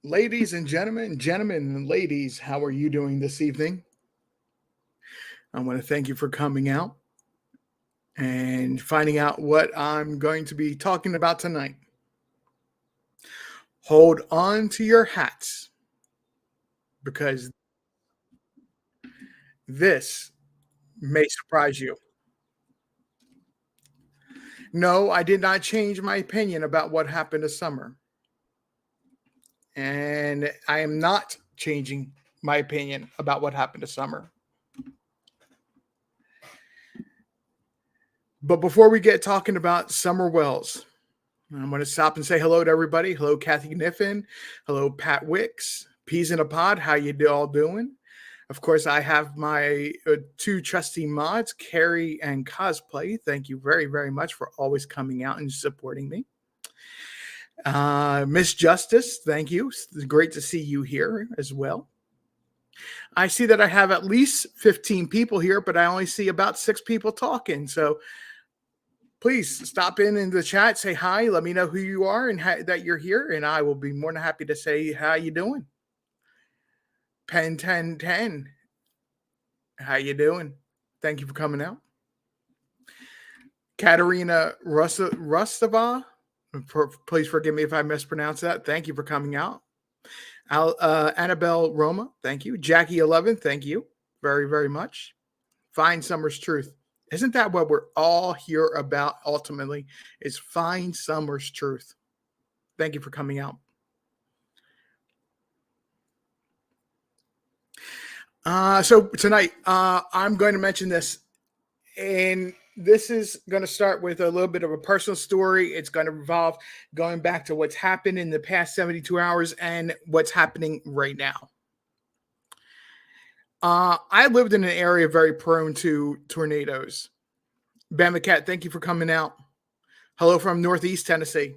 Ladies and gentlemen and ladies, how are you doing this evening? I want to thank you for coming out and finding out what I'm going to be talking about tonight. Hold on to your hats because this may surprise you. No, I did not change my opinion about what happened this summer. And I am not changing my opinion about what happened this summer. But before we get talking about Summer Wells, I'm going to stop and say hello to everybody. Hello, Kathy Kniffen. Hello, Pat Wicks. Peas in a pod. How you all doing? Of course, I have my two trusty mods, Carrie and Cosplay. Thank you very, very much for always coming out and supporting me. Miss Justice, thank you. It's great to see you here as well. I see that I have at least 15 people here, but I only see about 6 people talking. So please stop in the chat, say hi, let me know who you are and that you're here, and I will be more than happy to say how you doing. Pen 1010, how you doing? Thank you for coming out. Katerina Rustava, please forgive me if I mispronounce that. Thank you for coming out. Annabelle Roma, thank you. Jackie 11, thank you very, very much. Find Summer's truth. Isn't that what we're all here about ultimately, is find Summer's truth? Thank you for coming out. So tonight, I'm going to mention this, and this is going to start with a little bit of a personal story. It's going to involve going back to what's happened in the past 72 hours and what's happening right now. I lived in an area very prone to tornadoes. Ben McCat, thank you for coming out. Hello from Northeast Tennessee.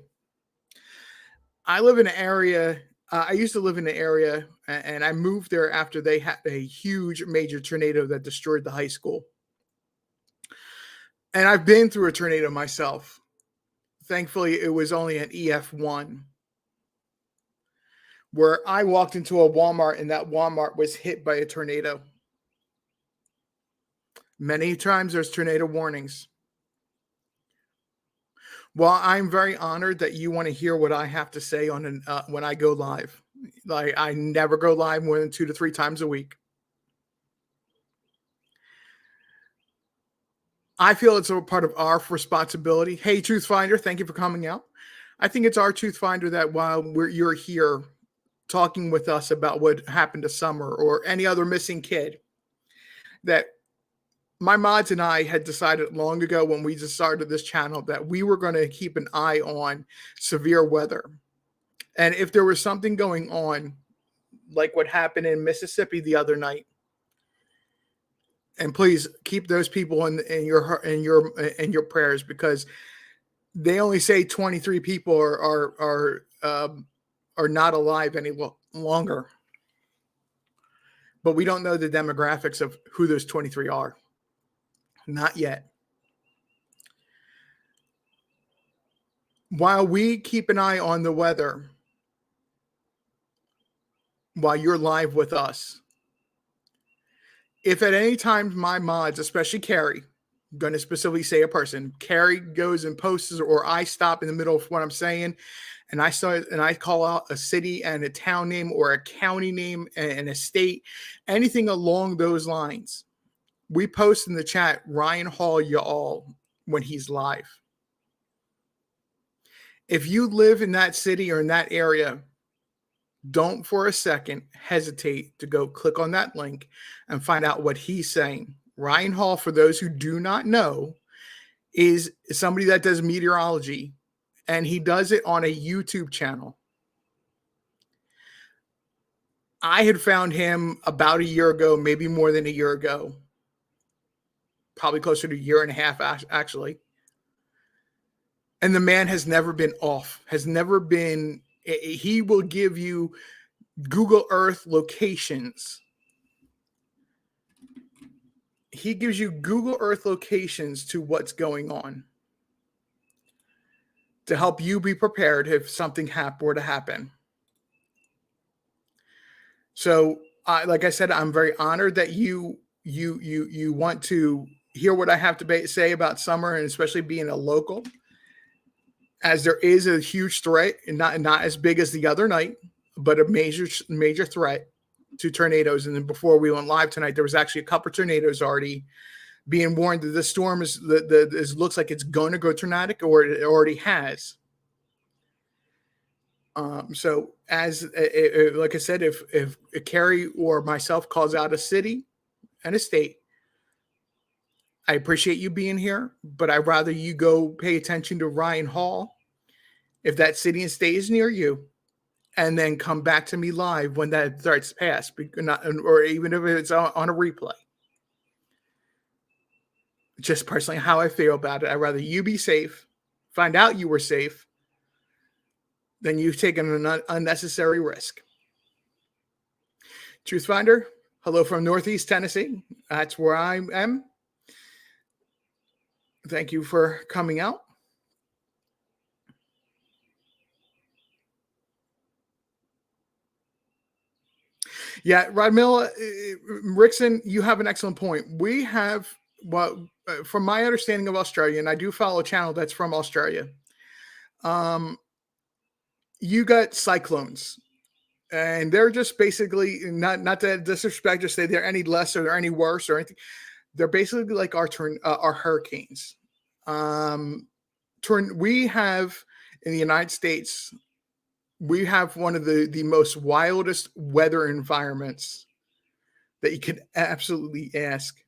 I live in an area, I used to live in an area, and I moved there after they had a huge major tornado that destroyed the high school. And I've been through a tornado myself. Thankfully, it was only an EF1, where I walked into a Walmart and that Walmart was hit by a tornado. Many times there's tornado warnings. Well, I'm very honored that you want to hear what I have to say on when I go live. Like, I never go live more than 2 to 3 times a week. I feel it's a part of our responsibility. Hey, Truth Finder, thank you for coming out. I think it's our Truth Finder that while you're here talking with us about what happened to Summer or any other missing kid, that my mods and I had decided long ago when we just started this channel that we were going to keep an eye on severe weather. And if there was something going on, like what happened in Mississippi the other night, and please keep those people in your prayers, because they only say 23 people are not alive any longer. But we don't know the demographics of who those 23 are. Not yet. While we keep an eye on the weather, while you're live with us, if at any time my mods, especially Carrie, I'm going to specifically say a person, Carrie goes and posts, or I stop in the middle of what I'm saying, and I call out a city and a town name or a county name and a state, anything along those lines, we post in the chat Ryan Hall y'all when he's live. If you live in that city or in that area, don't for a second hesitate to go click on that link and find out what he's saying. Ryan Hall, for those who do not know, is somebody that does meteorology, and he does it on a YouTube channel. I had found him about a year ago, maybe more than a year ago, probably closer to a year and a half, actually. And the man has never been off, he will give you Google Earth locations. He gives you Google Earth locations to what's going on to help you be prepared if something were to happen. So, like I said, I'm very honored that you want to hear what I have to say about summer, and especially being a local, as there is a huge threat, and not as big as the other night, but a major threat to tornadoes. And then before we went live tonight, there was actually a couple of tornadoes already being warned that the storm looks like it's going to go tornadic, or it already has. So as like I said, if Carrie or myself calls out a city and a state, I appreciate you being here, but I'd rather you go pay attention to Ryan Hall if that city and state is near you, and then come back to me live when that threat's passed, or even if it's on a replay. Just personally, how I feel about it, I'd rather you be safe, find out you were safe, than you've taken an unnecessary risk. Truth Finder, hello from Northeast Tennessee. That's where I am. Thank you for coming out. Yeah, Rodmilla, Rickson, you have an excellent point. We have, well, from my understanding of Australia, and I do follow a channel that's from Australia, you got cyclones, and they're just basically, not to disrespect or say they're any less or they're any worse or anything. They're basically like our hurricanes. We have in the United States, we have one of the most wildest weather environments that you could absolutely ask.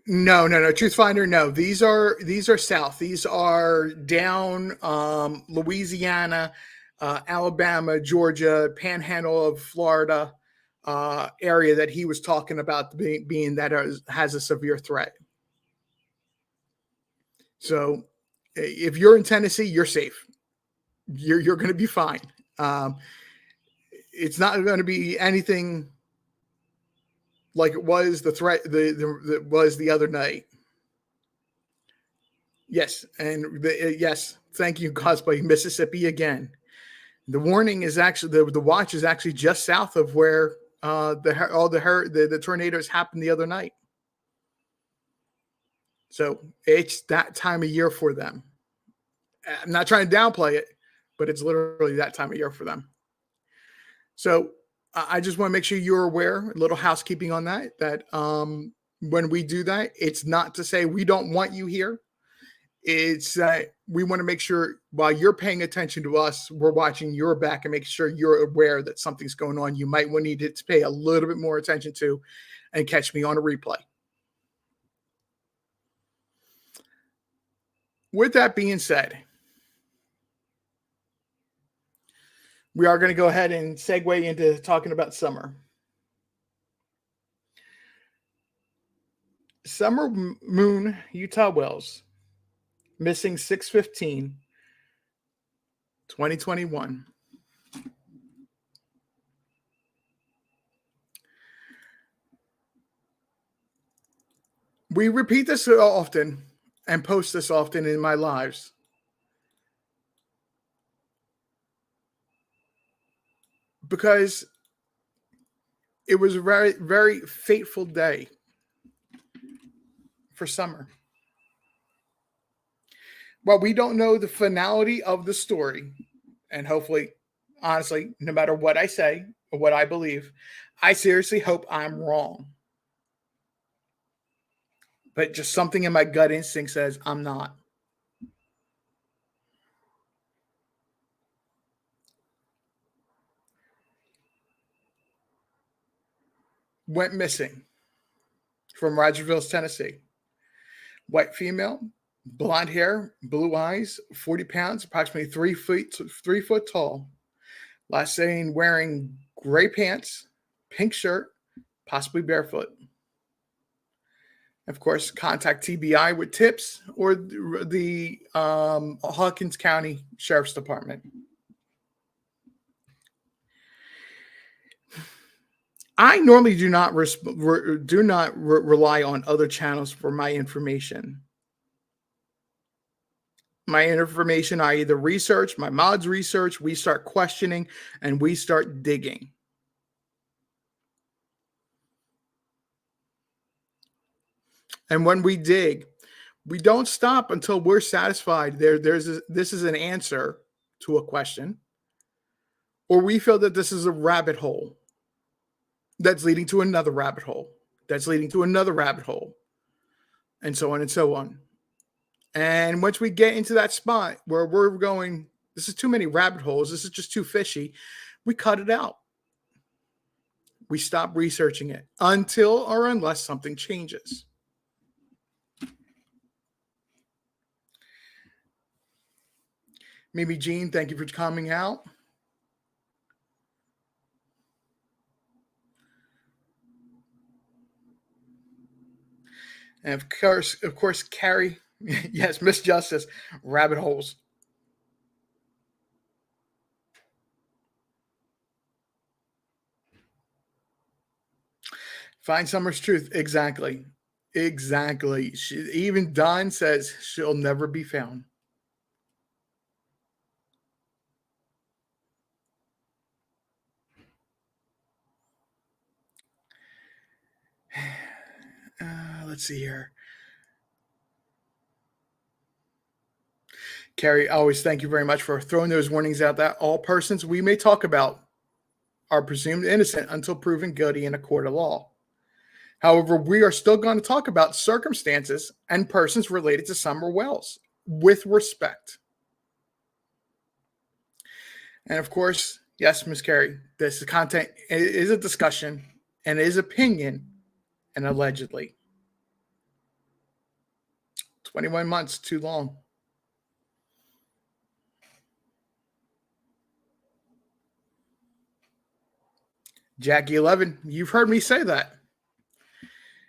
No. Truth Finder, no. These are south. These are down Louisiana, Alabama, Georgia, Panhandle of Florida area that he was talking about being that has a severe threat. So if you're in Tennessee, you're safe. You're going to be fine. It's not going to be anything like it was the threat that was the other night. Yes, and yes, thank you, Cosplay Mississippi again. The warning is actually the watch is actually just south of where the tornadoes happened the other night. So it's that time of year for them. I'm not trying to downplay it, but it's literally that time of year for them. So I just want to make sure you're aware, a little housekeeping on that when we do that, it's not to say we don't want you here. It's we want to make sure while you're paying attention to us, we're watching your back and make sure you're aware that something's going on. You might need to pay a little bit more attention to and catch me on a replay. With that being said, we are going to go ahead and segue into talking about summer. Summer moon Utah Wells, missing 6/15, 2021. We repeat this often and post this often in my lives. Because it was a very, very fateful day for summer. Well, we don't know the finality of the story. And hopefully, honestly, no matter what I say or what I believe, I seriously hope I'm wrong. But just something in my gut instinct says I'm not. Went missing from Rogersville, Tennessee. White female, blonde hair, blue eyes, 40 pounds, approximately 3 foot tall. Last seen wearing gray pants, pink shirt, possibly barefoot. Of course, contact TBI with tips or the Hawkins County Sheriff's Department. I normally do not rely on other channels for my information. My information, I.e., the research, my mods research, we start questioning and we start digging. And when we dig, we don't stop until we're satisfied this is an answer to a question, or we feel that this is a rabbit hole that's leading to another rabbit hole, that's leading to another rabbit hole, and so on and so on. And once we get into that spot where we're going, this is too many rabbit holes, this is just too fishy, we cut it out. We stop researching it until or unless something changes. Mimi Jean, thank you for coming out. And of course, Carrie, yes, Miss Justice, rabbit holes. Find Summer's truth. Exactly. Exactly. Even Dawn says she'll never be found. Let's see here. Carrie, always thank you very much for throwing those warnings out that all persons we may talk about are presumed innocent until proven guilty in a court of law. However, we are still going to talk about circumstances and persons related to Summer Wells with respect. And of course, yes, Ms. Carey, this content is a discussion and is opinion and allegedly. 21 months, too long. Jackie 11, you've heard me say that.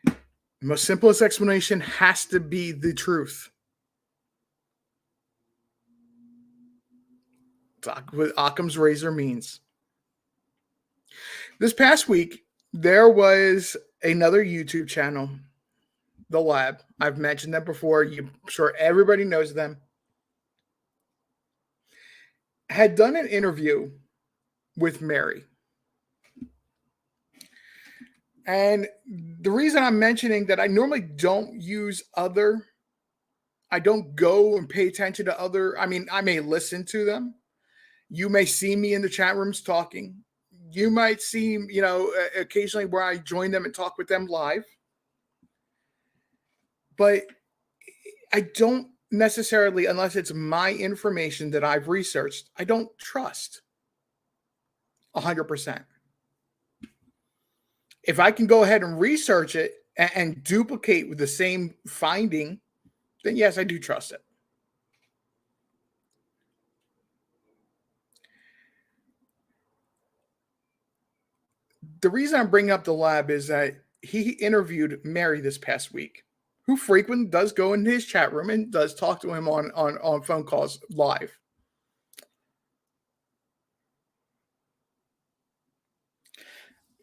The most simplest explanation has to be the truth. That's what Occam's razor means. This past week, there was another YouTube channel, The Lab. I've mentioned them before. I'm sure everybody knows them. Had done an interview with Mary. And the reason I'm mentioning that I normally don't use I don't go and pay attention to other, I mean, I may listen to them. You may see me in the chat rooms talking. You might see, occasionally where I join them and talk with them live. But I don't necessarily, unless it's my information that I've researched, I don't trust 100%. If I can go ahead and research it and duplicate with the same finding, then yes, I do trust it. The reason I'm bringing up The Lab is that he interviewed Mary this past week, who frequently does go into his chat room and does talk to him on phone calls live.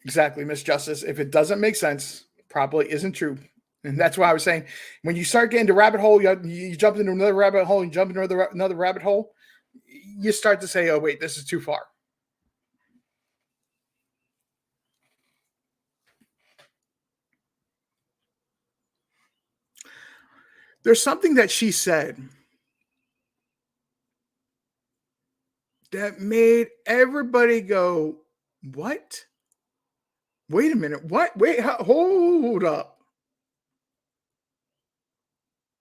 Exactly, Miss Justice. If it doesn't make sense, probably isn't true. And that's why I was saying, when you start getting to rabbit hole, you jump into another rabbit hole, you jump into another rabbit hole, you start to say, oh, wait, this is too far. There's something that she said that made everybody go, what? Wait a minute. What? Wait, hold up.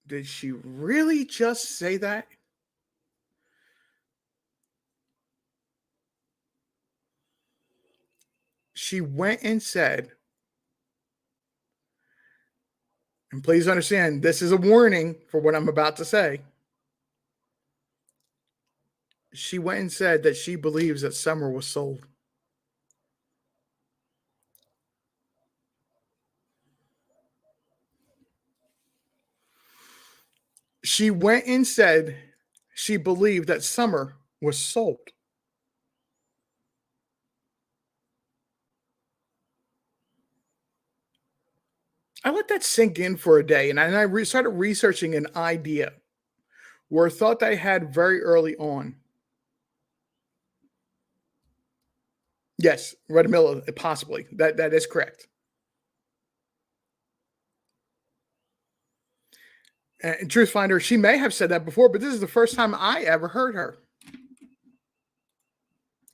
Did she really just say that? She went and said, and please understand, this is a warning for what I'm about to say. She went and said that she believes that Summer was sold. She went and said she believed that Summer was sold. I let that sink in for a day, and I started researching an idea. were a thought I had very early on. Yes, Retta Miller, possibly. That is correct. And Truth Finder, she may have said that before, but this is the first time I ever heard her.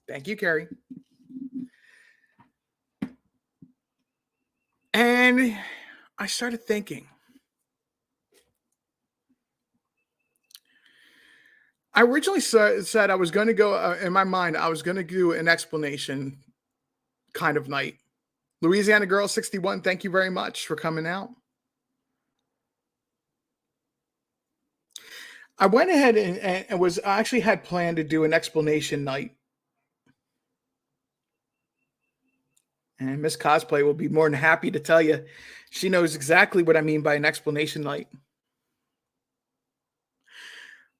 Thank you, Carrie. And I started thinking. I originally said I was going to go, in my mind, I was going to do an explanation kind of night. Louisiana Girl 61, thank you very much for coming out. I went ahead and was I actually had planned to do an explanation night. And Miss Cosplay will be more than happy to tell you she knows exactly what I mean by an explanation night.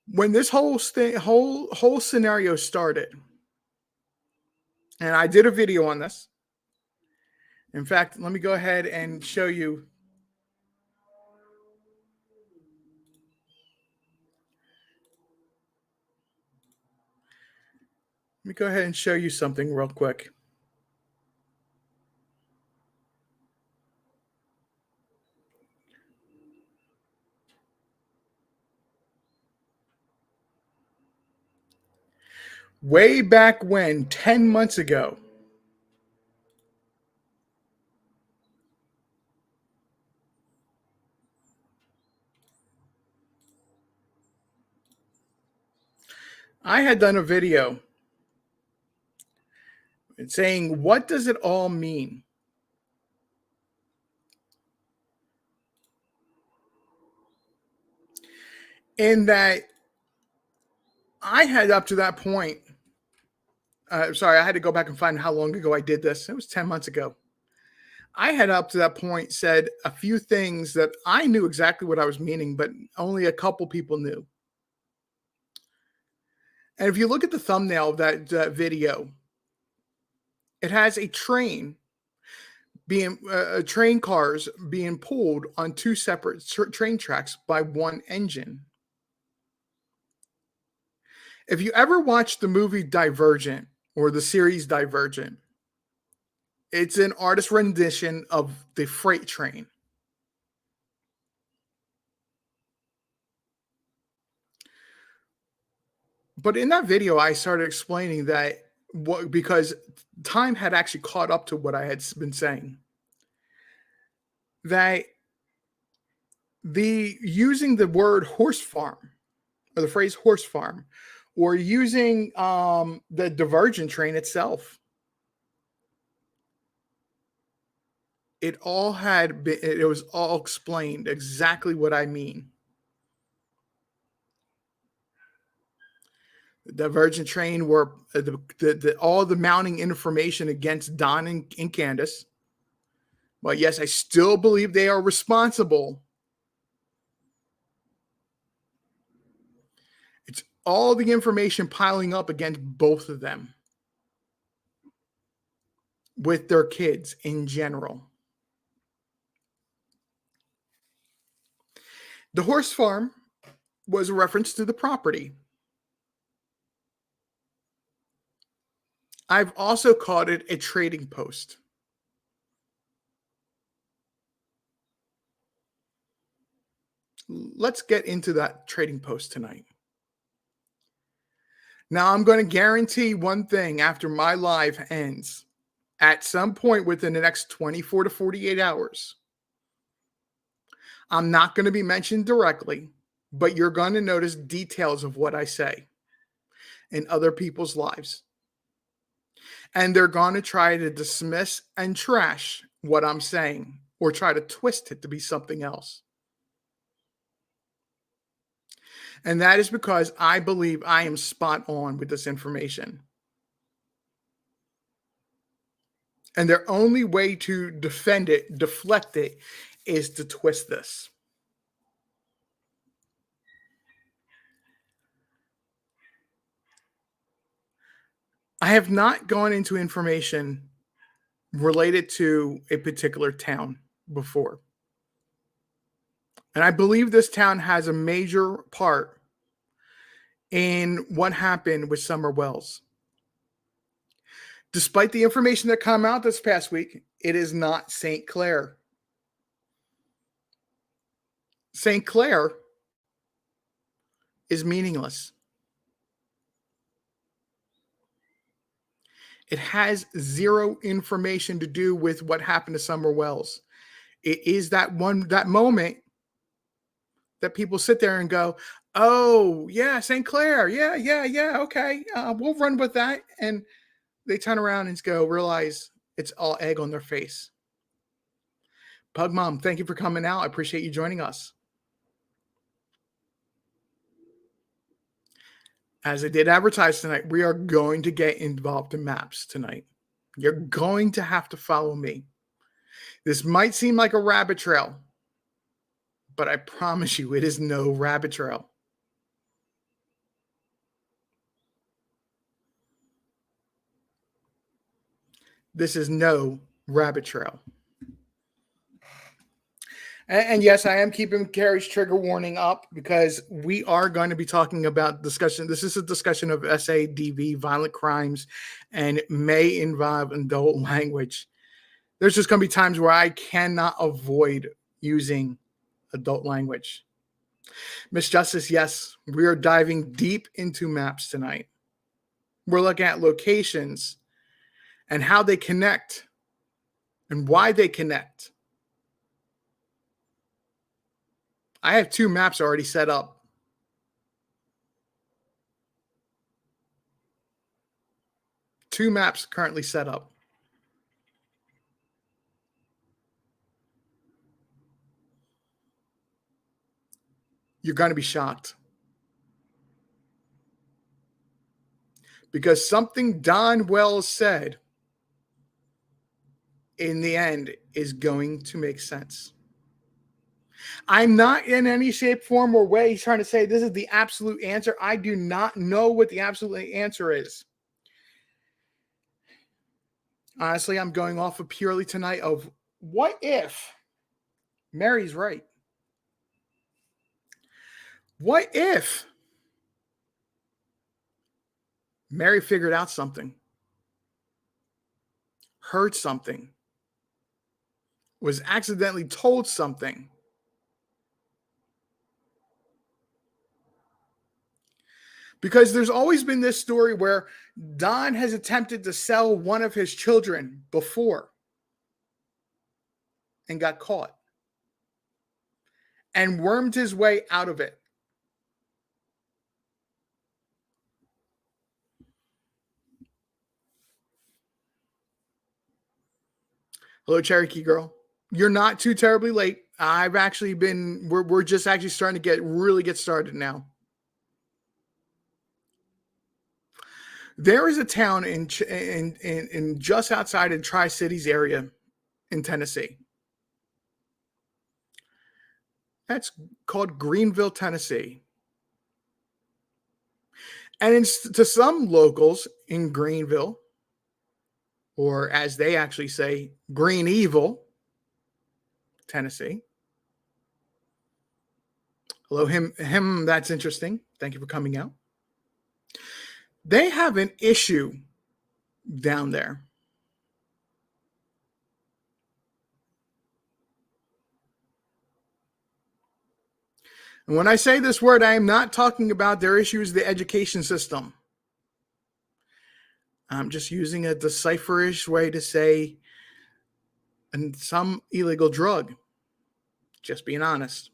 When this whole scenario started, and I did a video on this. In fact, let me go ahead and show you. Let me go ahead and show you something real quick. Way back when, 10 months ago, I had done a video saying, what does it all mean? In that I had up to that point, sorry, I had to go back and find how long ago I did this. It was 10 months ago. I had up to that point said a few things that I knew exactly what I was meaning, but only a couple people knew. And if you look at the thumbnail of that video, it has a train being train cars being pulled on two separate train tracks by one engine. If you ever watched the movie Divergent or the series Divergent, it's an artist rendition of the freight train. But in that video, I started explaining that because time had actually caught up to what I had been saying. That the using the word horse farm or the phrase horse farm or using the divergent train itself, it all had been, it was all explained exactly what I mean. The divergent train were all the mounting information against Don and Candace. Well, yes, I still believe they are responsible. It's all the information piling up against both of them with their kids in general. The horse farm was a reference to the property. I've also called it a trading post. Let's get into that trading post tonight. Now, I'm going to guarantee one thing after my live ends, at some point within the next 24 to 48 hours, I'm not going to be mentioned directly, but you're going to notice details of what I say in other people's lives. And they're going to try to dismiss and trash what I'm saying or try to twist it to be something else. And that is because I believe I am spot on with this information. And their only way to defend it, deflect it, is to twist this. I have not gone into information related to a particular town before. And I believe this town has a major part in what happened with Summer Wells. Despite the information that came out this past week, it is not St. Clair. St. Clair is meaningless. It has zero information to do with what happened to Summer Wells. It is that moment that people sit there and go, "Oh, yeah, St. Clair. Yeah. Okay. We'll run with that." And they turn around and realize it's all egg on their face. Pug Mom, thank you for coming out. I appreciate you joining us. As I did advertise tonight, we are going to get involved in maps tonight. You're going to have to follow me. This might seem like a rabbit trail, but I promise you it is no rabbit trail. This is no rabbit trail. And yes, I am keeping Carrie's trigger warning up because we are going to be talking about discussion. This is a discussion of SADV, violent crimes, and may involve adult language. There's just going to be times where I cannot avoid using adult language. Miss Justice, yes, we are diving deep into maps tonight. We're looking at locations and how they connect and why they connect. I have 2 maps already set up. Two maps currently set up. You're going to be shocked. Because something Don Wells said in the end is going to make sense. I'm not in any shape, form, or way trying to say this is the absolute answer. I do not know what the absolute answer is. Honestly, I'm going off of purely tonight of what if Mary's right? What if Mary figured out something, heard something, was accidentally told something? Because there's always been this story where Don has attempted to sell one of his children before and got caught and wormed his way out of it. Hello, Cherokee girl. You're not too terribly late. I've actually been, we're just actually starting to really get started now. There is a town in just outside of Tri-Cities area in Tennessee. That's called Greeneville, Tennessee. And to some locals in Greeneville, or as they actually say, Greeneville, Tennessee. Hello, him. That's interesting. Thank you for coming out. They have an issue down there. And when I say this word, I am not talking about their issues, the education system. I'm just using a decipherish way to say and some illegal drug. Just being honest.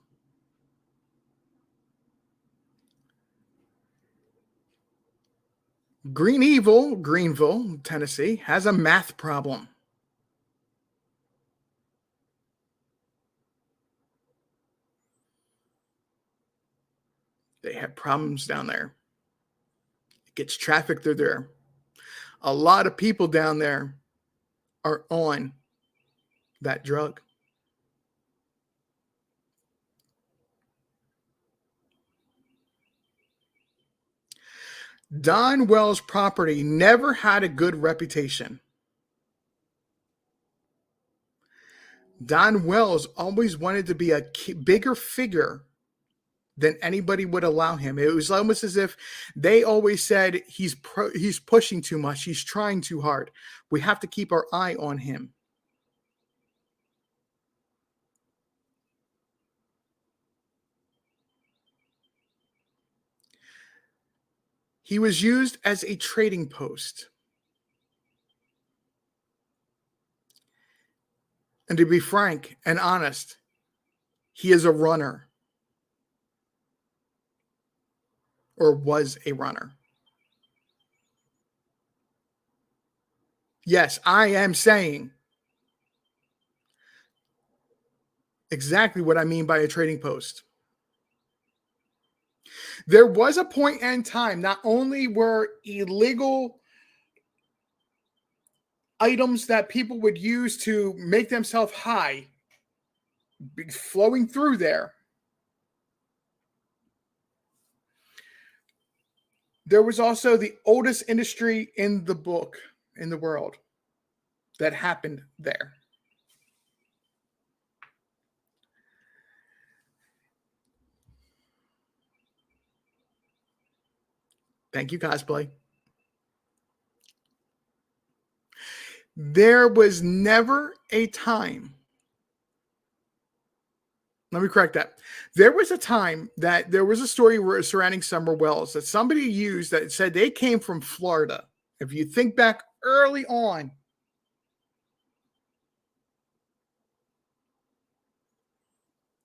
Greeneville, Tennessee, has a math problem. They have problems down there. It gets trafficked through there. A lot of people down there are on that drug. Don Wells' property never had a good reputation. Don Wells always wanted to be a bigger figure than anybody would allow him. It was almost as if they always said he's pushing too much, he's trying too hard. We have to keep our eye on him. He was used as a trading post. And to be frank and honest, he is a runner, or was a runner. Yes, I am saying exactly what I mean by a trading post. There was a point in time, not only were illegal items that people would use to make themselves high flowing through there, there was also the oldest industry in the book, in the world, that happened there. Thank you, cosplay. There was never a time. Let me correct that. There was a time that there was a story surrounding summer wells that somebody used that said they came from Florida. If you think back early on,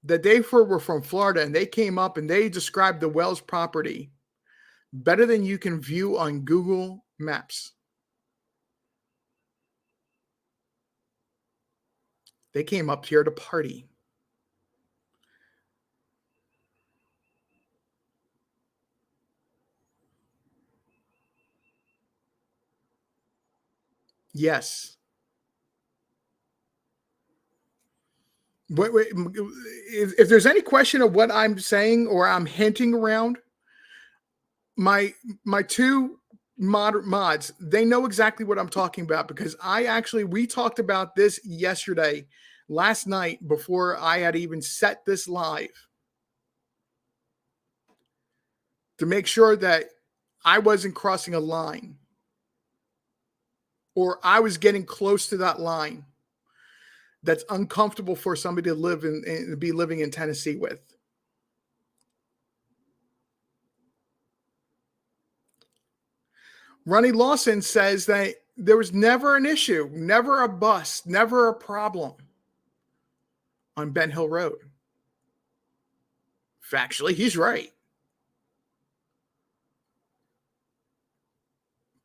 that they were from Florida, and they came up and they described the wells property better than you can view on Google Maps. They came up here to party. Yes. If there's any question of what I'm saying or I'm hinting around, my two mods, they know exactly what I'm talking about, because we talked about this last night, before I had even set this live, to make sure that I wasn't crossing a line, or I was getting close to that line that's uncomfortable for somebody to live in and be living in Tennessee with. Ronnie Lawson says that there was never an issue, never a bust, never a problem on Ben Hill Road. Factually, he's right.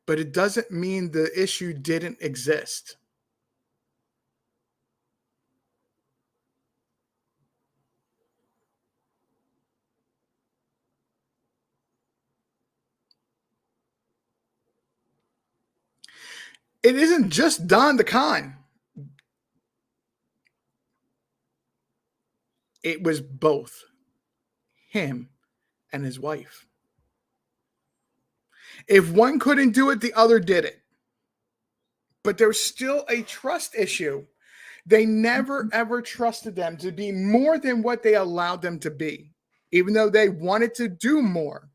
But it doesn't mean the issue didn't exist. It isn't just Don the Con. It was both him and his wife. If one couldn't do it, the other did it. But there's still a trust issue. They never, ever trusted them to be more than what they allowed them to be, even though they wanted to do more.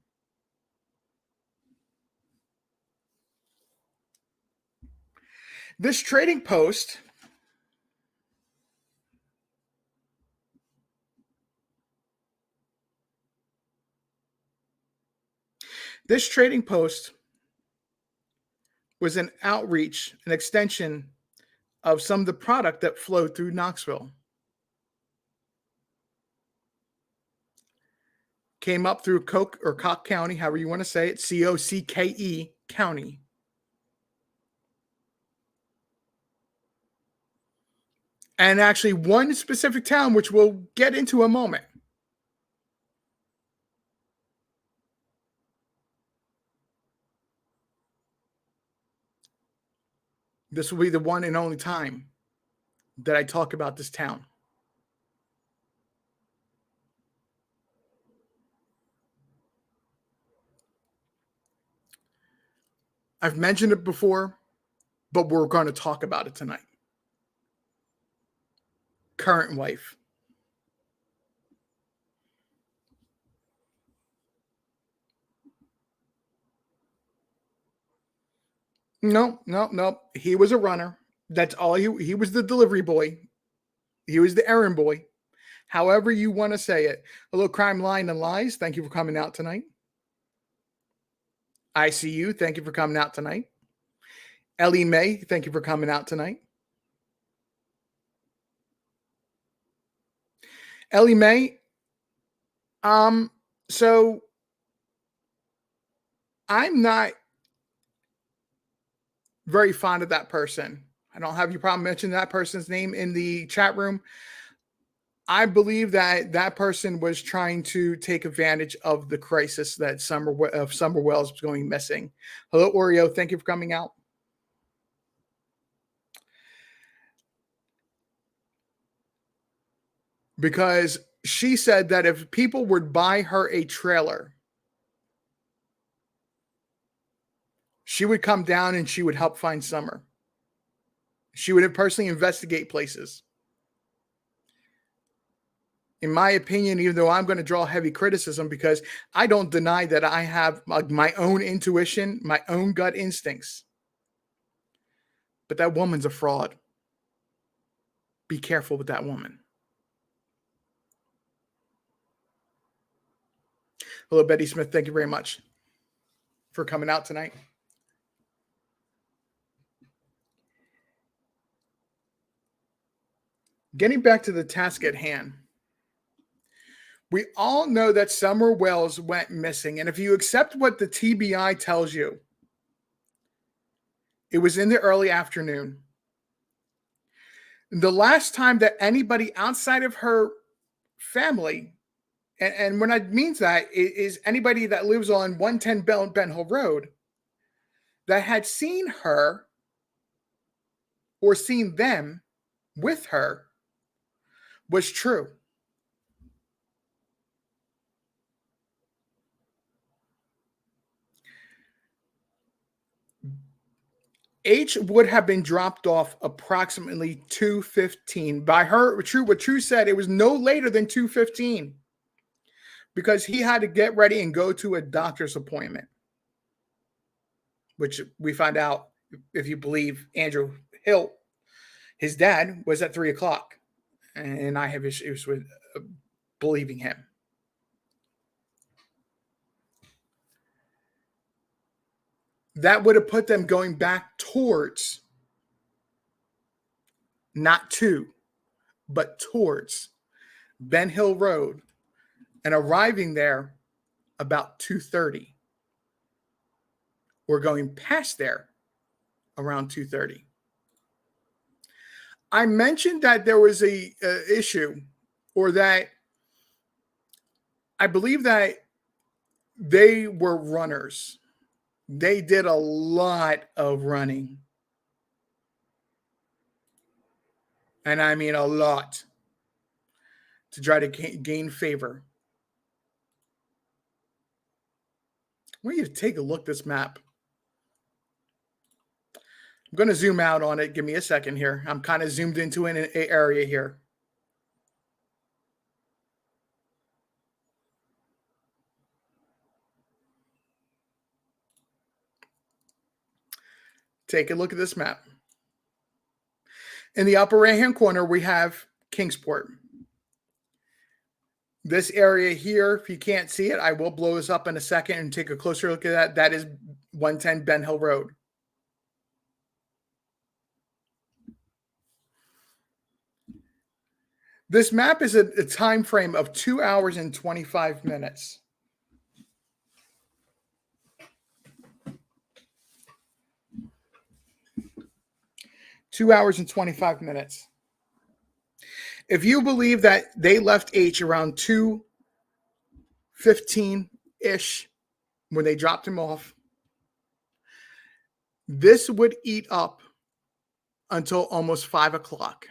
This trading post was an outreach, an extension of some of the product that flowed through Knoxville. Came up through Cock County, however you want to say it, Cocké County. And actually one specific town, which we'll get into a moment. This will be the one and only time that I talk about this town. I've mentioned it before, but we're going to talk about it tonight. Current wife. No, no, no. He was a runner. That's all he was the delivery boy. He was the errand boy. However you want to say it. Hello, Crime Line and Lies. Thank you for coming out tonight. I see you. Thank you for coming out tonight. Ellie Mae, thank you for coming out tonight. Ellie Mae, so I'm not very fond of that person. I don't have your problem mentioning that person's name in the chat room. I believe that that person was trying to take advantage of the crisis that Summer Wells was going missing. Hello, Oreo. Thank you for coming out. Because she said that if people would buy her a trailer, she would come down and she would help find Summer. She would personally investigate places. In my opinion, even though I'm going to draw heavy criticism because I don't deny that I have my own intuition, my own gut instincts. But that woman's a fraud. Be careful with that woman. Hello, Betty Smith. Thank you very much for coming out tonight. Getting back to the task at hand. We all know that Summer Wells went missing. And if you accept what the TBI tells you, it was in the early afternoon. The last time that anybody outside of her family, and when I means that is anybody that lives on 110 Ben Hill Road that had seen her or seen them with her was true. H would have been dropped off approximately 2:15 by her. True, what True said, it was no later than 2:15 because he had to get ready and go to a doctor's appointment, which we find out, if you believe Andrew Hill, his dad, was at 3:00, and I have issues with believing him. That would have put them going back towards, not to, but towards Ben Hill Road and arriving there about 2:30. We're going past there around 2:30. I mentioned that there was a issue, or that I believe that they were runners. They did a lot of running. And I mean a lot, to try to gain favor. I want you to take a look at this map. I'm going to zoom out on it. Give me a second here. I'm kind of zoomed into an area here. Take a look at this map. In the upper right-hand corner, we have Kingsport. This area here, if you can't see it, I will blow this up in a second and take a closer look at that. That is 110 Ben Hill Road. This map is a time frame of 2 hours and 25 minutes. Two hours and 25 minutes. If you believe that they left H around 2:15-ish when they dropped him off, this would eat up until almost 5:00.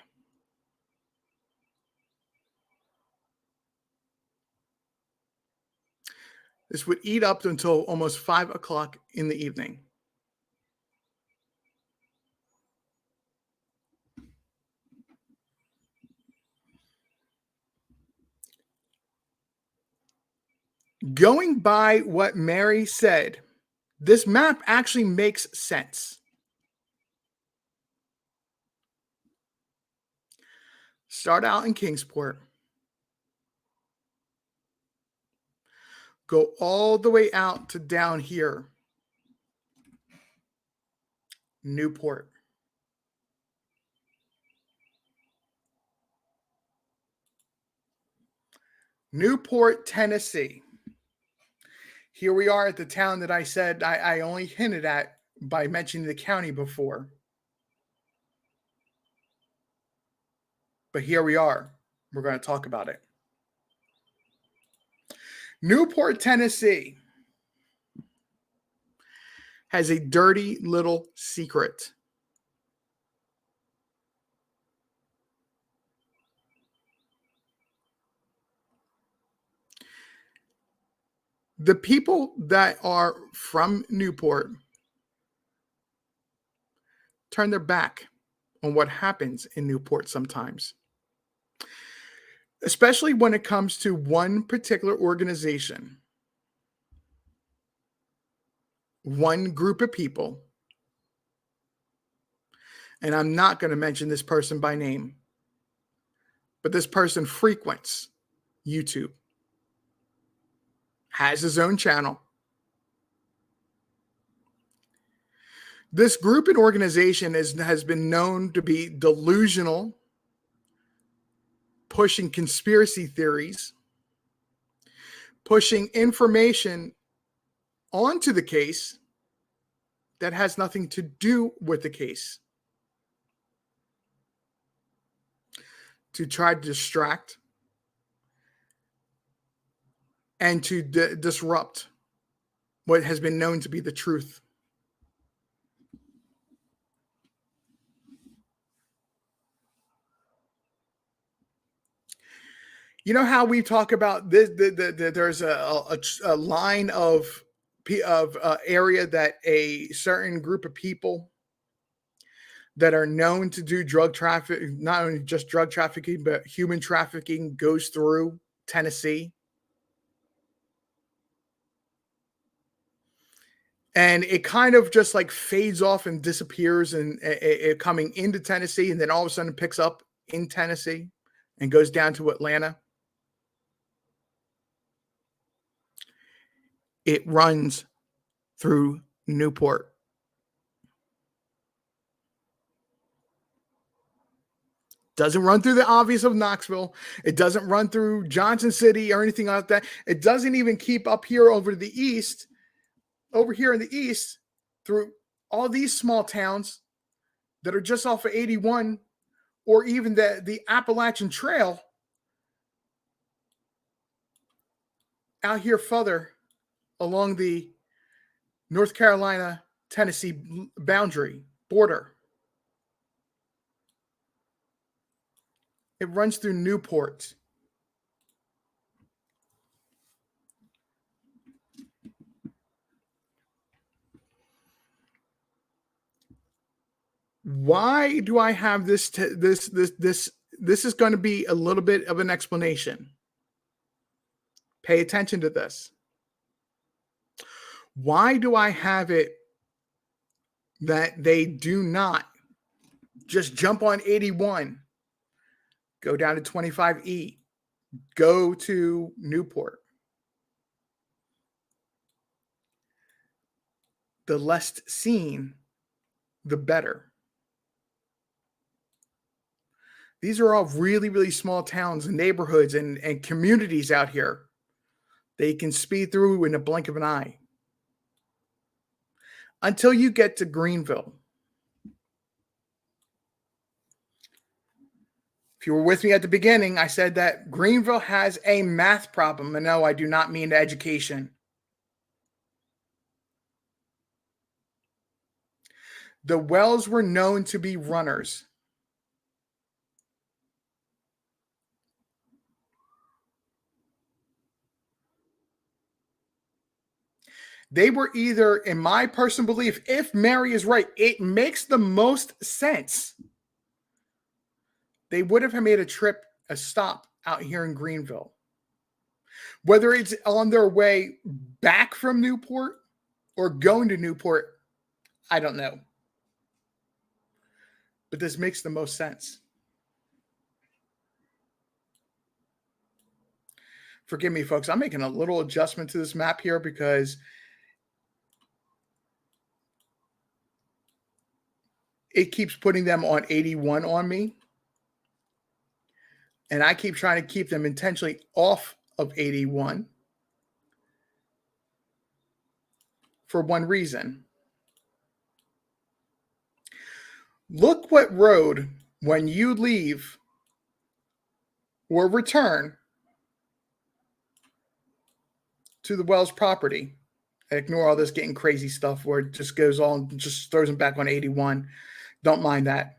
This would eat up until almost 5:00 in the evening. Going by what Mary said, this map actually makes sense. Start out in Kingsport. Go all the way out to down here, Newport. Newport, Tennessee. Here we are at the town that I said I only hinted at by mentioning the county before. But here we are. We're going to talk about it. Newport, Tennessee has a dirty little secret. The people that are from Newport turn their back on what happens in Newport sometimes, especially when it comes to one particular organization, one group of people. And I'm not going to mention this person by name, but this person frequents YouTube, has his own channel. This group and organization has been known to be delusional, pushing conspiracy theories, pushing information onto the case that has nothing to do with the case, to try to distract and to disrupt what has been known to be the truth. You know how we talk about this? There's a line of area that a certain group of people that are known to do drug traffic, not only just drug trafficking, but human trafficking, goes through Tennessee. And it kind of just like fades off and disappears and coming into Tennessee, and then all of a sudden picks up in Tennessee and goes down to Atlanta. It runs through Newport. Doesn't run through the obvious of Knoxville. It doesn't run through Johnson City or anything like that. It doesn't even keep up here over to the east, over here in the east, through all these small towns that are just off of 81 or even the Appalachian Trail out here further along the North Carolina, Tennessee boundary border. It runs through Newport. Why do I have this? This is going to be a little bit of an explanation. Pay attention to this. Why do I have it that they do not just jump on 81, go down to 25E, go to Newport? The less seen, the better. These are all really, really small towns and neighborhoods and communities out here. They can speed through in a blink of an eye. Until you get to Greeneville. If you were with me at the beginning, I said that Greeneville has a math problem. And no, I do not mean education. The Wells were known to be runners. They were either, in my personal belief, if Mary is right, it makes the most sense. They would have made a stop out here in Greeneville. Whether it's on their way back from Newport or going to Newport, I don't know. But this makes the most sense. Forgive me, folks. I'm making a little adjustment to this map here because it keeps putting them on 81 on me. And I keep trying to keep them intentionally off of 81 for one reason. Look what road, when you leave or return to the Wells property, ignore all this getting crazy stuff where it just goes on, just throws them back on 81. Don't mind that.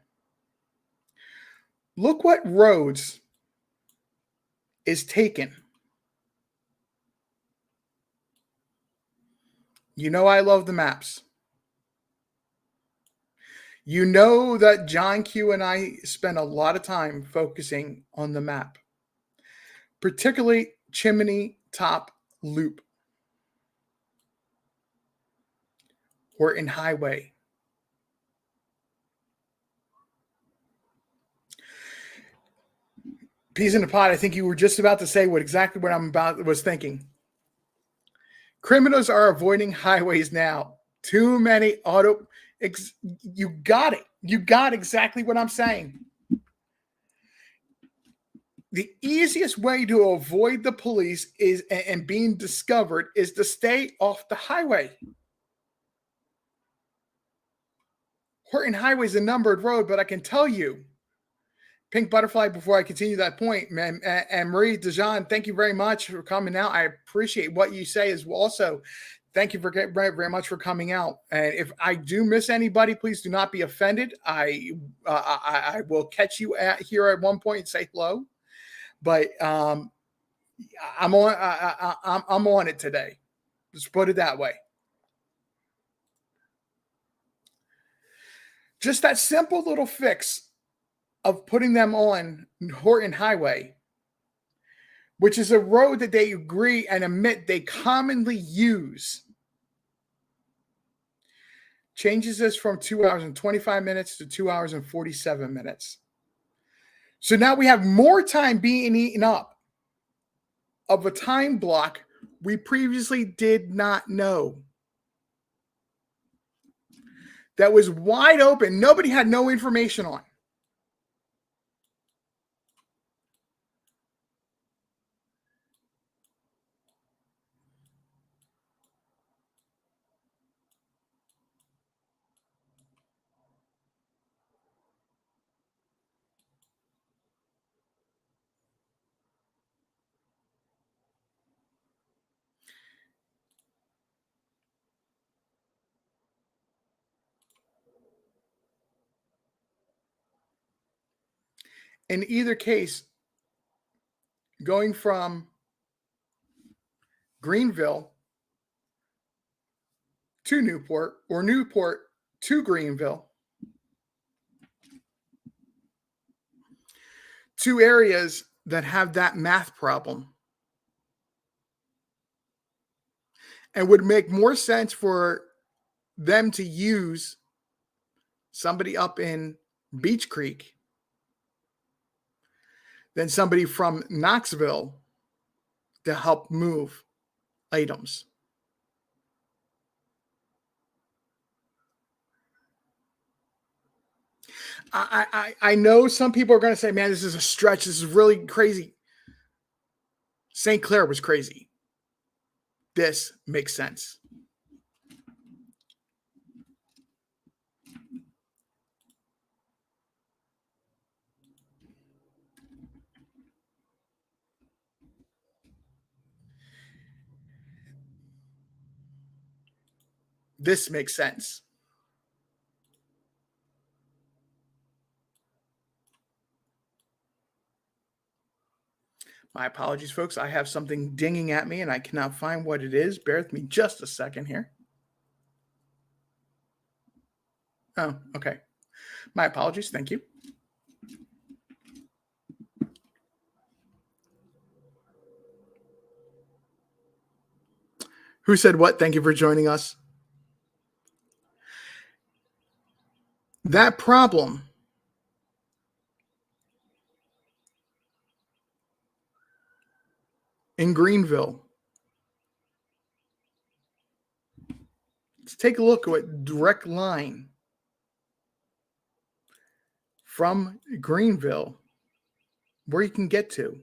Look what roads is taken. You know I love the maps. You know that John Q and I spend a lot of time focusing on the map, particularly Chimney Top Loop, Horton Highway. Peas in the pot. I think you were just about to say exactly what was thinking. Criminals are avoiding highways now. Too many you got it. You got exactly what I'm saying. The easiest way to avoid the police and being discovered is to stay off the highway. Horton Highway is a numbered road, but I can tell you, Pink Butterfly, before I continue that point, man, and Marie Dejan, thank you very much for coming out. I appreciate what you say as well. Also, thank you very much for coming out. And if I do miss anybody, please do not be offended. I will catch you here at one point and say hello. But I'm on it today. Let's put it that way. Just that simple little fix of putting them on Horton Highway, which is a road that they agree and admit they commonly use, changes this from 2 hours and 25 minutes to 2 hours and 47 minutes. So now we have more time being eaten up of a time block we previously did not know. That was wide open. Nobody had no information on. In either case, going from Greeneville to Newport or Newport to Greeneville, two areas that have that math problem, and would make more sense for them to use somebody up in Beach Creek than somebody from Knoxville to help move items. I know some people are going to say, man, this is a stretch. This is really crazy. St. Clair was crazy. This makes sense. This makes sense. My apologies, folks. I have something dinging at me and I cannot find what it is. Bear with me just a second here. Oh, okay. My apologies. Thank you. Who said what? Thank you for joining us. That problem in Greeneville. Let's take a look at what direct line from Greeneville where you can get to.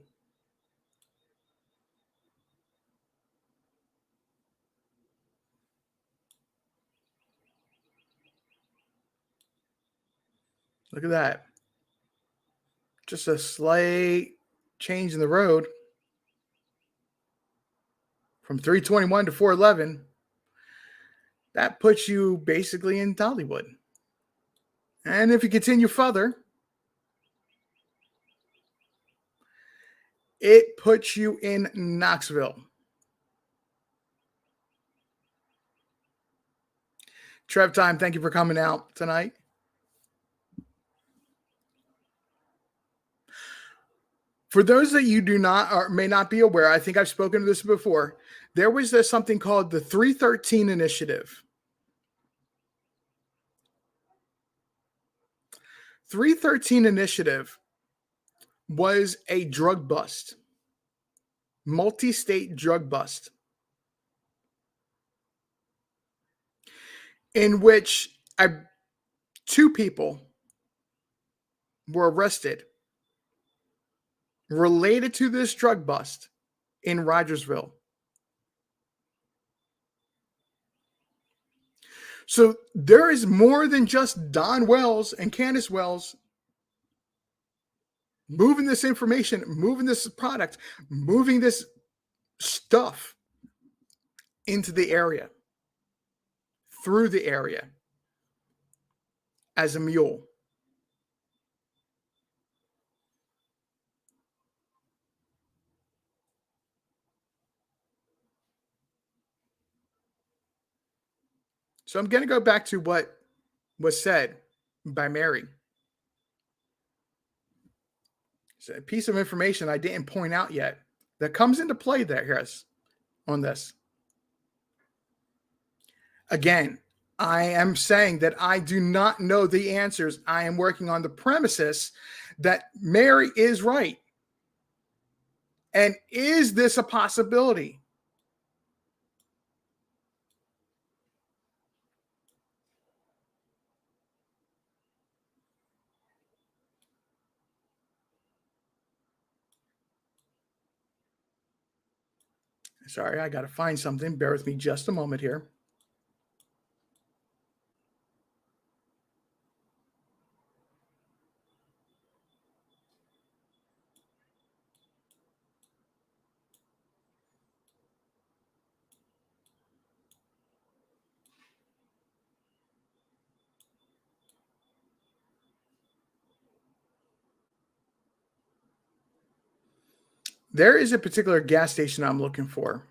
Look at that. Just a slight change in the road from 321 to 411. That puts you basically in Dollywood. And if you continue further, it puts you in Knoxville. Trev Time, thank you for coming out tonight. For those that you do not or may not be aware, I think I've spoken to this before. There was something called the 313 Initiative. 313 Initiative was a drug bust, multi-state drug bust, in which two people were arrested related to this drug bust in Rogersville. So there is more than just Don Wells and Candace Wells moving this information, moving this product, moving this stuff into the area, through the area as a mule. So I'm going to go back to what was said by Mary. It's a piece of information I didn't point out yet that comes into play there, yes, on this. Again, I am saying that I do not know the answers. I am working on the premises that Mary is right. And is this a possibility? Sorry, I got to find something. Bear with me just a moment here. There is a particular gas station I'm looking for.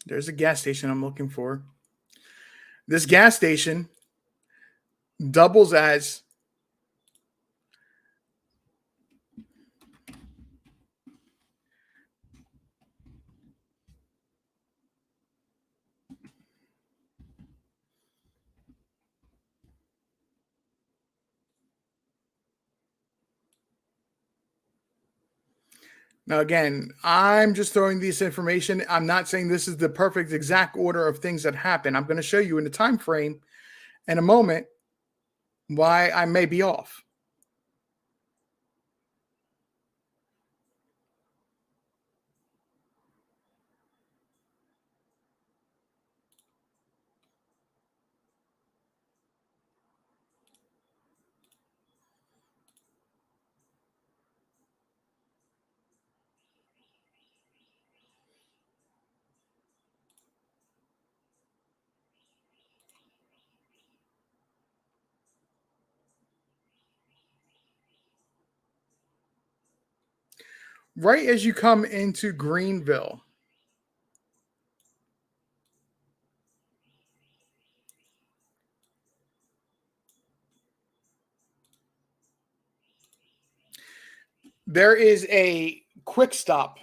There's a gas station I'm looking for. This gas station doubles as now, again, I'm just throwing this information. I'm not saying this is the perfect exact order of things that happen. I'm going to show you in the time frame in a moment why I may be off. Right as you come into Greeneville, there is a quick stop.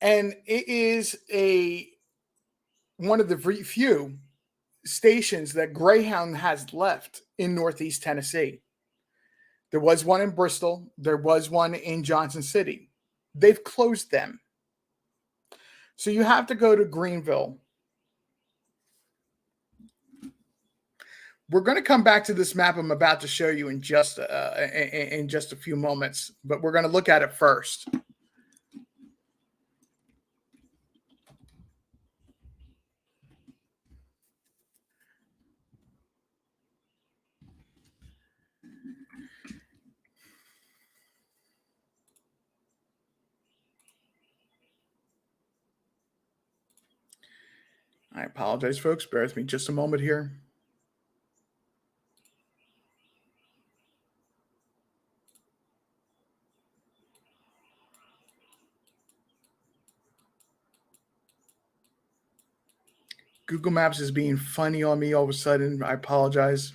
And it is a one of the few stations that Greyhound has left in Northeast Tennessee. There was one in Bristol. There was one in Johnson City. They've closed them. So you have to go to Greeneville. We're going to come back to this map I'm about to show you in just a few moments, but we're going to look at it first. I apologize, folks. Bear with me just a moment here. Google Maps is being funny on me all of a sudden. I apologize.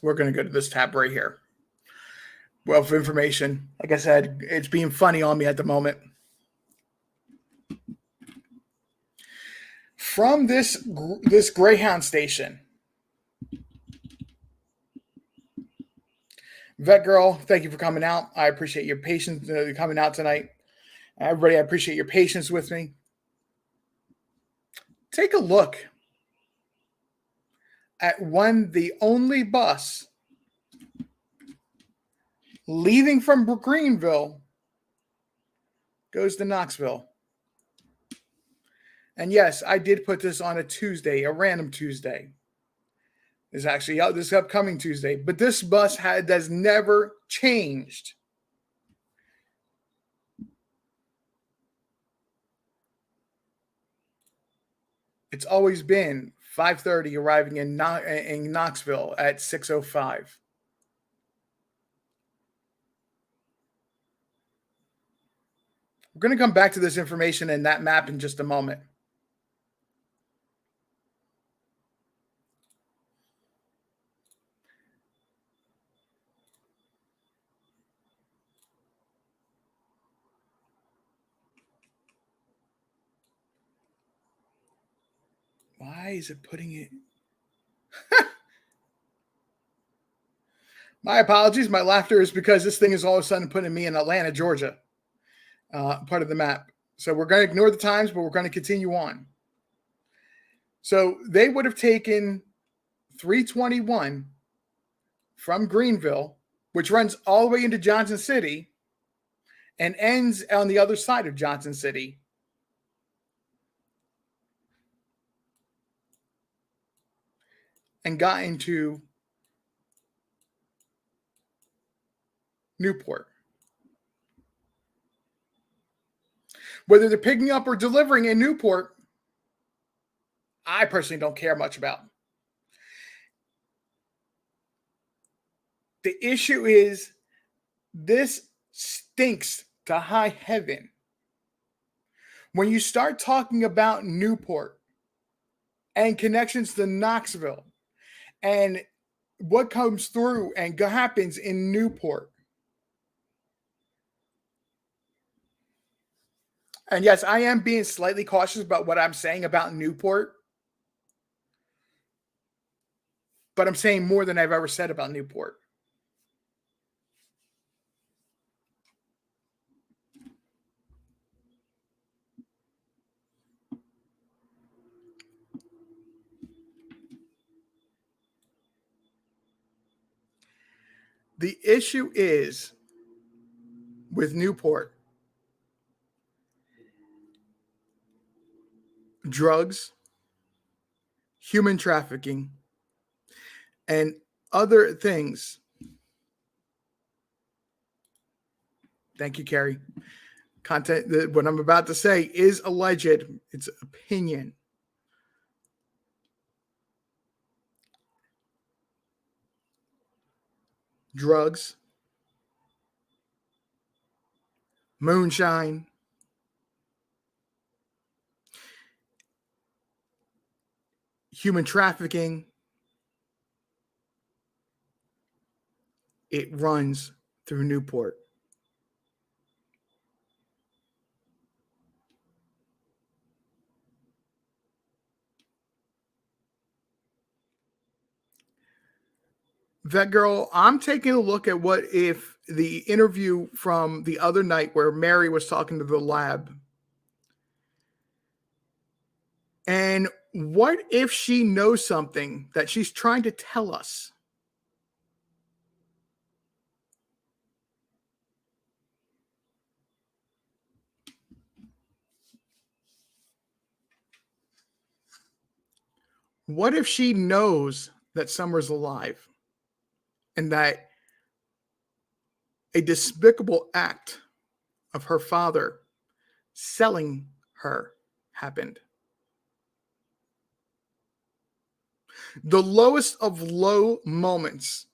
We're going to go to this tab right here. Wealth of information. Like I said, it's being funny on me at the moment. From this Greyhound station, Vet Girl, thank you for coming out. I appreciate your patience coming out tonight. Everybody, I appreciate your patience with me. Take a look at when the only bus leaving from Greeneville goes to Knoxville. And yes, I did put this on a Tuesday, a random Tuesday. It's actually out this upcoming Tuesday, but this bus has never changed. It's always been 5:30 arriving in Knoxville at 6:05. We're going to come back to this information and that map in just a moment. Why is it putting it? My apologies. My laughter is because this thing is all of a sudden putting me in Atlanta, Georgia, part of the map. So we're going to ignore the times, but we're going to continue on. So they would have taken 321 from Greeneville, which runs all the way into Johnson City and ends on the other side of Johnson City. And got into Newport. Whether they're picking up or delivering in Newport, I personally don't care much about. The issue is this stinks to high heaven. When you start talking about Newport and connections to Knoxville and what comes through and happens in Newport. And yes, I am being slightly cautious about what I'm saying about Newport. But I'm saying more than I've ever said about Newport. The issue is with Newport, drugs, human trafficking, and other things. Thank you, Carrie. Content that what I'm about to say is alleged. It's opinion. Drugs, moonshine, human trafficking. It runs through Newport. That girl, I'm taking a look at what if the interview from the other night where Mary was talking to the lab. And what if she knows something that she's trying to tell us? What if she knows that Summer's alive and that a despicable act of her father selling her happened? The lowest of low moments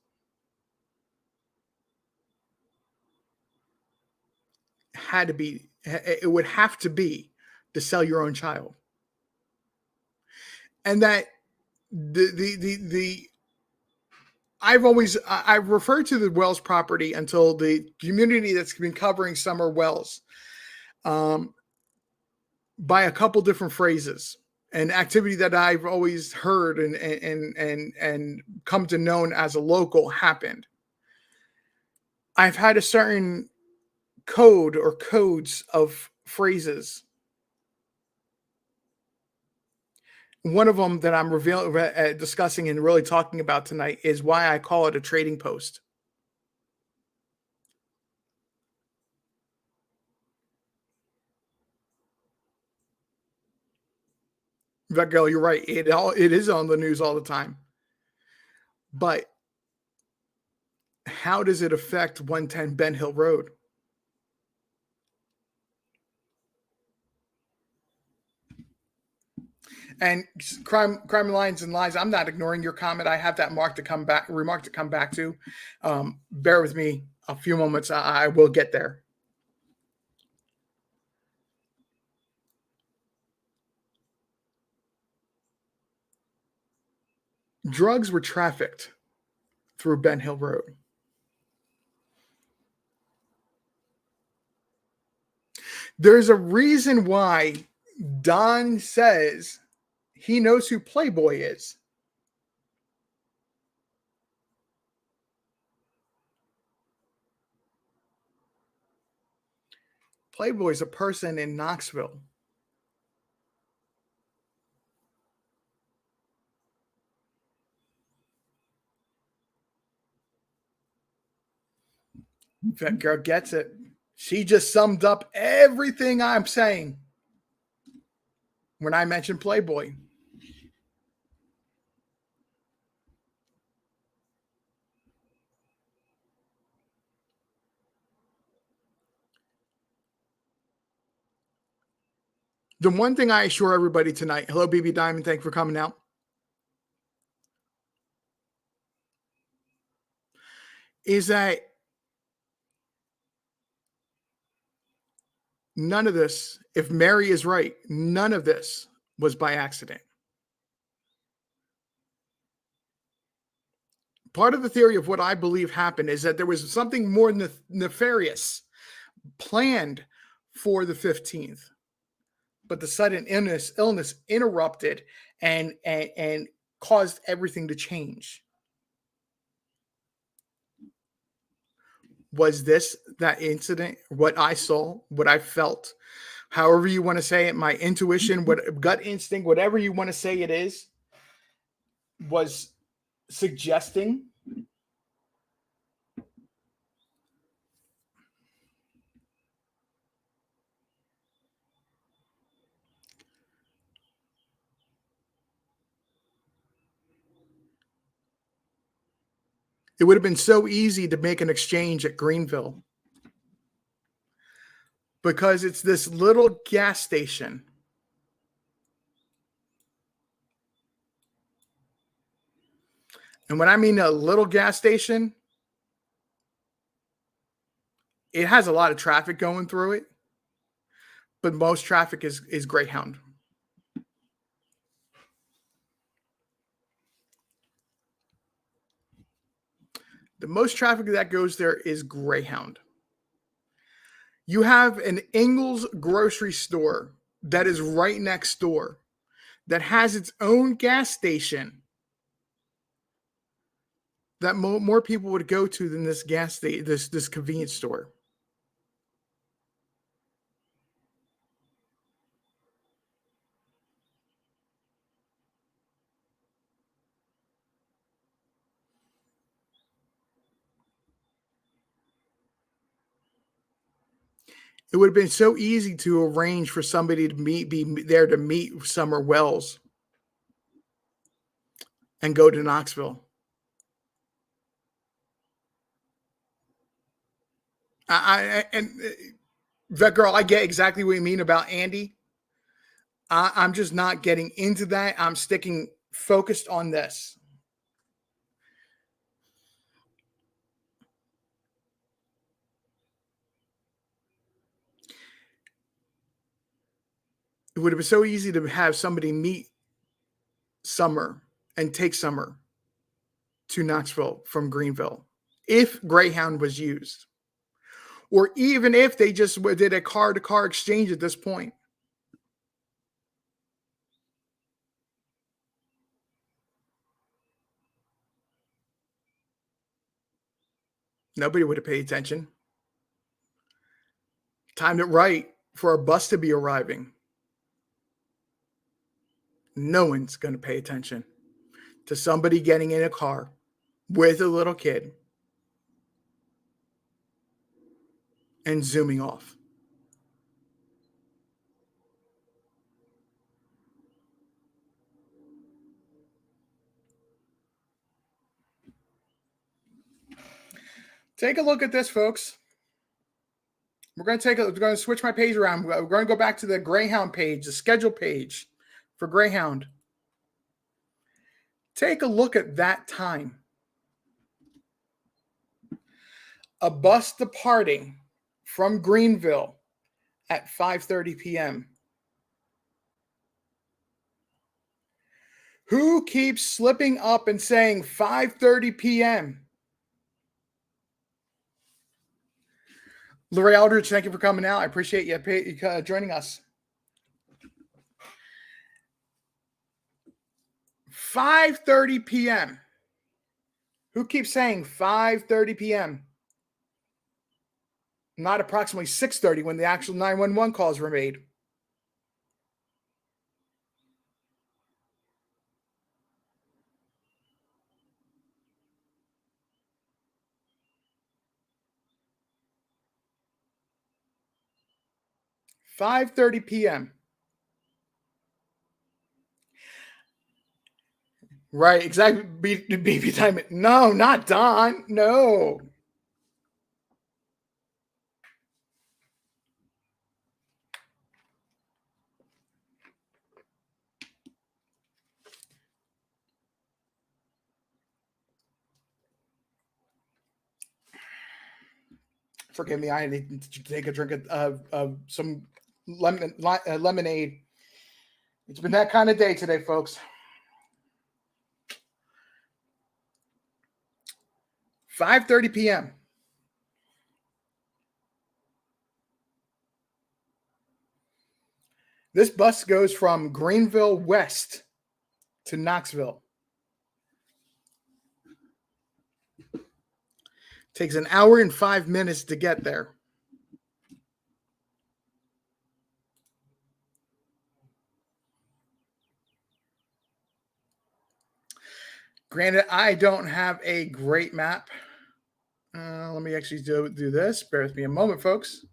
it would have to be to sell your own child. And that the I've referred to the Wells property until the community that's been covering Summer Wells by a couple different phrases. An activity that I've always heard and come to known as a local happened. I've had a certain code or codes of phrases. One of them that I'm discussing and really talking about tonight is why I call it a trading post. That girl, you're right. It is on the news all the time. But how does it affect 110 Ben Hill Road? And crime lines and lies. I'm not ignoring your comment. I have that remark to come back to. Bear with me a few moments. I will get there. Drugs were trafficked through Ben Hill Road. There's a reason why Don says he knows who Playboy is. Playboy is a person in Knoxville. That girl gets it. She just summed up everything I'm saying when I mentioned Playboy. The one thing I assure everybody tonight, hello, BB Diamond, thank you for coming out, is that none of this, if Mary is right, none of this was by accident. Part of the theory of what I believe happened is that there was something more nefarious planned for the 15th, but the sudden illness interrupted and caused everything to change. Was this that incident? What I saw, what I felt, however you want to say it, my intuition, what gut instinct, whatever you want to say it is, was suggesting it would have been so easy to make an exchange at Greeneville. because it's this little gas station. And when I mean a little gas station, it has a lot of traffic going through it, but most traffic is Greyhound. The most traffic that goes there is Greyhound. You have an Ingles grocery store that is right next door that has its own gas station that more people would go to than this gas station, this convenience store. It would have been so easy to arrange for somebody to be there to meet Summer Wells and go to Knoxville. And that girl, I get exactly what you mean about Andy. I'm just not getting into that. I'm sticking focused on this. It would have been so easy to have somebody meet Summer and take Summer to Knoxville from Greeneville if Greyhound was used, or even if they just did a car-to-car exchange at this point. Nobody would have paid attention. Timed it right for a bus to be arriving. No one's going to pay attention to somebody getting in a car with a little kid and zooming off. Take a look at this, folks. We're going to switch my page around. We're going to go back to the Greyhound page, the schedule page for Greyhound. Take a look at that time. A bus departing from Greeneville at 5:30 p.m. Who keeps slipping up and saying 5:30 p.m.? Larry Aldridge, thank you for coming out. I appreciate you joining us. 5:30 p.m. Who keeps saying 5:30 p.m.? Not approximately 6:30 when the actual 911 calls were made. $5:30 p.m. Right, exactly. BB time. No, not Don. No. Forgive me. I need to take a drink of some lemonade. It's been that kind of day today, folks. 5:30 p.m. This bus goes from Greeneville West to Knoxville. Takes an hour and 5 minutes to get there. Granted, I don't have a great map. Let me actually do this. Bear with me a moment, folks.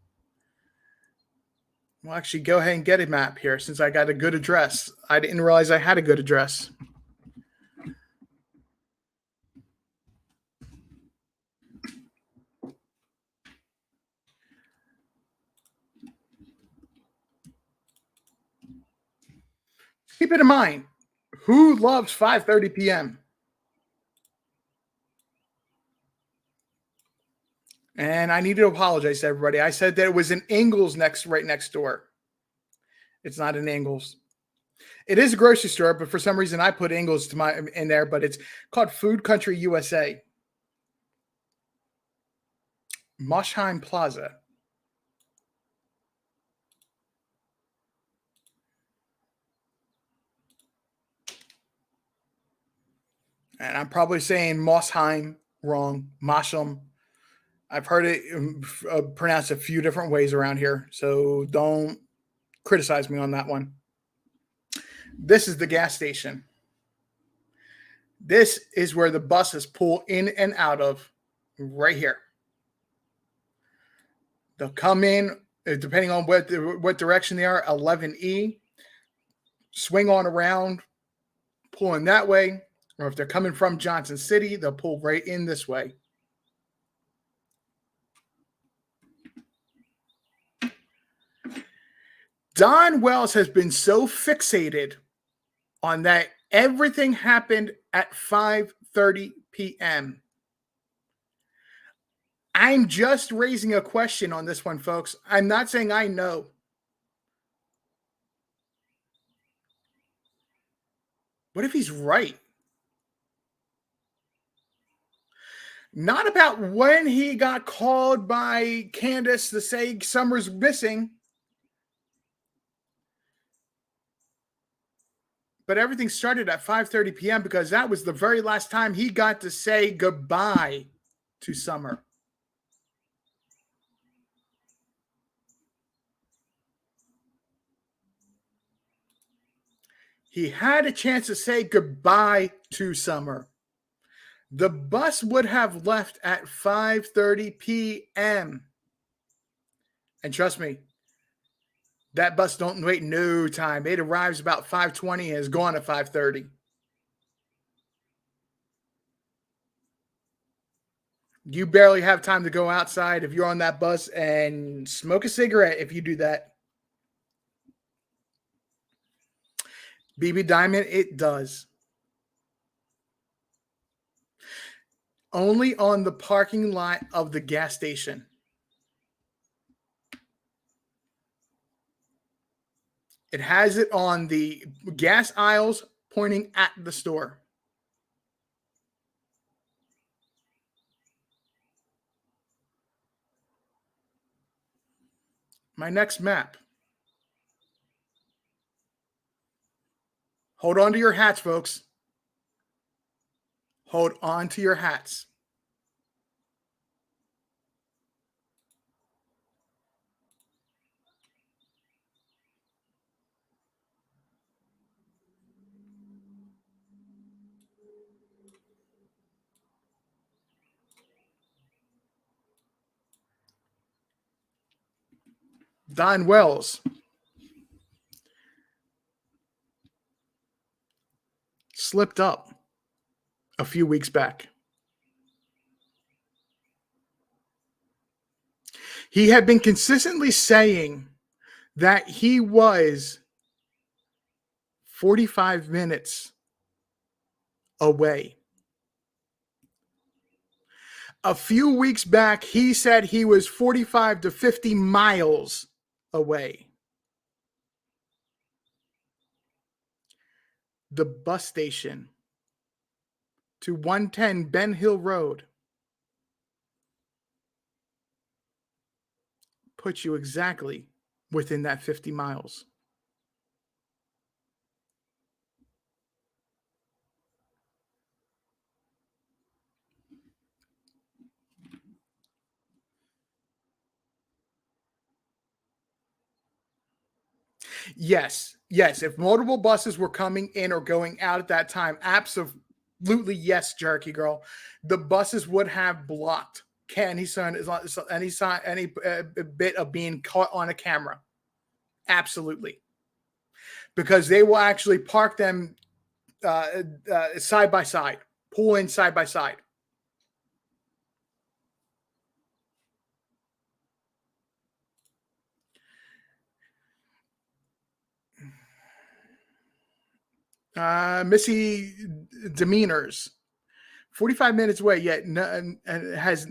We'll actually go ahead and get a map here since I got a good address. I didn't realize I had a good address. Keep it in mind, who loves 5:30 p.m.? And I need to apologize to everybody. I said that it was an Ingles right next door. It's not an Ingles. It is a grocery store, but for some reason I put Ingles in there, but it's called Food Country USA. Moschheim Plaza. And I'm probably saying Mossheim wrong. Mosham. I've heard it pronounced a few different ways around here, so don't criticize me on that one. This is the gas station. This is where the buses pull in and out of, right here. They'll come in, depending on what direction they are, 11E, swing on around, pull in that way, or if they're coming from Johnson City, they'll pull right in this way. Don Wells has been so fixated on that everything happened at 5:30 p.m. I'm just raising a question on this one, folks. I'm not saying I know. What if he's right? Not about when he got called by Candace to say Summer's missing, but everything started at 5:30 p.m. because that was the very last time he got to say goodbye to Summer. He had a chance to say goodbye to Summer. The bus would have left at 5:30 p.m. And trust me, that bus don't wait no time. It arrives about 5:20 and is gone at 5:30. You barely have time to go outside if you're on that bus and smoke a cigarette if you do that. BB Diamond, it does. Only on the parking lot of the gas station. It has it on the gas aisles pointing at the store. My next map. Hold on to your hats, folks. Hold on to your hats. Don Wells slipped up a few weeks back. He had been consistently saying that he was 45 minutes away. A few weeks back, he said he was 45 to 50 miles away. The bus station to 110 Ben Hill Road puts you exactly within that 50 miles. Yes. If multiple buses were coming in or going out at that time, absolutely yes, Jerky Girl. The buses would have blocked any bit of being caught on a camera. Absolutely. Because they will actually park them side by side, pull in side by side. Missy demeanors. 45 minutes away, yet has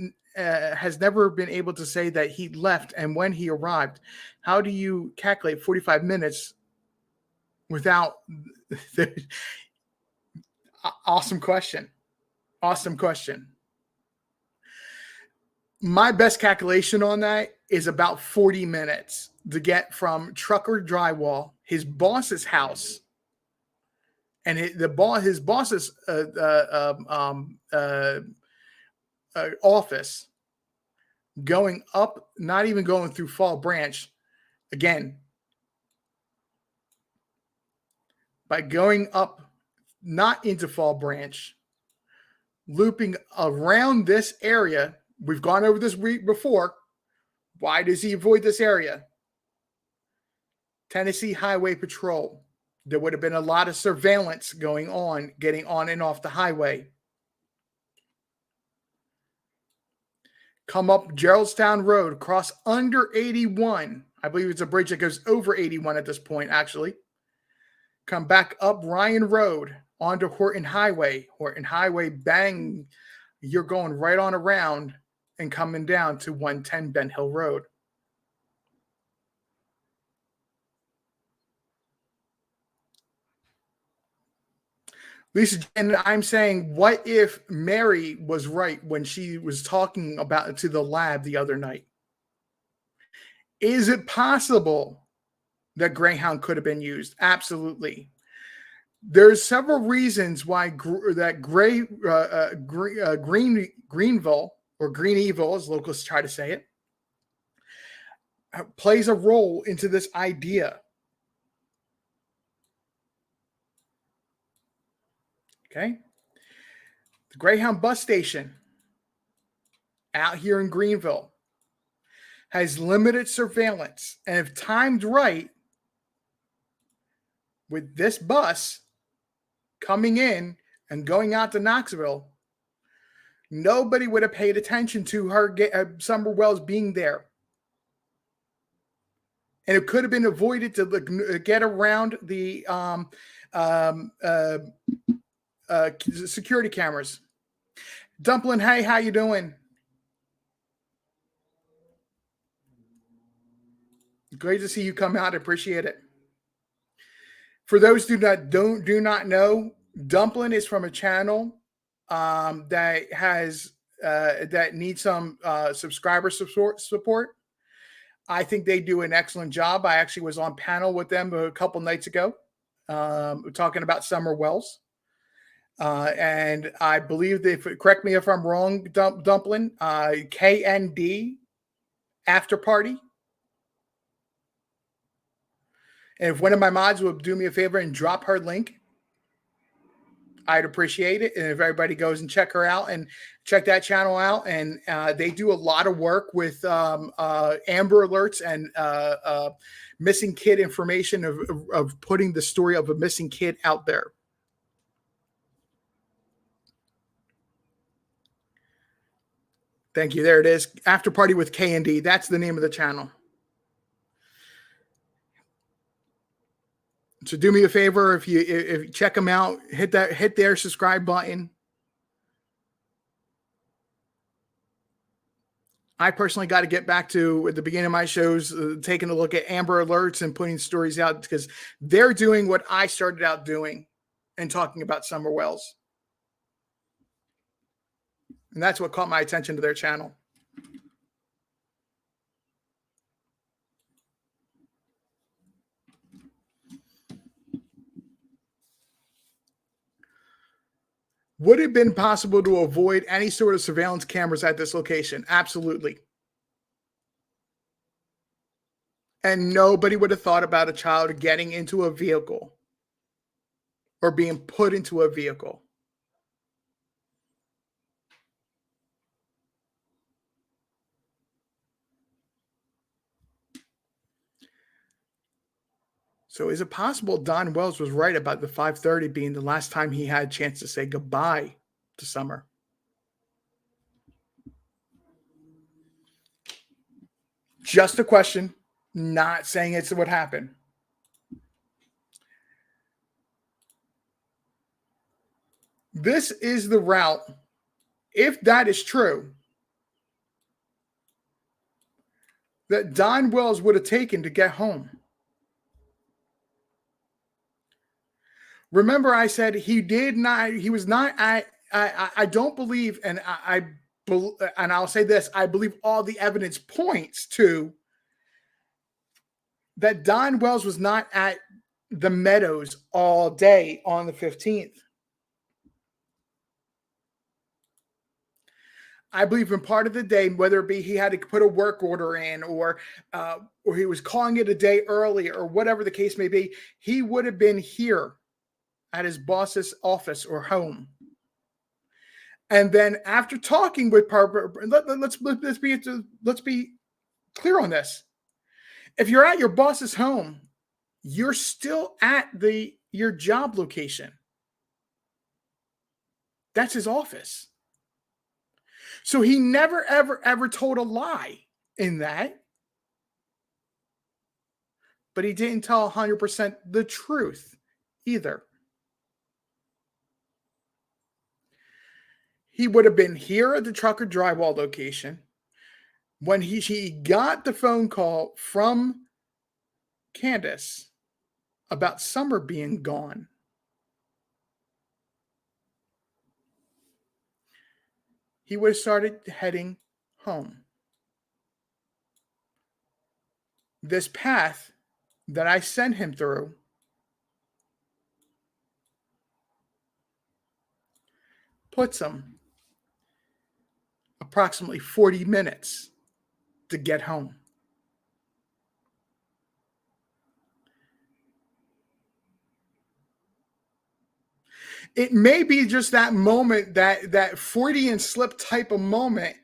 never been able to say that he left and when he arrived. How do you calculate 45 minutes without? Awesome question. Awesome question. My best calculation on that is about 40 minutes to get from Trucker Drywall, his boss's house, and his boss's office, going up, not even going through Fall Branch, again, by going up, not into Fall Branch, looping around this area. We've gone over this week before. Why does he avoid this area? Tennessee Highway Patrol. There would have been a lot of surveillance going on, getting on and off the highway. Come up Geraldstown Road, cross under 81. I believe it's a bridge that goes over 81 at this point, actually. Come back up Ryan Road onto Horton Highway. Horton Highway, bang, you're going right on around and coming down to 110 Ben Hill Road. Lisa, and I'm saying, what if Mary was right when she was talking about it to the lab the other night? Is it possible that Greyhound could have been used? Absolutely. There's several reasons why Greeneville, or Greeneville, as locals try to say it, plays a role into this idea. Okay. The Greyhound bus station out here in Greeneville has limited surveillance. And if timed right, with this bus coming in and going out to Knoxville, nobody would have paid attention to her Summer Wells being there. And it could have been avoided to get around the security cameras. Dumpling, hey, how you doing? Great to see you come out. I appreciate it. For those who do not know, Dumpling is from a channel that has that needs some subscriber support. I think they do an excellent job. I actually was on panel with them a couple nights ago, talking about Summer Wells. And I believe correct me if I'm wrong, Dumpling, KND After Party. And if one of my mods would do me a favor and drop her link, I'd appreciate it. And if everybody goes and check her out and check that channel out, and they do a lot of work with Amber Alerts and missing kid information of putting the story of a missing kid out there. Thank you. There it is. After Party with K&D. That's the name of the channel. So do me a favor, if you check them out, hit their subscribe button. I personally got to get back to, at the beginning of my shows, taking a look at Amber Alerts and putting stories out, because they're doing what I started out doing and talking about Summer Wells. And that's what caught my attention to their channel. Would it have been possible to avoid any sort of surveillance cameras at this location? Absolutely. And nobody would have thought about a child getting into a vehicle or being put into a vehicle. So is it possible Don Wells was right about the 5:30 being the last time he had a chance to say goodbye to Summer? Just a question, not saying it's what happened. This is the route, if that is true, that Don Wells would have taken to get home. Remember, I said he was not, I don't believe, and and I'll say this, I believe all the evidence points to that Don Wells was not at the Meadows all day on the 15th. I believe in part of the day, whether it be he had to put a work order in or he was calling it a day early or whatever the case may be, he would have been here at his boss's office or home. And then after talking with let's be clear on this. If you're at your boss's home, you're still at your job location. That's his office. So he never, ever, ever told a lie in that. But he didn't tell 100% the truth either. He would have been here at the Trucker Drywall location when he got the phone call from Candace about Summer being gone. He would have started heading home. This path that I sent him through puts him approximately 40 minutes to get home. It may be just that moment, that Freudian slip type of moment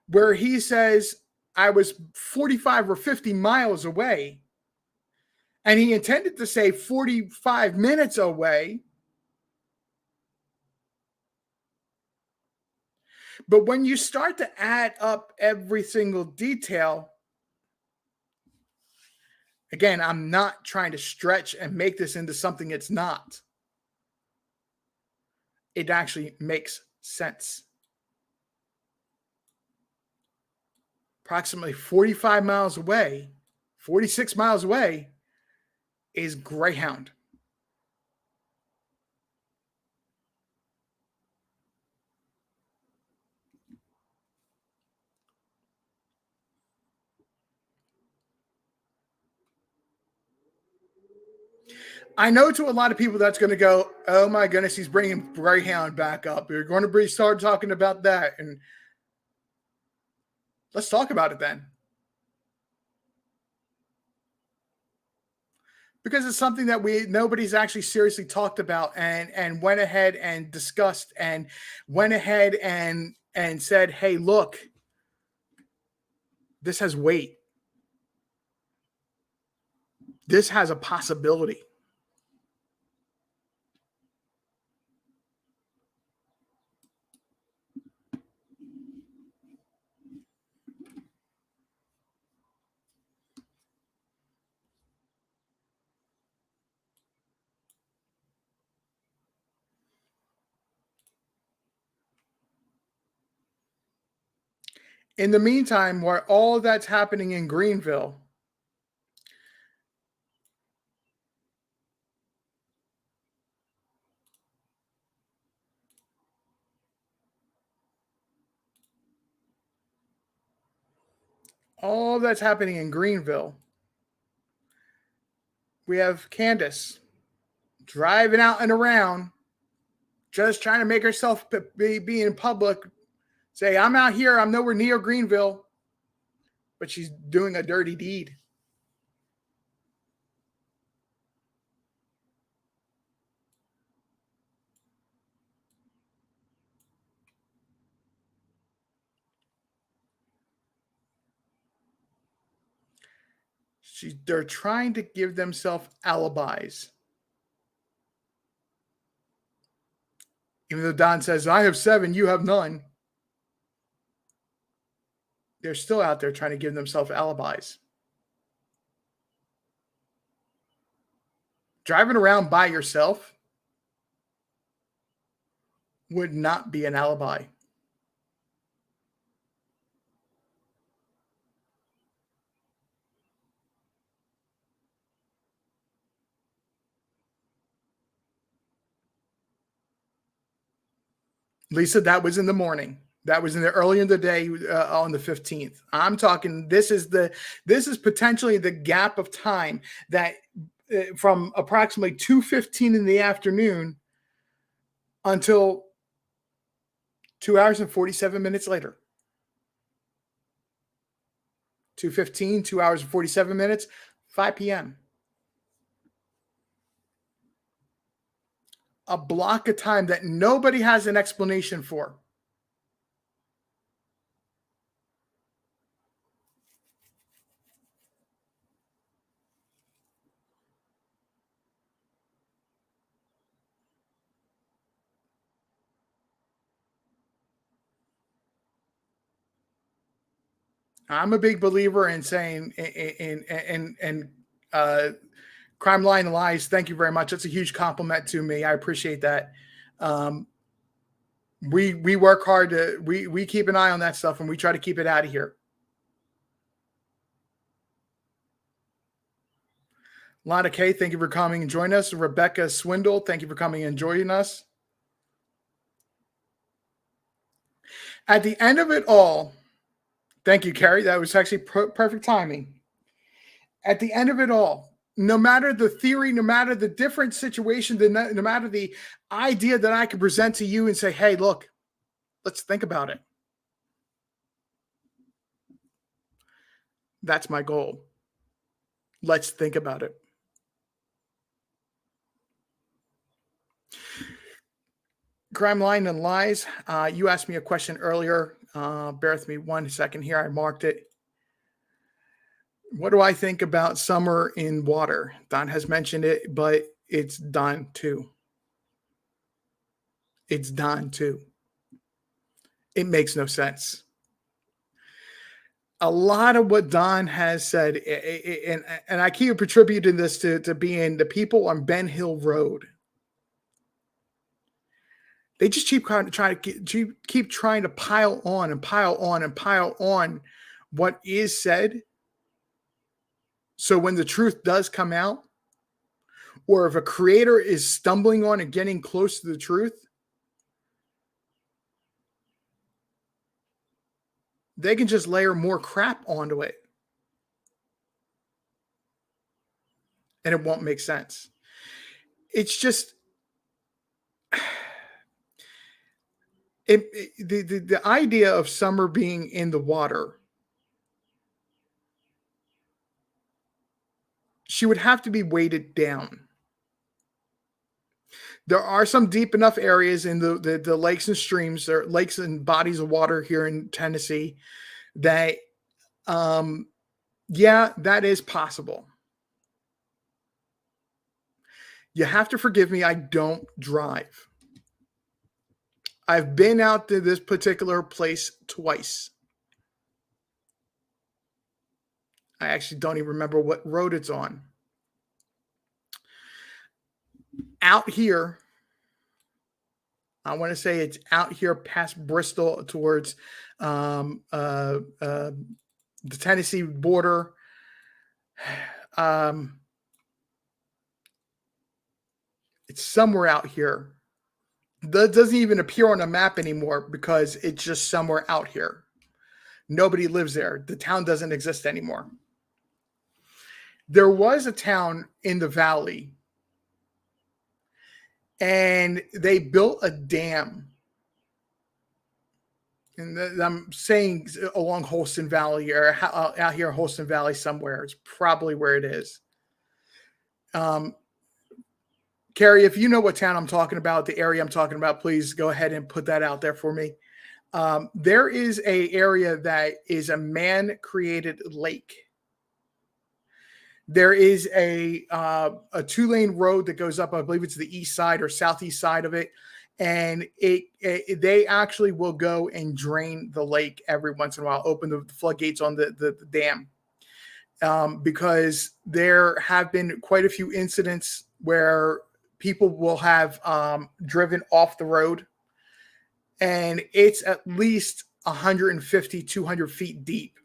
where he says, I was 45 or 50 miles away. And he intended to say 45 minutes away. But when you start to add up every single detail, again, I'm not trying to stretch and make this into something it's not. It actually makes sense. Approximately 45 miles away, 46 miles away, is Greyhound. I know to a lot of people that's going to go, oh my goodness, he's bringing Greyhound back up. You're going to start talking about that. And let's talk about it then. Because it's something that nobody's actually seriously talked about and went ahead and discussed and went ahead and said, hey, look, this has weight. This has a possibility. In the meantime, while all that's happening in Greeneville, we have Candace driving out and around, just trying to make herself be in public, say, I'm out here, I'm nowhere near Greeneville, but she's doing a dirty deed. They're trying to give themselves alibis. Even though Don says, I have 7, you have none. They're still out there trying to give themselves alibis. Driving around by yourself, would not be an alibi. Lisa, that was in the morning. That was in the early in the day on the 15th. I'm talking. This is potentially the gap of time that from approximately 2:15 in the afternoon until 2 hours and 47 minutes later. 2:15, 2 hours and 47 minutes, 5 p.m. A block of time that nobody has an explanation for. I'm a big believer in saying in crime line lies. Thank you very much. That's a huge compliment to me. I appreciate that. Um, we work hard to we keep an eye on that stuff and we try to keep it out of here. Lana K, thank you for coming and joining us. Rebecca Swindle, thank you for coming and joining us. At the end of it all, thank you, Carrie. That was actually perfect timing. At the end of it all, no matter the theory, no matter the different situation, no matter the idea that I could present to you and say, hey, look, let's think about it. That's my goal. Let's think about it. Crime Line and Lies. You asked me a question earlier. Bear with me 1 second here. I marked it. What do I think about summer in water? Don has mentioned it, but it's done too. It's done too. It makes no sense. A lot of what Don has said, and I keep attributing this to being the people on Ben Hill Road. They just keep trying to pile on and pile on and pile on what is said. So when the truth does come out, or if a creator is stumbling on and getting close to the truth, they can just layer more crap onto it. And it won't make sense. It's just the idea of summer being in the water, she would have to be weighted down. There are some deep enough areas in the lakes and streams, or lakes and bodies of water here in Tennessee, that, yeah, that is possible. You have to forgive me. I don't drive. I've been out to this particular place twice. I actually don't even remember what road it's on. Out here, I want to say it's out here past Bristol towards the Tennessee border. It's somewhere out here. That doesn't even appear on a map anymore because it's just somewhere out here. Nobody lives there. The town doesn't exist anymore. There was a town in the valley, and they built a dam. And I'm saying along Holston Valley, or out here, Holston Valley somewhere. It's probably where it is. Carrie, if you know what town I'm talking about, the area I'm talking about, please go ahead and put that out there for me. There is a area that is a man-created lake. There is a 2-lane road that goes up. I believe it's the east side or southeast side of it. And they actually will go and drain the lake every once in a while, open the floodgates on the dam. Because there have been quite a few incidents where people will have driven off the road and it's at least 150, 200 feet deep.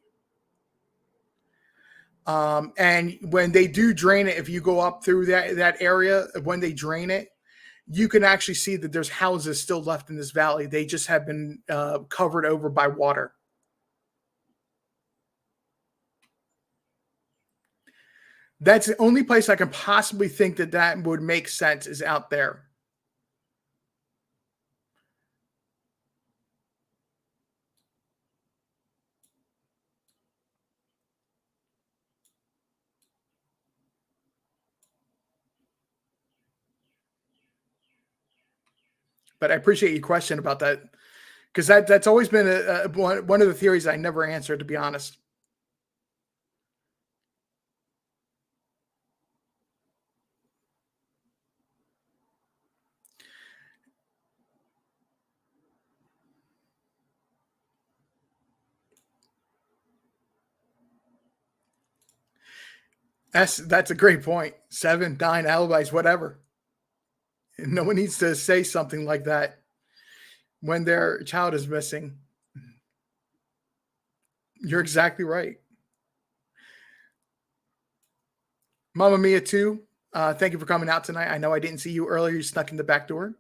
And when they do drain it, if you go up through that area, when they drain it, you can actually see that there's houses still left in this valley. They just have been covered over by water. That's the only place I can possibly think that that would make sense is out there. But I appreciate your question about that because that's always been one of the theories I never answered, to be honest. That's a great point. 7, 9 alibis, whatever. No one needs to say something like that when their child is missing. You're exactly right. Mama Mia too. Thank you for coming out tonight. I know I didn't see you earlier. You snuck in the back door.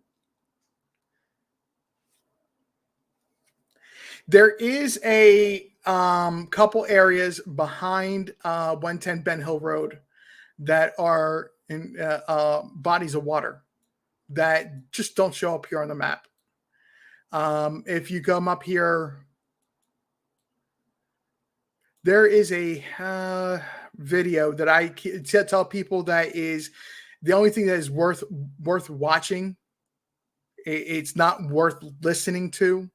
There is a couple areas behind 110 Ben Hill Road that are in bodies of water that just don't show up here on the map. If you come up here, there is a video that I tell people that is the only thing that is worth watching. It's not worth listening to,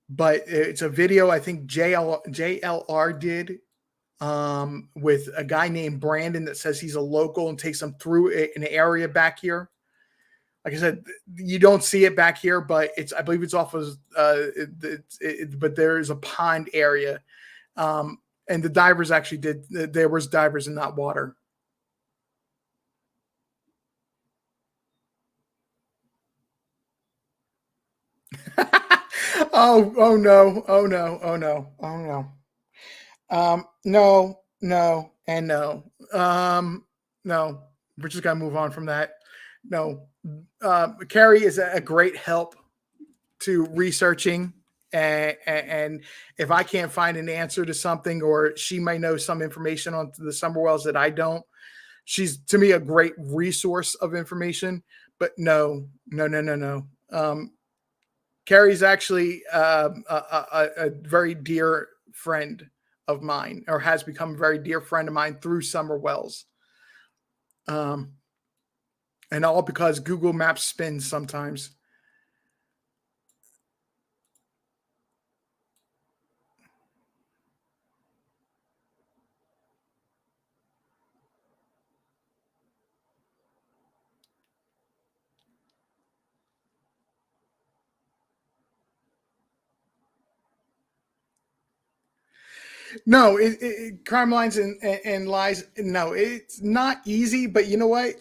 but it's a video I think JLR did with a guy named Brandon that says he's a local and takes them through an area back here. Like I said, you don't see it back here, but I believe it's off of, but there is a pond area. And the divers actually there was divers and not water. Oh no. Oh no. Oh no. Oh no. No, and no. No. We're just gonna move on from that. No. Carrie is a great help to researching. And if I can't find an answer to something, or she may know some information on the summer wells that I don't, she's to me a great resource of information. But no. Carrie's actually a very dear friend of mine, or has become a very dear friend of mine through summer wells. And all because Google Maps spins sometimes. No, crime lines and lies. No, it's not easy, but you know what?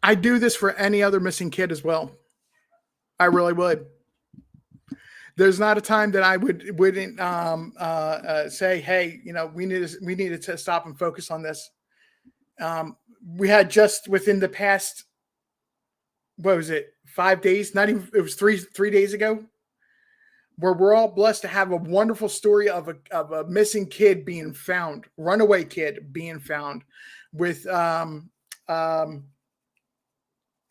I do this for any other missing kid as well. I really would. There's not a time that I wouldn't say, hey, we needed to stop and focus on this. We had just within the past, what was it, 5 days? Not even, it was three days ago, where we're all blessed to have a wonderful story of a missing kid being found, runaway kid being found, with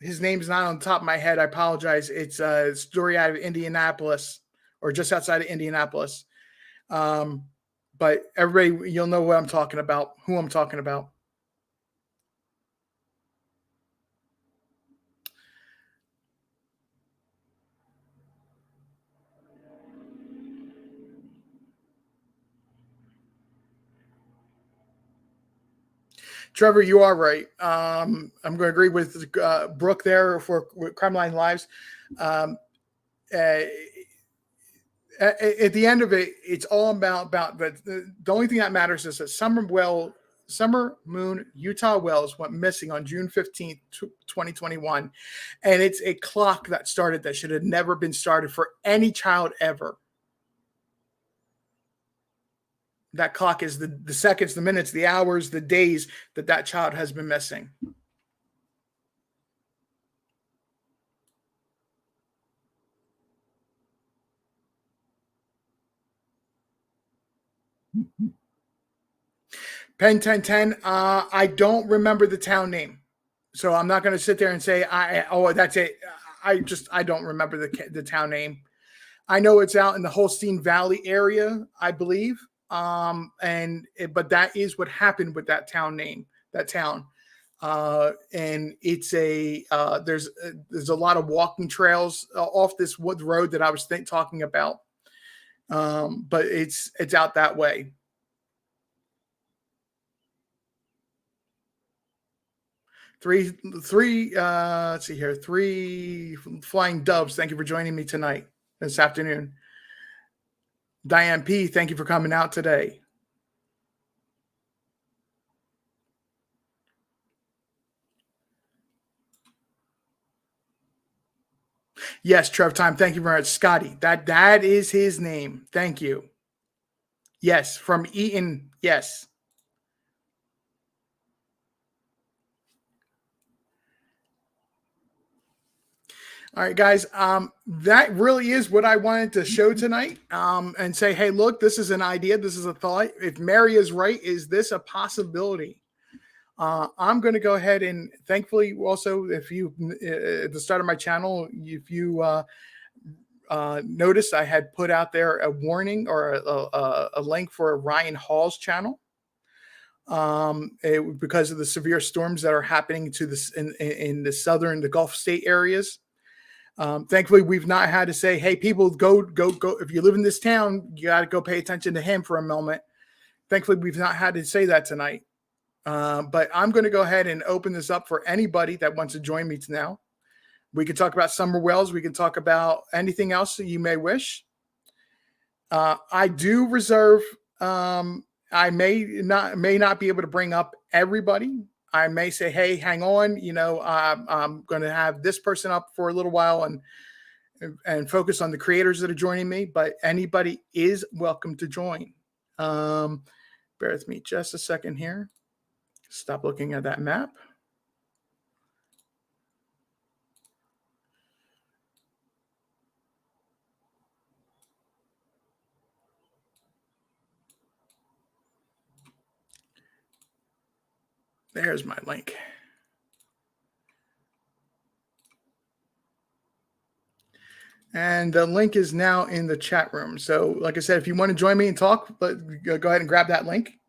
his name's not on the top of my head. I apologize. It's a story out of Indianapolis, or just outside of Indianapolis. But everybody, you'll know what I'm talking about, who I'm talking about. Trevor, you are right. I'm going to agree with Brooke there with Crime Line Lives. At the end of it, it's all about but the only thing that matters is that summer well Summer Moon Utah Wells went missing on June 15th, 2021. And it's a clock that started that should have never been started for any child ever. That clock is the seconds, the minutes, the hours, the days that child has been missing. Pen 1010. I don't remember the town name, so I'm not going to sit there and say that's it. I don't remember the town name. I know it's out in the Holstein Valley area, I believe. But that is what happened with that town name, that town. And it's there's a lot of walking trails off this wood road that I was talking about. But it's out that way. Let's see here. 3 flying doves. Thank you for joining me tonight, this afternoon. Diane P., thank you for coming out today. Yes, Trev Time. Thank you very much. Scotty. That is his name. Thank you. Yes, from Eaton. Yes. All right, guys. That really is what I wanted to show tonight. And say, hey, look, this is an idea. This is a thought. If Mary is right, is this a possibility? I'm going to go ahead and thankfully also, if you at the start of my channel, if you noticed, I had put out there a warning or a link for Ryan Hall's channel. Because of the severe storms that are happening to this in the Gulf state areas. Thankfully, we've not had to say, hey, people, go. If you live in this town, you got to go pay attention to him for a moment. Thankfully, we've not had to say that tonight. But I'm going to go ahead and open this up for anybody that wants to join me now. We can talk about summer wells. We can talk about anything else that you may wish. I do reserve. I may not be able to bring up everybody. I may say, hey, hang on. I'm going to have this person up for a little while and focus on the creators that are joining me. But anybody is welcome to join. Bear with me just a second here. Stop looking at that map. There's my link. And the link is now in the chat room. So, like I said, if you want to join me and talk, go ahead and grab that link.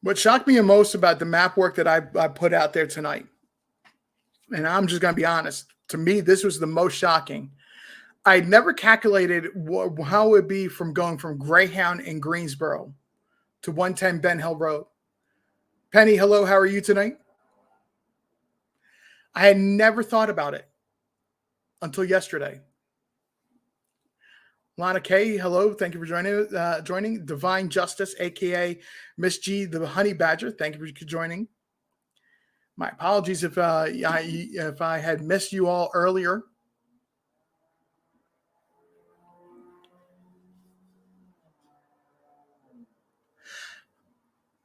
What shocked me the most about the map work that I put out there tonight, and I'm just going to be honest, to me, this was the most shocking. I never calculated how it would be from going from Greyhound in Greensboro to 110 Ben Hill Road. Penny, hello, how are you tonight? I had never thought about it until yesterday. Lana K, hello, thank you for joining. Divine Justice, aka Miss G, the Honey Badger, thank you for joining. My apologies if I had missed you all earlier.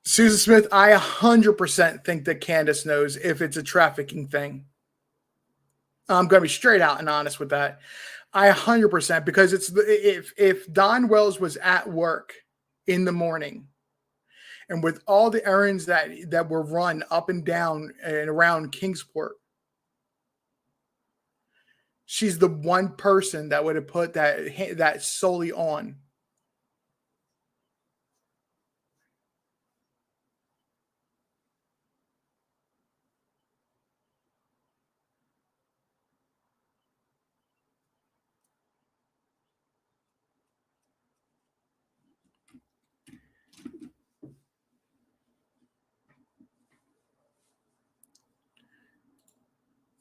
Susan Smith, I 100% think that Candace knows if it's a trafficking thing. I'm going to be straight out and honest with that. I 100%, because if Don Wells was at work in the morning and with all the errands that were run up and down and around Kingsport, she's the one person that would have put that solely on.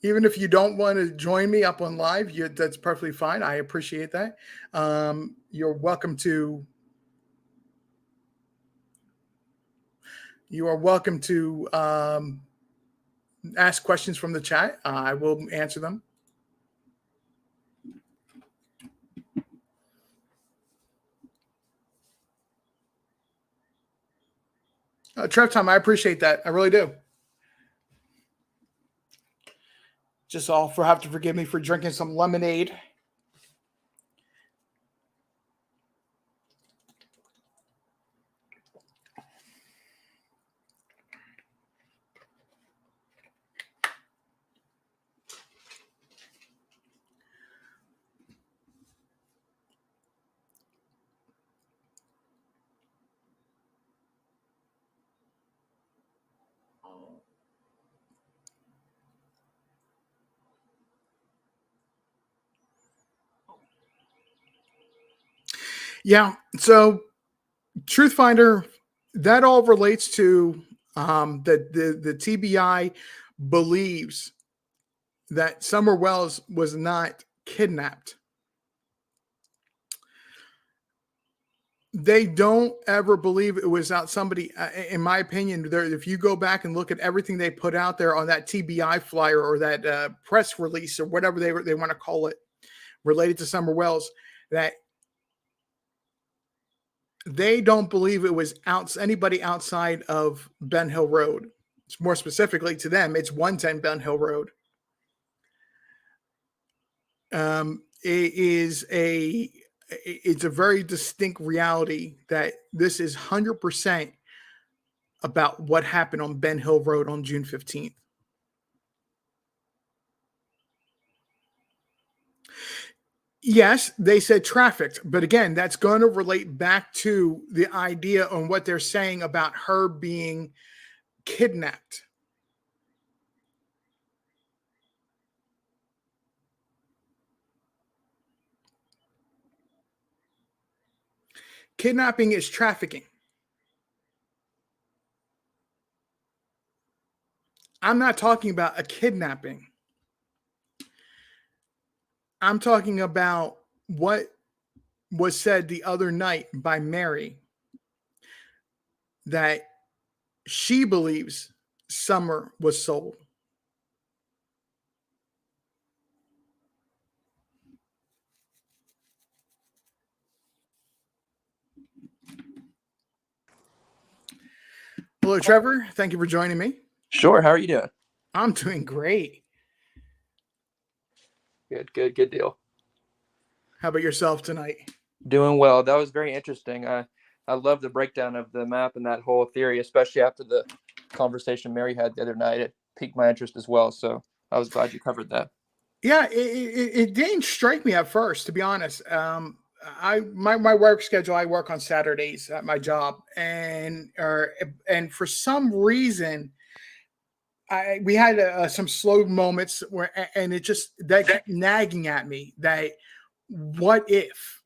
Even if you don't want to join me up on live, that's perfectly fine. I appreciate that. You're welcome to. You are welcome to ask questions from the chat. I will answer them. Trev Tom, I appreciate that. I really do. Just all for have to forgive me for drinking some lemonade. Yeah. So Truth Finder, that all relates to the TBI believes that Summer Wells was not kidnapped. They don't ever believe it was out somebody. In my opinion, if you go back and look at everything they put out there on that TBI flyer or that press release or whatever they want to call it, related to Summer Wells, that they don't believe it was anybody outside of Ben Hill Road. It's more specifically to them, it's 110 Ben Hill Road. It's a very distinct reality that this is 100% about what happened on Ben Hill Road on June 15th. Yes, they said trafficked, but again, that's going to relate back to the idea on what they're saying about her being kidnapped. Kidnapping is trafficking. I'm not talking about a kidnapping. I'm talking about what was said the other night by Mary, that she believes Summer was sold. Hello, Trevor. Thank you for joining me. Sure. How are you doing? I'm doing great. Good deal. How about yourself tonight? Doing well. That was very interesting. I love the breakdown of the map and that whole theory, especially after the conversation Mary had the other night. It piqued my interest as well. So I was glad you covered that. Yeah, it didn't strike me at first, to be honest. My work schedule, I work on Saturdays at my job, and for some reason, we had some slow moments and it just that kept nagging at me that what if,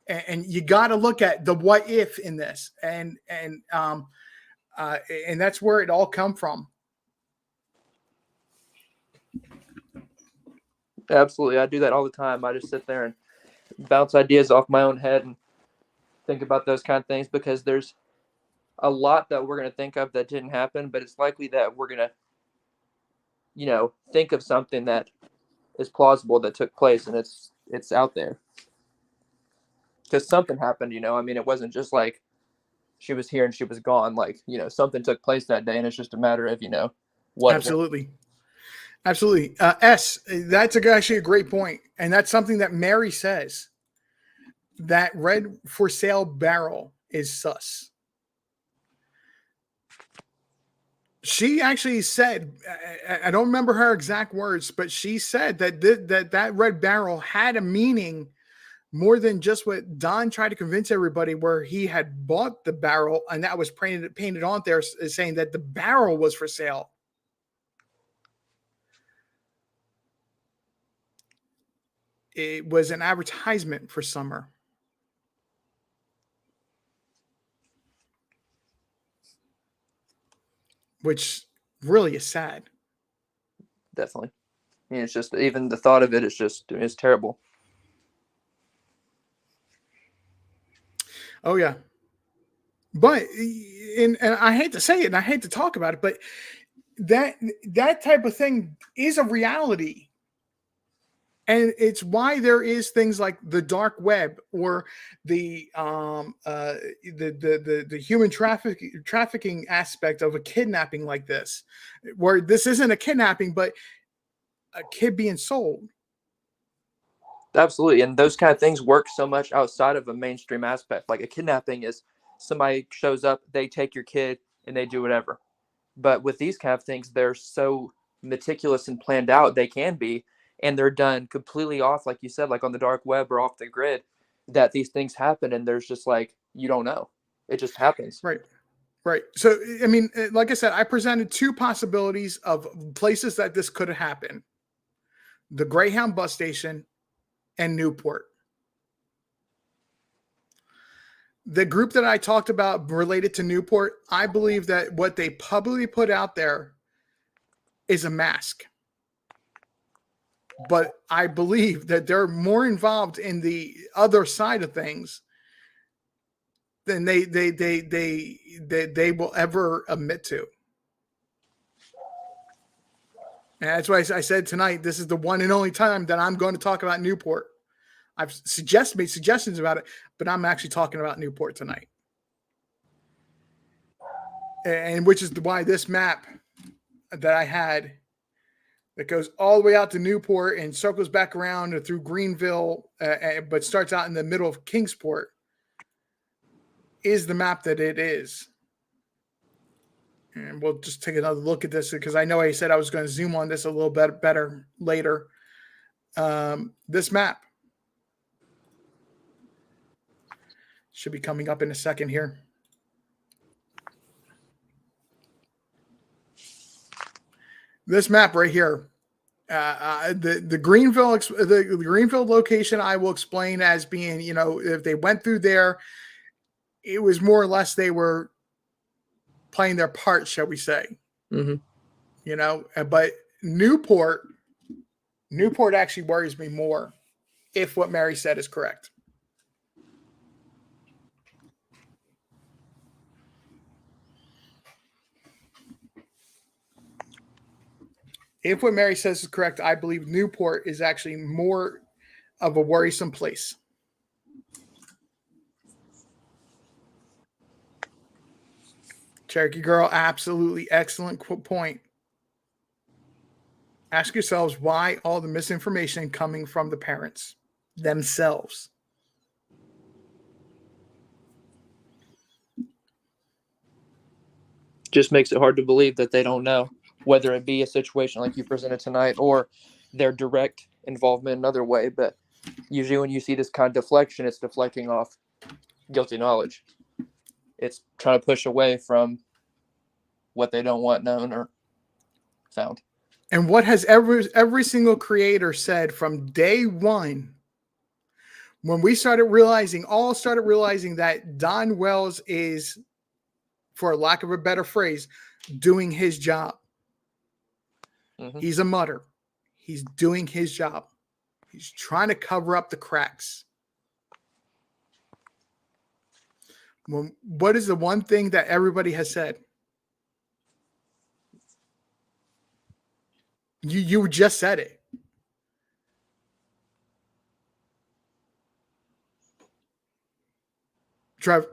and you got to look at the what if in this, and that's where it all come from. Absolutely. I do that all the time. I just sit there and bounce ideas off my own head and think about those kind of things, because there's a lot that we're going to think of that didn't happen, but it's likely that we're going to, think of something that is plausible that took place, and it's out there. Because something happened, I mean, it wasn't just like she was here and she was gone. Like, something took place that day, and it's just a matter of, what. Absolutely. Absolutely. That's actually a great point. And that's something that Mary says. That red for sale barrel is sus. She actually said, I don't remember her exact words, but she said that red barrel had a meaning more than just what Don tried to convince everybody, where he had bought the barrel and that was painted on there saying that the barrel was for sale. It was an advertisement for Summer. Which really is sad. Definitely. it's just even the thought of it is it's terrible. Oh yeah. But and I hate to say it and I hate to talk about it, but that type of thing is a reality. And it's why there is things like the dark web or the human trafficking aspect of a kidnapping like this, where this isn't a kidnapping, but a kid being sold. Absolutely. And those kind of things work so much outside of a mainstream aspect. Like a kidnapping is somebody shows up, they take your kid, and they do whatever. But with these kind of things, they're so meticulous and planned out, they can be, and they're done completely off, like you said, like on the dark web or off the grid, that these things happen. And there's just like, you don't know. It just happens. Right. Right. So, I mean, like I said, I presented two possibilities of places that this could have happened: the Greyhound bus station and Newport. The group that I talked about related to Newport, I believe that what they publicly put out there is a mask. But I believe that they're more involved in the other side of things than they will ever admit to. And that's why I said tonight, this is the one and only time that I'm going to talk about Newport. I've made suggestions about it, but I'm actually talking about Newport tonight. And which is why this map that I had that goes all the way out to Newport and circles back around through Greeneville, but starts out in the middle of Kingsport, is the map that it is. And we'll just take another look at this because I know I said I was going to zoom on this a little bit better later. This map should be coming up in a second here. This map right here, the Greeneville location, I will explain as being, if they went through there, it was more or less they were playing their part, shall we say? Mm-hmm. But Newport actually worries me more if what Mary said is correct. If what Mary says is correct, I believe Newport is actually more of a worrisome place. Cherokee Girl, absolutely excellent point. Ask yourselves why all the misinformation coming from the parents themselves. Just makes it hard to believe that they don't know, whether it be a situation like you presented tonight or their direct involvement another way. But usually when you see this kind of deflection, it's deflecting off guilty knowledge. It's trying to push away from what they don't want known or found. And what has every single creator said from day one, when we started realizing that Don Wells is, for lack of a better phrase, doing his job. Mm-hmm. He's a mutter. He's doing his job. He's trying to cover up the cracks. What is the one thing that everybody has said? You just said it. Trev,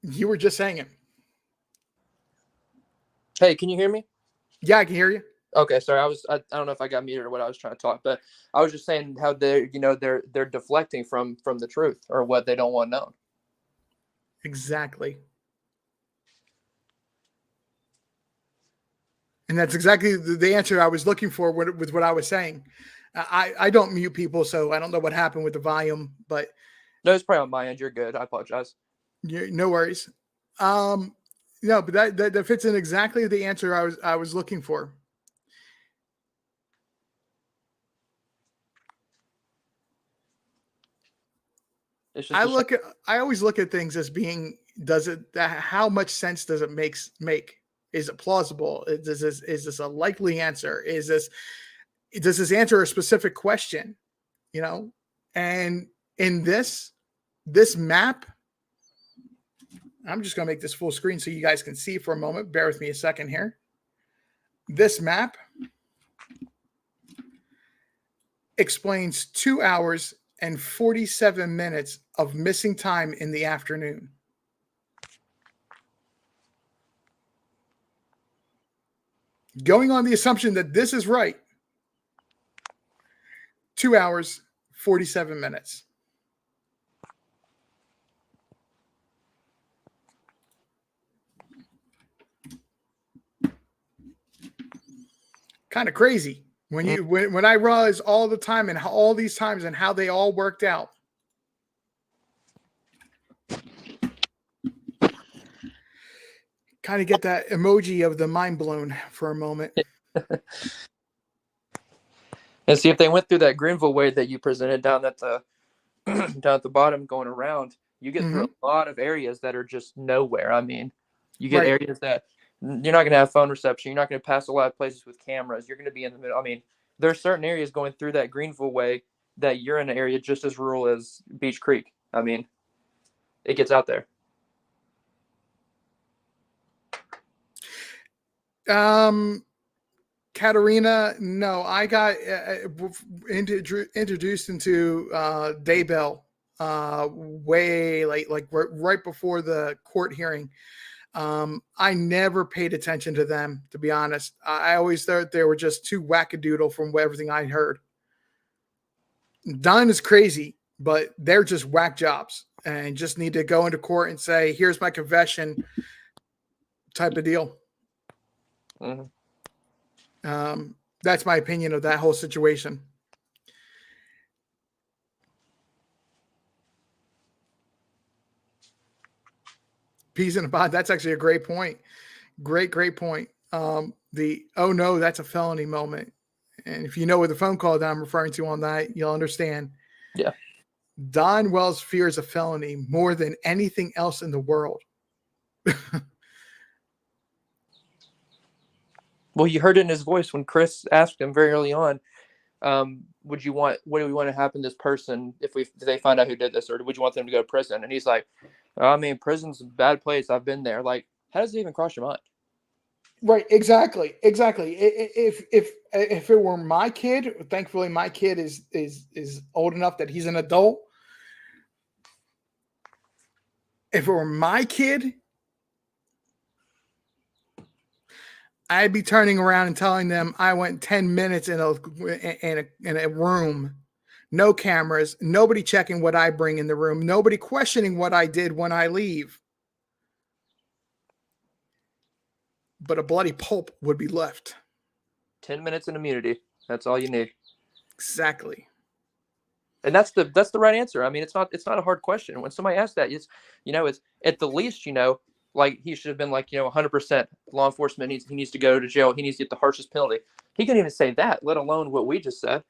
you were just saying it. Hey, can you hear me? Yeah, I can hear you. Okay, sorry. I don't know if I got muted or what. I was trying to talk, but I was just saying how they're deflecting from the truth or what they don't want known. Exactly. And that's exactly the answer I was looking for with what I was saying. I don't mute people, so I don't know what happened with the volume, but no, it's probably on my end. You're good. I apologize. Yeah, no worries. No, but that fits in exactly the answer I was looking for. I always look at things as being, how much sense does it make? Is it plausible? Is this a likely answer? Is this, does this answer a specific question? You know, and in this map, I'm just going to make this full screen so you guys can see for a moment. Bear with me a second here. This map explains 2 hours and 47 minutes of missing time in the afternoon. Going on the assumption that this is right, 2 hours, 47 minutes. Kind of crazy when I realize all the time and how all these times and how they all worked out. Kind of get that emoji of the mind blown for a moment. And see, if they went through that Greeneville way that you presented down at the down at the bottom going around, you get through a lot of areas that are just nowhere. I mean, you get areas that you're not going to have phone reception. You're not going to pass a lot of places with cameras. You're going to be in the middle. I mean, there are certain areas going through that Greeneville way that you're in an area just as rural as Beach Creek. I mean, it gets out there. Katerina, no, I got introduced into Daybell way late, like right before the court hearing. I never paid attention to them, to be honest. I always thought they were just too wackadoodle from everything I heard. Don is crazy, but they're just whack jobs and just need to go into court and say, here's my confession type of deal. Mm-hmm. That's my opinion of that whole situation. Peas in a pod. That's actually a great point. Great point. Oh no, that's a felony moment. And if you know what the phone call that I'm referring to on that, you'll understand. Yeah. Don Wells fears a felony more than anything else in the world. Well, you heard it in his voice when Chris asked him very early on, what do we want to happen to this person if they find out who did this, or would you want them to go to prison? And he's like, I mean, prison's a bad place. I've been there. Like, how does it even cross your mind? Right. Exactly. If it were my kid, thankfully my kid is old enough that he's an adult. If it were my kid, I'd be turning around and telling them I went 10 minutes in a room, no cameras, nobody checking what I bring in the room, nobody questioning what I did when I leave. But a bloody pulp would be left. 10 minutes in immunity. That's all you need. Exactly. And that's the right answer. I mean, it's not a hard question. When somebody asks that, it's at the least, like he should have been like, 100% law enforcement he needs to go to jail. He needs to get the harshest penalty. He couldn't even say that, let alone what we just said.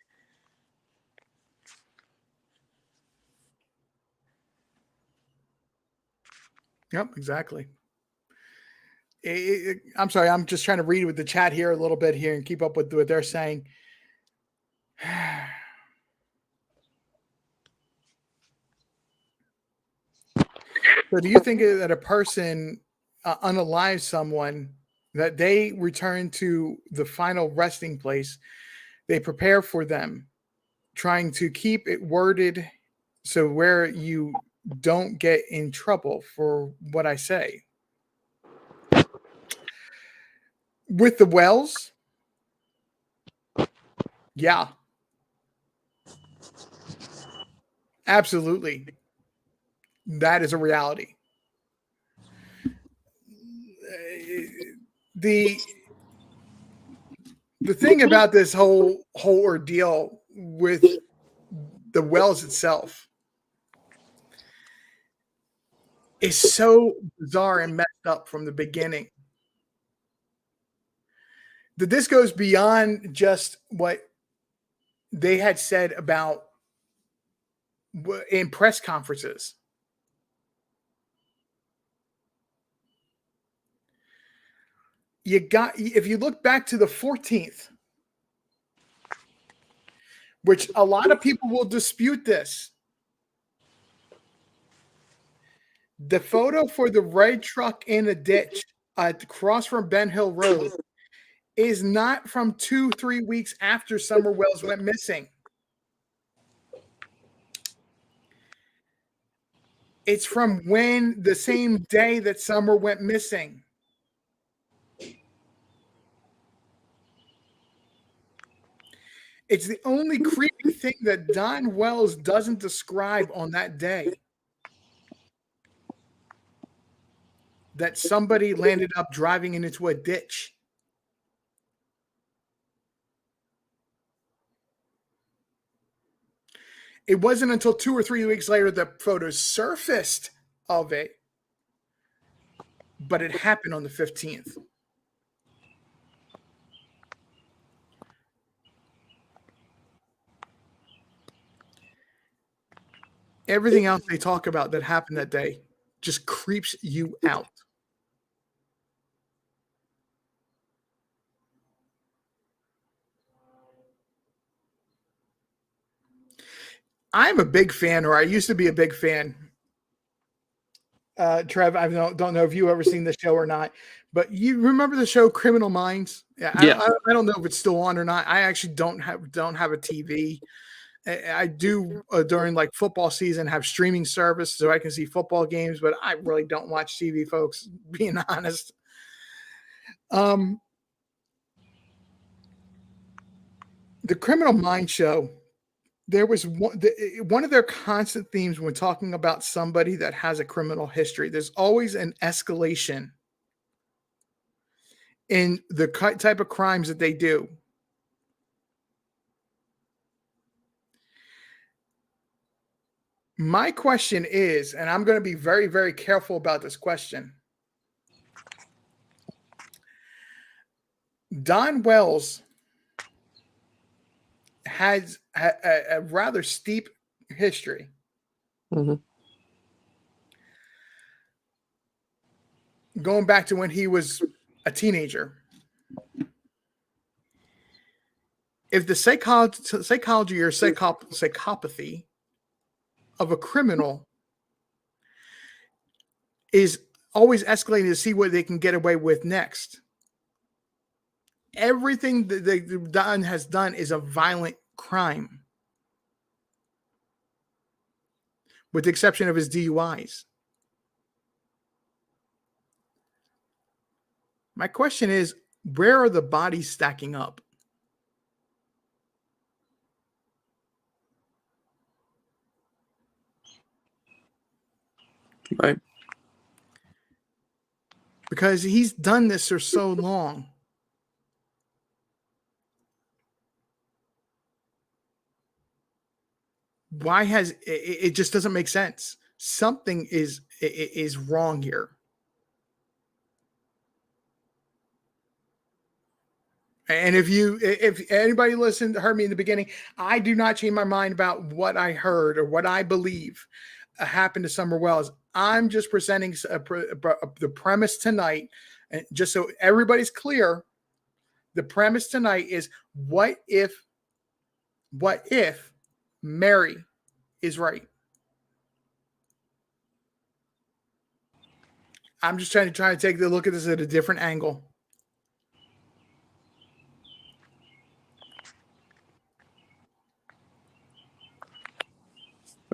Yep, exactly. I'm sorry. I'm just trying to read with the chat here a little bit here and keep up with what they're saying. So do you think that a person unalives someone, that they return to the final resting place, they prepare for them, trying to keep it worded so where you don't get in trouble for what I say? With the Wells? Yeah. Absolutely. That is a reality. The thing about this whole ordeal with the Wells itself is so bizarre and messed up from the beginning. That this goes beyond just what they had said about in press conferences. If you look back to the 14th, which a lot of people will dispute this. The photo for the red truck in a ditch at the cross from Ben Hill Road is not from 2-3 weeks after Summer Wells went missing. It's from when the same day that Summer went missing. It's the only creepy thing that Don Wells doesn't describe on that day. That somebody landed up driving into a ditch. It wasn't until 2 or 3 weeks later that photos surfaced of it, but it happened on the 15th. Everything else they talk about that happened that day just creeps you out. I'm a big fan, or I used to be a big fan. Trev, I don't know if you ever seen the show or not, but you remember the show Criminal Minds? Yeah. I don't know if it's still on or not. I actually don't have a TV. I do during like football season have streaming service so I can see football games, but I really don't watch TV, folks, being honest. The Criminal Minds show, there was one of their constant themes when talking about somebody that has a criminal history. There's always an escalation in the type of crimes that they do. My question is, and I'm going to be very, very careful about this question. Don Wells has a rather steep history. Mm-hmm. Going back to when he was a teenager. If the psychology or psychopathy of a criminal is always escalating to see what they can get away with next, everything that Don has done is a violent crime, with the exception of his DUIs. My question is, where are the bodies stacking up? Right. Because he's done this for so long. Why has it just doesn't make sense? Something is wrong here. And if anybody heard me in the beginning, I do not change my mind about what I heard or what I believe happened to Summer Wells. I'm just presenting the premise tonight, and just so everybody's clear, the premise tonight is what if Mary is right? I'm just trying to take a look at this at a different angle.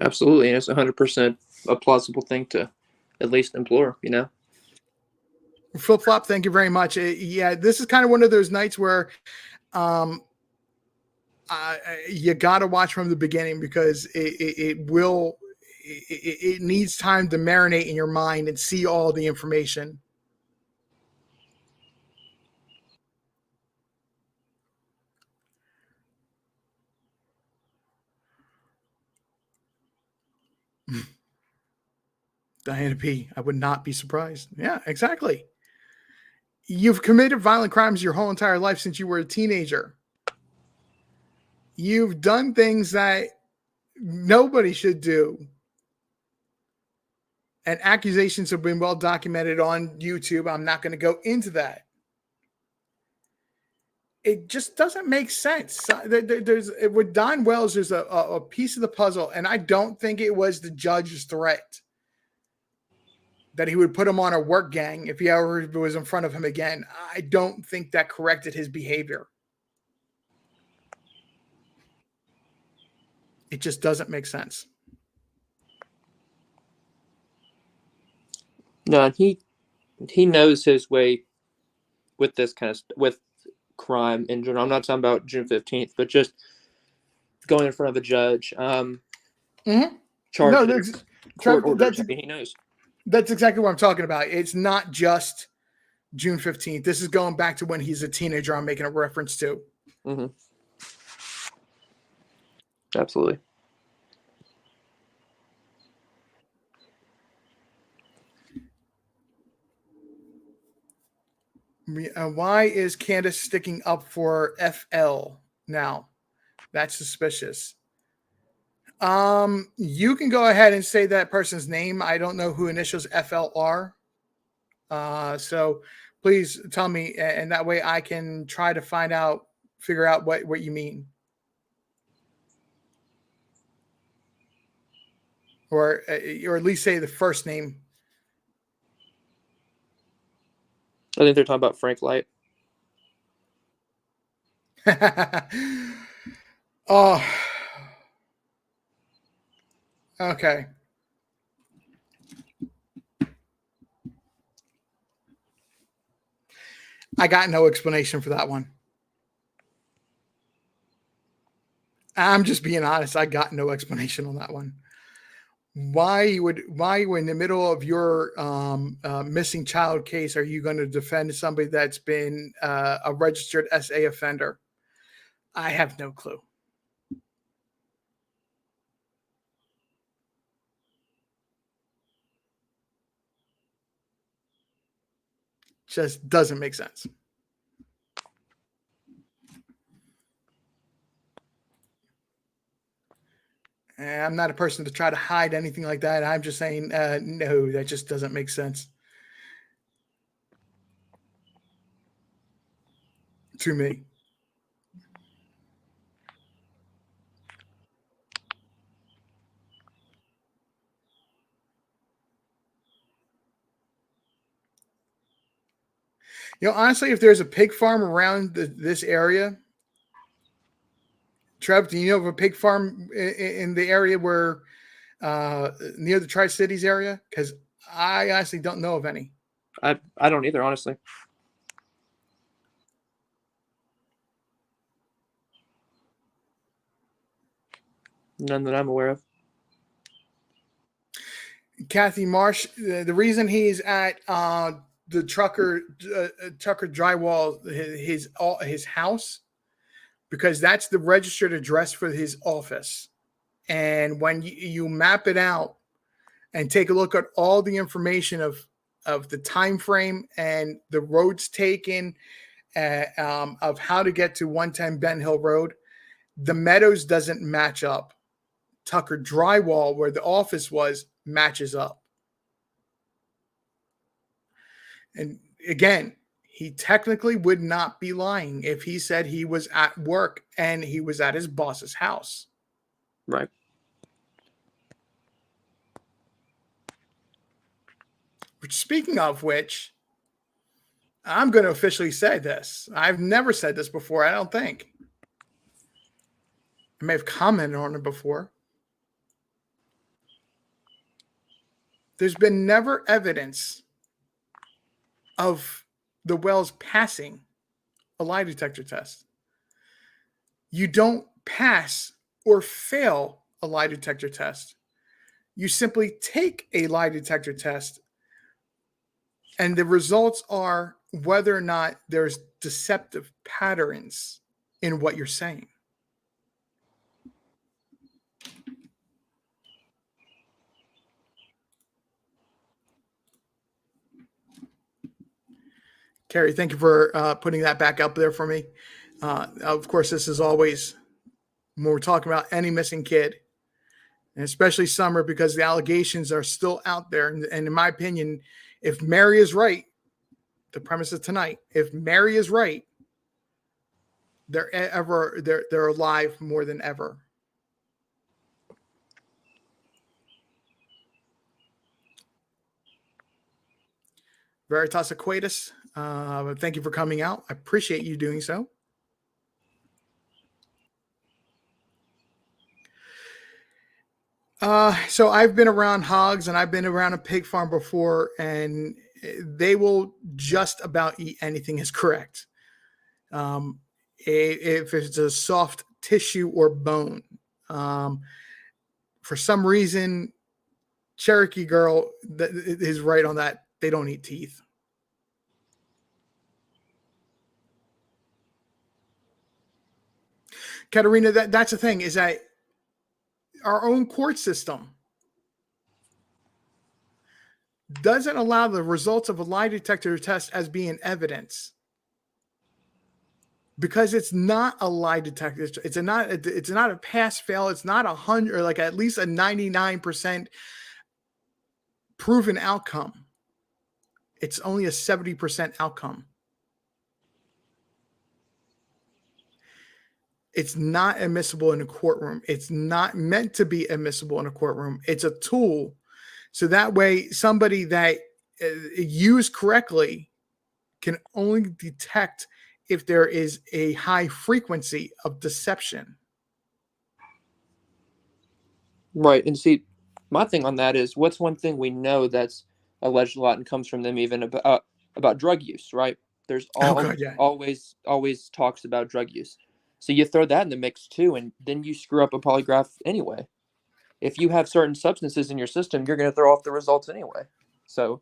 Absolutely. And it's 100% a plausible thing to at least implore, you know? Flip Flop, thank you very much. Yeah, this is kind of one of those nights where you got to watch from the beginning, because it needs time to marinate in your mind and see all the information. Diana P., I would not be surprised. Yeah, exactly. You've committed violent crimes your whole entire life since you were a teenager. You've done things that nobody should do. And accusations have been well documented on YouTube. I'm not going to go into that. it just doesn't make sense. There's with Don Wells, there's a piece of the puzzle, and I don't think it was the judge's threat that he would put him on a work gang if he ever was in front of him again. I don't think that corrected his behavior. It just doesn't make sense. No, he knows his way with this kind of with crime in general. I'm not talking about June 15th, but just going in front of a judge, charges, court orders. He knows. That's exactly what I'm talking about. It's not just June 15th. This is going back to when he's a teenager. I'm making a reference to. Mm-hmm. Absolutely. Why is Candace sticking up for FL now? That's suspicious. You can go ahead and say that person's name. I don't know who initials FL are. So please tell me, and that way I can try to figure out what you mean. Or at least say the first name. I think they're talking about Frank Light. Oh, okay. I got no explanation for that one. I'm just being honest. I got no explanation on that one. Why in the middle of your missing child case are you going to defend somebody that's been a registered SA offender? I have no clue. Just doesn't make sense. And I'm not a person to try to hide anything like that. I'm just saying, no, that just doesn't make sense to me. You know, honestly, if there's a pig farm around this area, Trev, do you know of a pig farm in the area where near the Tri-Cities area? Because I honestly don't know of any. I don't either, honestly. None that I'm aware of. Kathy Marsh, the reason he's at the Tucker Drywall, his house, because that's the registered address for his office. And when you map it out and take a look at all the information of the time frame and the roads taken, of how to get to 110 Ben Hill Road, the Meadows doesn't match up. Tucker Drywall, where the office was, matches up. And again, he technically would not be lying if he said he was at work and he was at his boss's house. Right. Speaking of which, I'm going to officially say this. I've never said this before, I don't think. I may have commented on it before. There's been never evidence of the Wells passing a lie detector test. You don't pass or fail a lie detector test. You simply take a lie detector test, and the results are whether or not there's deceptive patterns in what you're saying. Carrie, thank you for putting that back up there for me. Of course, this is always when we're talking about any missing kid, and especially Summer, because the allegations are still out there. And in my opinion, if Mary is right, the premise of tonight, if Mary is right, they're alive more than ever. Veritas Aquatus, thank you for coming out. I appreciate you doing so. So I've been around hogs and I've been around a pig farm before, and they will just about eat anything is correct. If it's a soft tissue or bone, for some reason, Cherokee Girl is right on that. They don't eat teeth. Katerina, that's the thing, is that our own court system doesn't allow the results of a lie detector test as being evidence, because it's not a lie detector. It's not a pass fail. It's not 100, or like at least a 99% proven outcome. It's only a 70% outcome. It's not admissible in a courtroom. It's not meant to be admissible in a courtroom. It's a tool. So that way, somebody that used correctly can only detect if there is a high frequency of deception. Right. And see, my thing on that is, what's one thing we know that's alleged a lot and comes from them even about drug use, right? There's God, yeah. always talks about drug use. So you throw that in the mix too, and then you screw up a polygraph anyway. If you have certain substances in your system, you're going to throw off the results anyway. So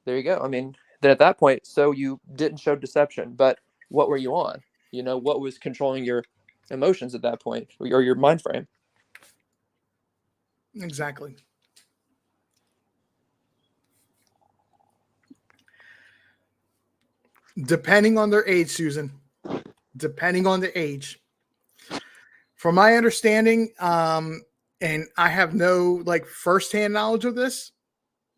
there you go. I mean, then at that point, so you didn't show deception, but what were you on? What was controlling your emotions at that point, or your mind frame? Exactly. Depending on their age, Susan. Depending on the age. From my understanding, and I have no firsthand knowledge of this,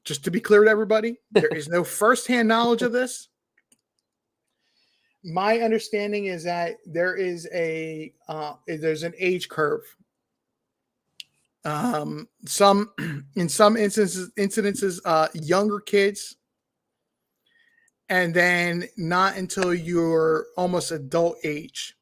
just to be clear to everybody, there is no firsthand knowledge of this. My understanding is that there's an age curve. In some incidences, younger kids, and then not until you're almost adult age.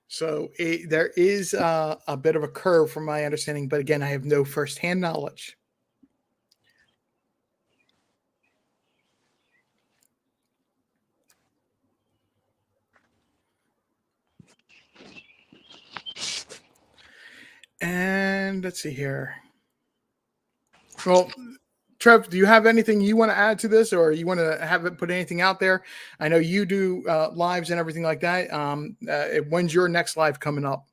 So there is a bit of a curve from my understanding, but again, I have no firsthand knowledge. And let's see here. Well, Trev, do you have anything you want to add to this, or you want to have it put anything out there? I know you do lives and everything like that. When's your next live coming up?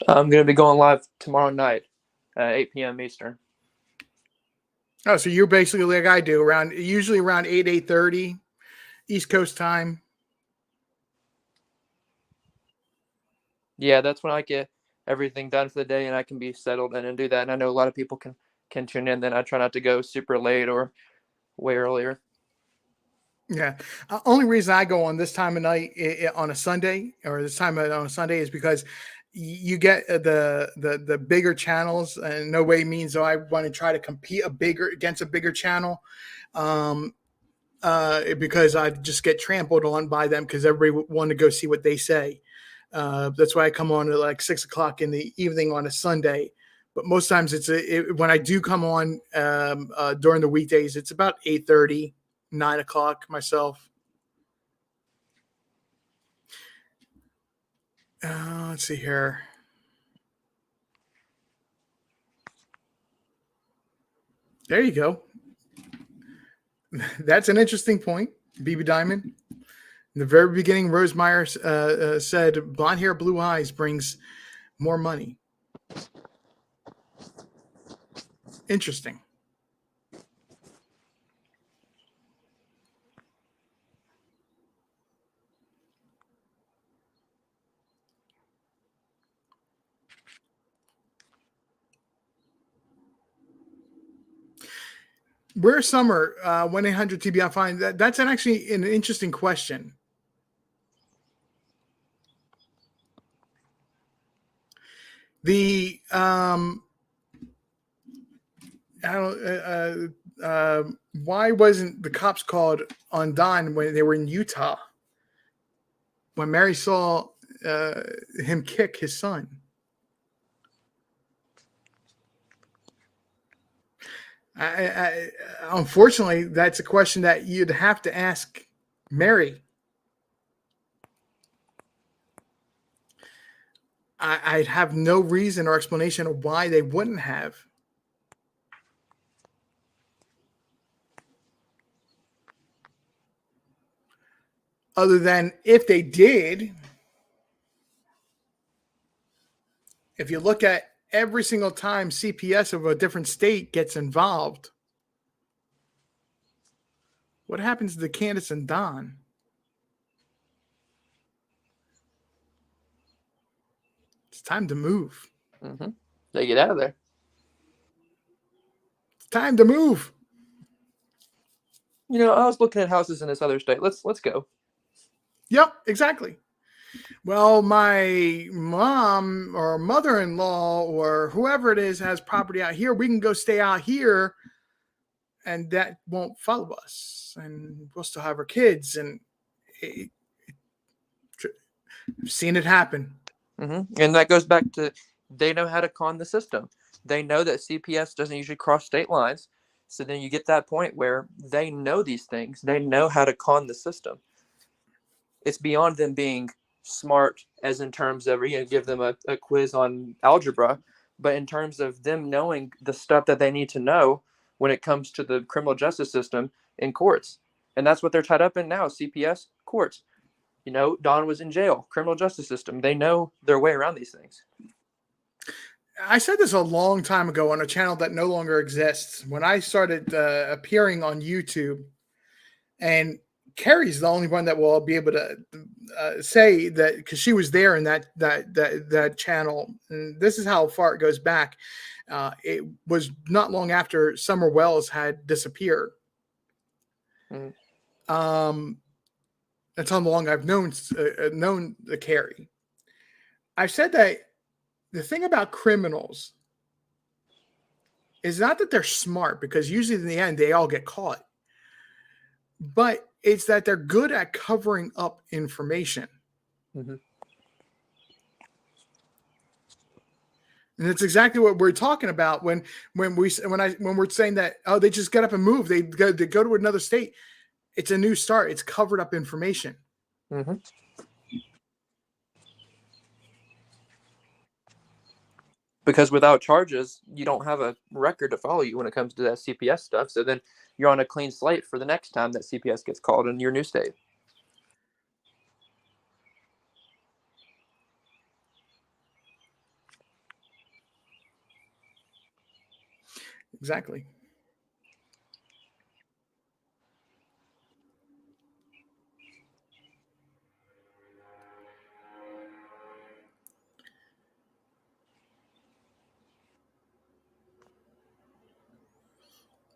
I'm going to be going live tomorrow night at 8 p.m. Eastern. Oh, so you're basically like I do, usually around 8:30 East Coast time. Yeah, that's when I get everything done for the day and I can be settled and do that. And I know a lot of people can tune in. Then I try not to go super late or way earlier. Yeah. Only reason I go on this time of night on a Sunday, or this time on a Sunday, is because you get the bigger channels, and no way means so I want to try to compete against a bigger channel, because I just get trampled on by them, because everybody want to go see what they say. That's why I come on at like 6:00 in the evening on a Sunday. But most times when I do come on during the weekdays, it's about 8:30. 9:00 myself. Let's see here. There you go. That's an interesting point, BB Diamond. In the very beginning, Rose Meyer said, "Blonde hair, blue eyes brings more money." Interesting. Where's Summer? 1-800-TBI Fine. That's actually an interesting question. The I don't. Why wasn't the cops called on Don when they were in Utah? When Mary saw him kick his son. Unfortunately, that's a question that you'd have to ask Mary. I'd have no reason or explanation of why they wouldn't have. Other than if they did, if you look at every single time CPS of a different state gets involved, what happens to Candace and Don? It's time to move. Mm-hmm. They get out of there. It's time to move. You know, I was looking at houses in this other state. Let's go. Yep, exactly. Well, my mom or mother-in-law or whoever it is has property out here. We can go stay out here, and that won't follow us, and we'll still have our kids. And I've seen it happen. Mm-hmm. And that goes back to they know how to con the system. They know that CPS doesn't usually cross state lines. So then you get that point where they know these things. They know how to con the system. It's beyond them being smart, as in terms of, you know, give them a quiz on algebra, but in terms of them knowing the stuff that they need to know when it comes to the criminal justice system in courts. And that's what they're tied up in now, CPS, courts. You know, Don was in jail, criminal justice system. They know their way around these things. I said this a long time ago on a channel that no longer exists. When I started appearing on YouTube, and Carrie's the only one that will be able to say that, because she was there in that channel. And this is how far it goes back. It was not long after Summer Wells had disappeared. Mm-hmm. That's how long I've known the Carrie. I've said that the thing about criminals is not that they're smart, because usually in the end they all get caught, but it's that they're good at covering up information. Mm-hmm. And that's exactly what we're talking about when we're saying that, oh, they just get up and move. They go to another state. It's a new start. It's covered up information. Mm-hmm. Because without charges, you don't have a record to follow you when it comes to that CPS stuff. So then you're on a clean slate for the next time that CPS gets called in your new state. Exactly.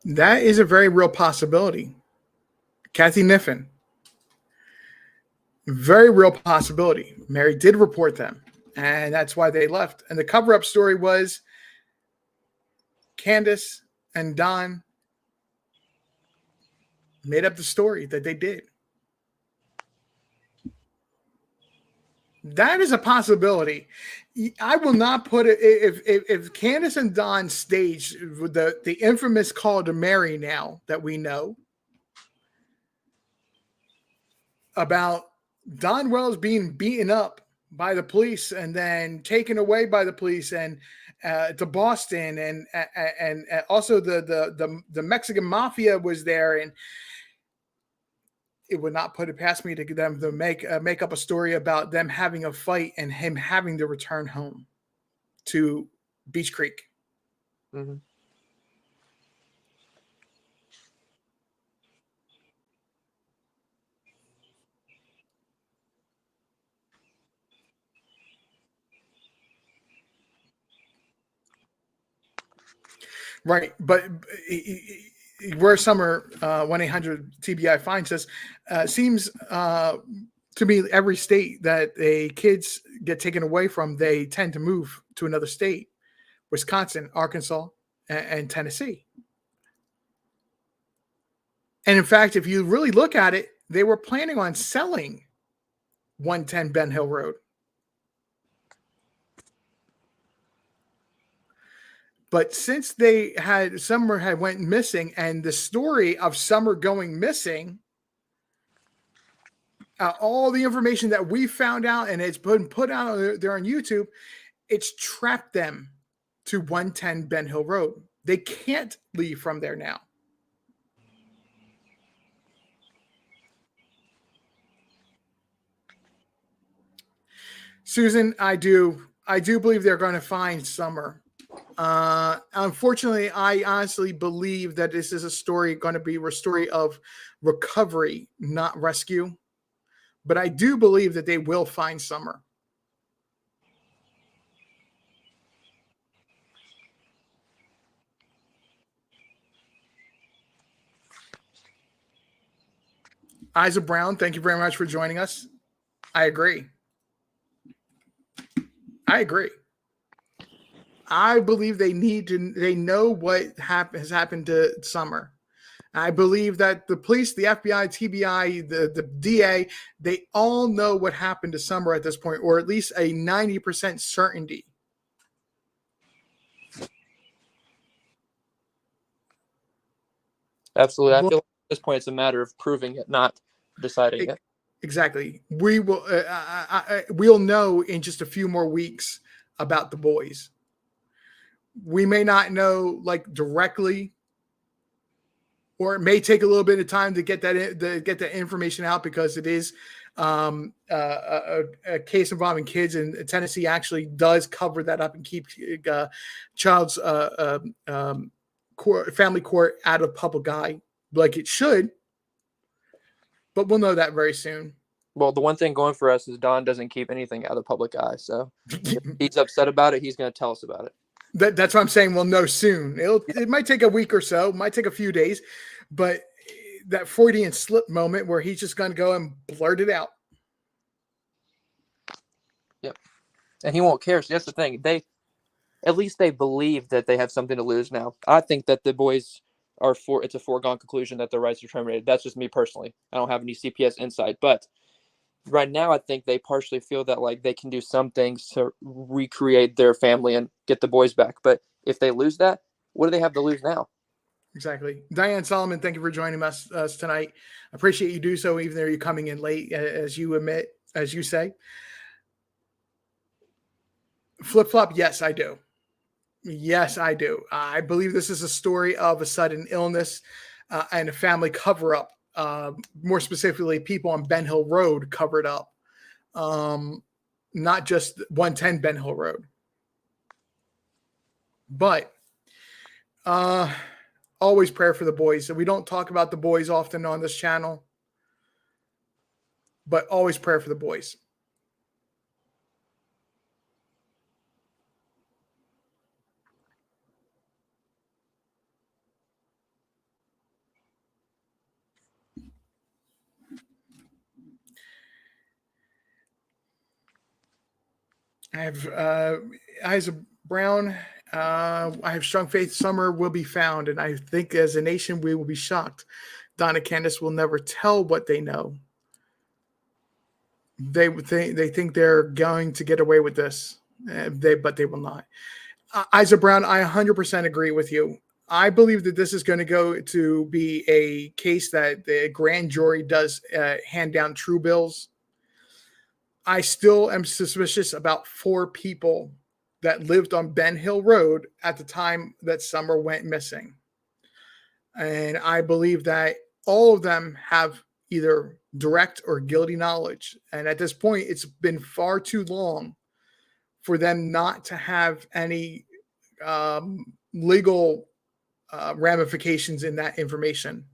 That is a very real possibility. Kathy Niffen. Very real possibility. Mary did report them, and that's why they left. And the cover-up story was Candace and Don made up the story that they did. That is a possibility. I will not put it, if Candace and Don staged the infamous call to Mary now that we know about Don Wells being beaten up by the police and then taken away by the police and to Boston, and also the Mexican mafia was there, and it would not put it past me to get them to make up a story about them having a fight and him having to return home to Beach Creek. Mm-hmm. Right. But where Summer 1-800-TBI finds us, seems to me every state that kids get taken away from, they tend to move to another state: Wisconsin, Arkansas, and Tennessee. And in fact, if you really look at it, they were planning on selling 110 Ben Hill Road. But since Summer had went missing, and the story of Summer going missing, all the information that we found out, and it's been put out there on YouTube, it's trapped them to 110 Ben Hill Road. They can't leave from there now. Susan, I do believe they're going to find Summer. Unfortunately, I honestly believe that this is going to be a story of recovery, not rescue. But I do believe that they will find Summer. Isa Brown, thank you very much for joining us. I agree. I believe they know what has happened to Summer. I believe that the police, the FBI, TBI, the DA, they all know what happened to Summer at this point, or at least a 90% certainty. Absolutely. I feel like at this point it's a matter of proving it, not deciding it. Exactly. We will. We'll know in just a few more weeks about the boys. We may not know like directly, or it may take a little bit of time to get that information out, because it is a case involving kids, and Tennessee actually does cover that up and keep child's family court out of public eye, like it should. But we'll know that very soon. Well, the one thing going for us is Don doesn't keep anything out of the public eye. So if he's upset about it, he's going to tell us about it. That's what I'm saying. We'll know soon. It might take a week or so, might take a few days, but that Freudian slip moment where he's just going to go and blurt it out. Yep. And he won't care. So that's the thing. At least they believe that they have something to lose now. I think that the boys it's a foregone conclusion that their rights are terminated. That's just me personally. I don't have any CPS insight, but right now I think they partially feel that like they can do some things to recreate their family and get the boys back. But if they lose that, what do they have to lose now? Exactly. Diane Solomon, thank you for joining us tonight. I appreciate you do so, even though you're coming in late, as you say. Flip-flop, yes, I do. Yes, I do. I believe this is a story of a sudden illness and a family cover-up. More specifically, people on Ben Hill Road covered up, not just 110 Ben Hill Road. But always pray for the boys. We don't talk about the boys often on this channel, but always pray for the boys. I have Isa Brown. I have strong faith Summer will be found, and I think as a nation we will be shocked. Donna Candace will never tell what they know. They think they're going to get away with this, but they will not. Isa Brown, I 100% agree with you. I believe that this is going to go to be a case that the grand jury does hand down true bills. I still am suspicious about 4 people that lived on Ben Hill Road at the time that Summer went missing. And I believe that all of them have either direct or guilty knowledge. And at this point, it's been far too long for them not to have any legal ramifications in that information.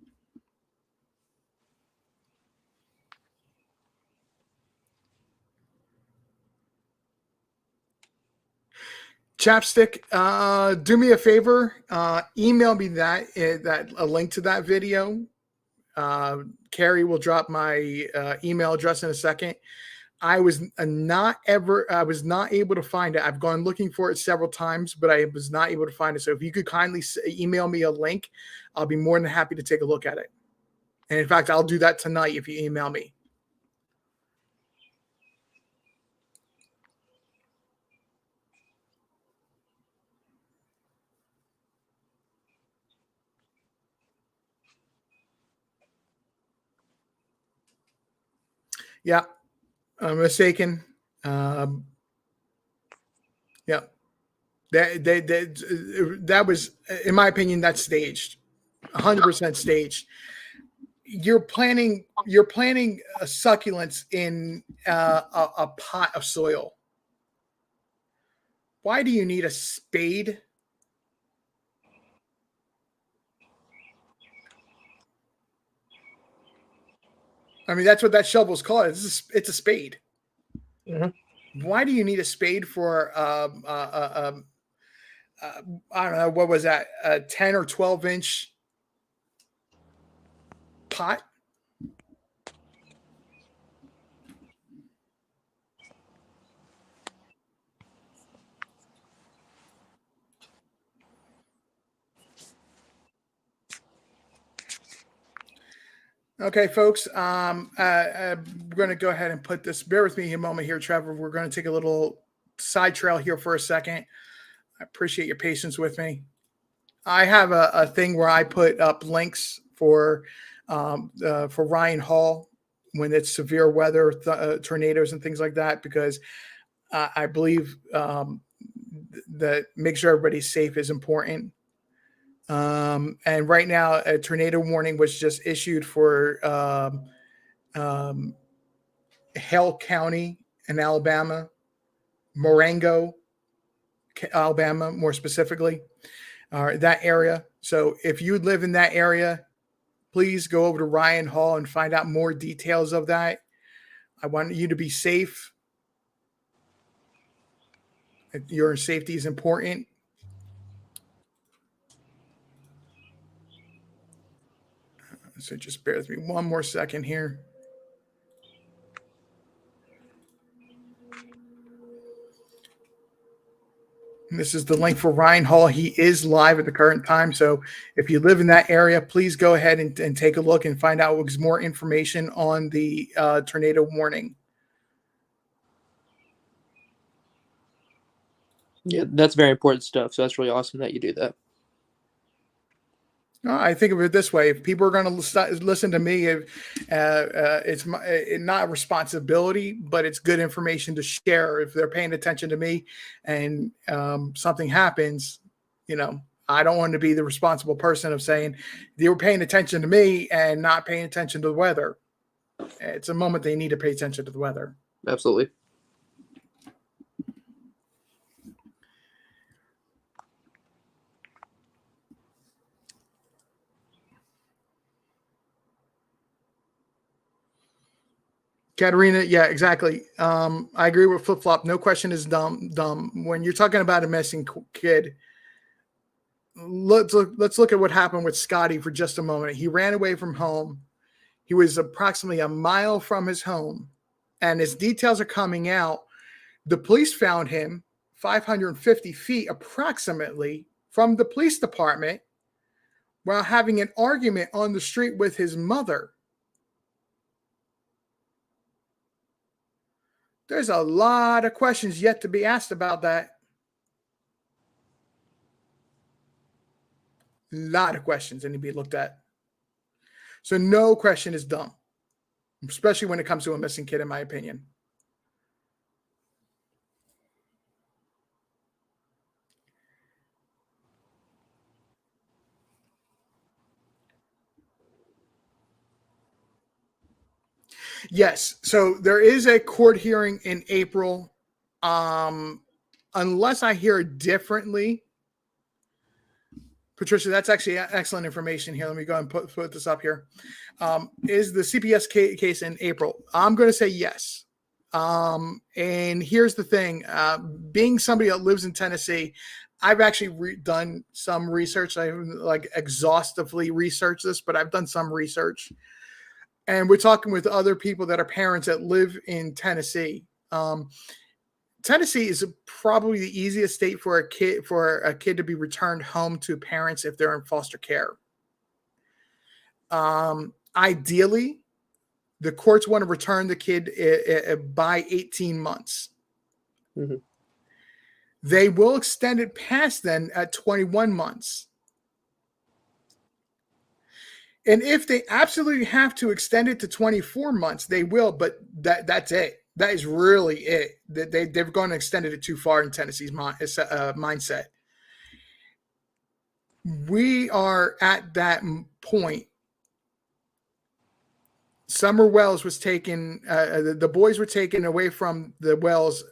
Chapstick, do me a favor. Email me a link to that video. Carrie will drop my email address in a second. I was not able to find it. I've gone looking for it several times, but I was not able to find it. So if you could kindly email me a link, I'll be more than happy to take a look at it. And in fact, I'll do that tonight if you email me. Yeah, I'm mistaken. Yeah, that was, in my opinion, that's staged, 100% staged. You're planting succulents in a pot of soil. Why do you need a spade? I mean, that's what that shovel's called. It's a spade. Mm-hmm. Why do you need a spade for I don't know, what was that, a 10 or 12 inch pot? Okay, folks, we're going to go ahead and put this. Bear with me a moment here, Trevor. We're going to take a little side trail here for a second. I appreciate your patience with me. I have a thing where I put up links for Ryan Hall when it's severe weather, tornadoes and things like that, because I believe that make sure everybody's safe is important. And right now, a tornado warning was just issued for Hale County in Alabama, Marengo, Alabama, more specifically, that area. So if you live in that area, please go over to Ryan Hall and find out more details of that. I want you to be safe. Your safety is important. So just bear with me one more second here. And this is the link for Ryan Hall. He is live at the current time. So if you live in that area, please go ahead and take a look and find out more information on the tornado warning. Yeah, that's very important stuff. So that's really awesome that you do that. I think of it this way: if people are going to listen to me, it's not a responsibility, but it's good information to share. If they're paying attention to me, and something happens, I don't want to be the responsible person of saying they were paying attention to me and not paying attention to the weather. It's a moment they need to pay attention to the weather. Absolutely. Katerina, yeah, exactly. I agree with Flip Flop. No question is dumb. When you're talking about a missing kid, let's look at what happened with Scotty for just a moment. He ran away from home. He was approximately a mile from his home, and as details are coming out, the police found him 550 feet approximately from the police department while having an argument on the street with his mother. There's a lot of questions yet to be asked about that. A lot of questions that need to be looked at. So no question is dumb, especially when it comes to a missing kid, in my opinion. Yes. So there is a court hearing in April. Unless I hear differently. Patricia, that's actually excellent information here. Let me go and put this up here. Is the CPS case in April? I'm going to say yes. And here's the thing, being somebody that lives in Tennessee, I've actually done some research. I haven't like exhaustively researched this, but I've done some research. And we're talking with other people that are parents that live in Tennessee. Tennessee is probably the easiest state for a kid to be returned home to parents if they're in foster care. Ideally, the courts want to return the kid by 18 months. Mm-hmm. They will extend it past then at 21 months. And if they absolutely have to extend it to 24 months, they will, but that's it. That is really it. They've gone and extended it too far in Tennessee's mindset. We are at that point. Summer Wells was taken, the boys were taken away from the Wells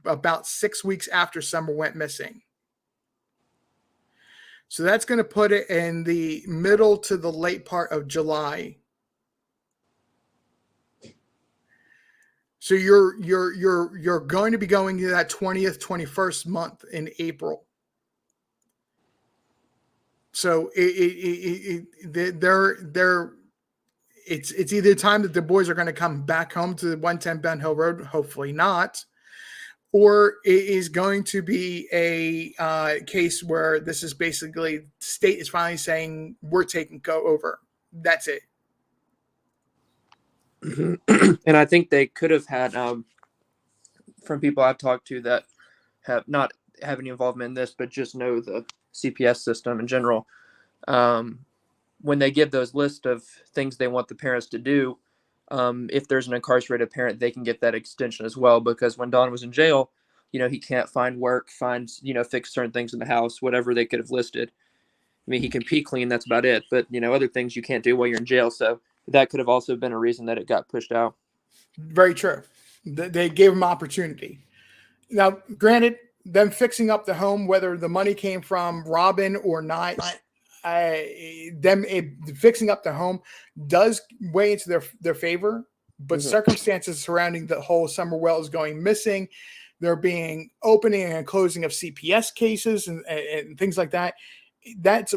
about 6 weeks after Summer went missing. So that's going to put it in the middle to the late part of July. So you're going to be going to that 20th, 21st month in April. So it's either time that the boys are going to come back home to the 110 Ben Hill Road, hopefully not, or it is going to be a case where this is basically the state is finally saying we're taking over. That's it. And I think they could have had, from people I've talked to that have not have any involvement in this, but just know the CPS system in general. When they give those list of things they want the parents to do, if there's an incarcerated parent, they can get that extension as well. Because when Don was in jail, he can't find work, fix certain things in the house, whatever they could have listed. I mean, he can pee clean, that's about it. But, other things you can't do while you're in jail. So that could have also been a reason that it got pushed out. Very true. They gave him opportunity. Now, granted, them fixing up the home, whether the money came from Robin or not, fixing up the home does weigh into their favor, but Mm-hmm. circumstances surrounding the whole Summer Wells going missing, there being opening and closing of CPS cases and things like that, that's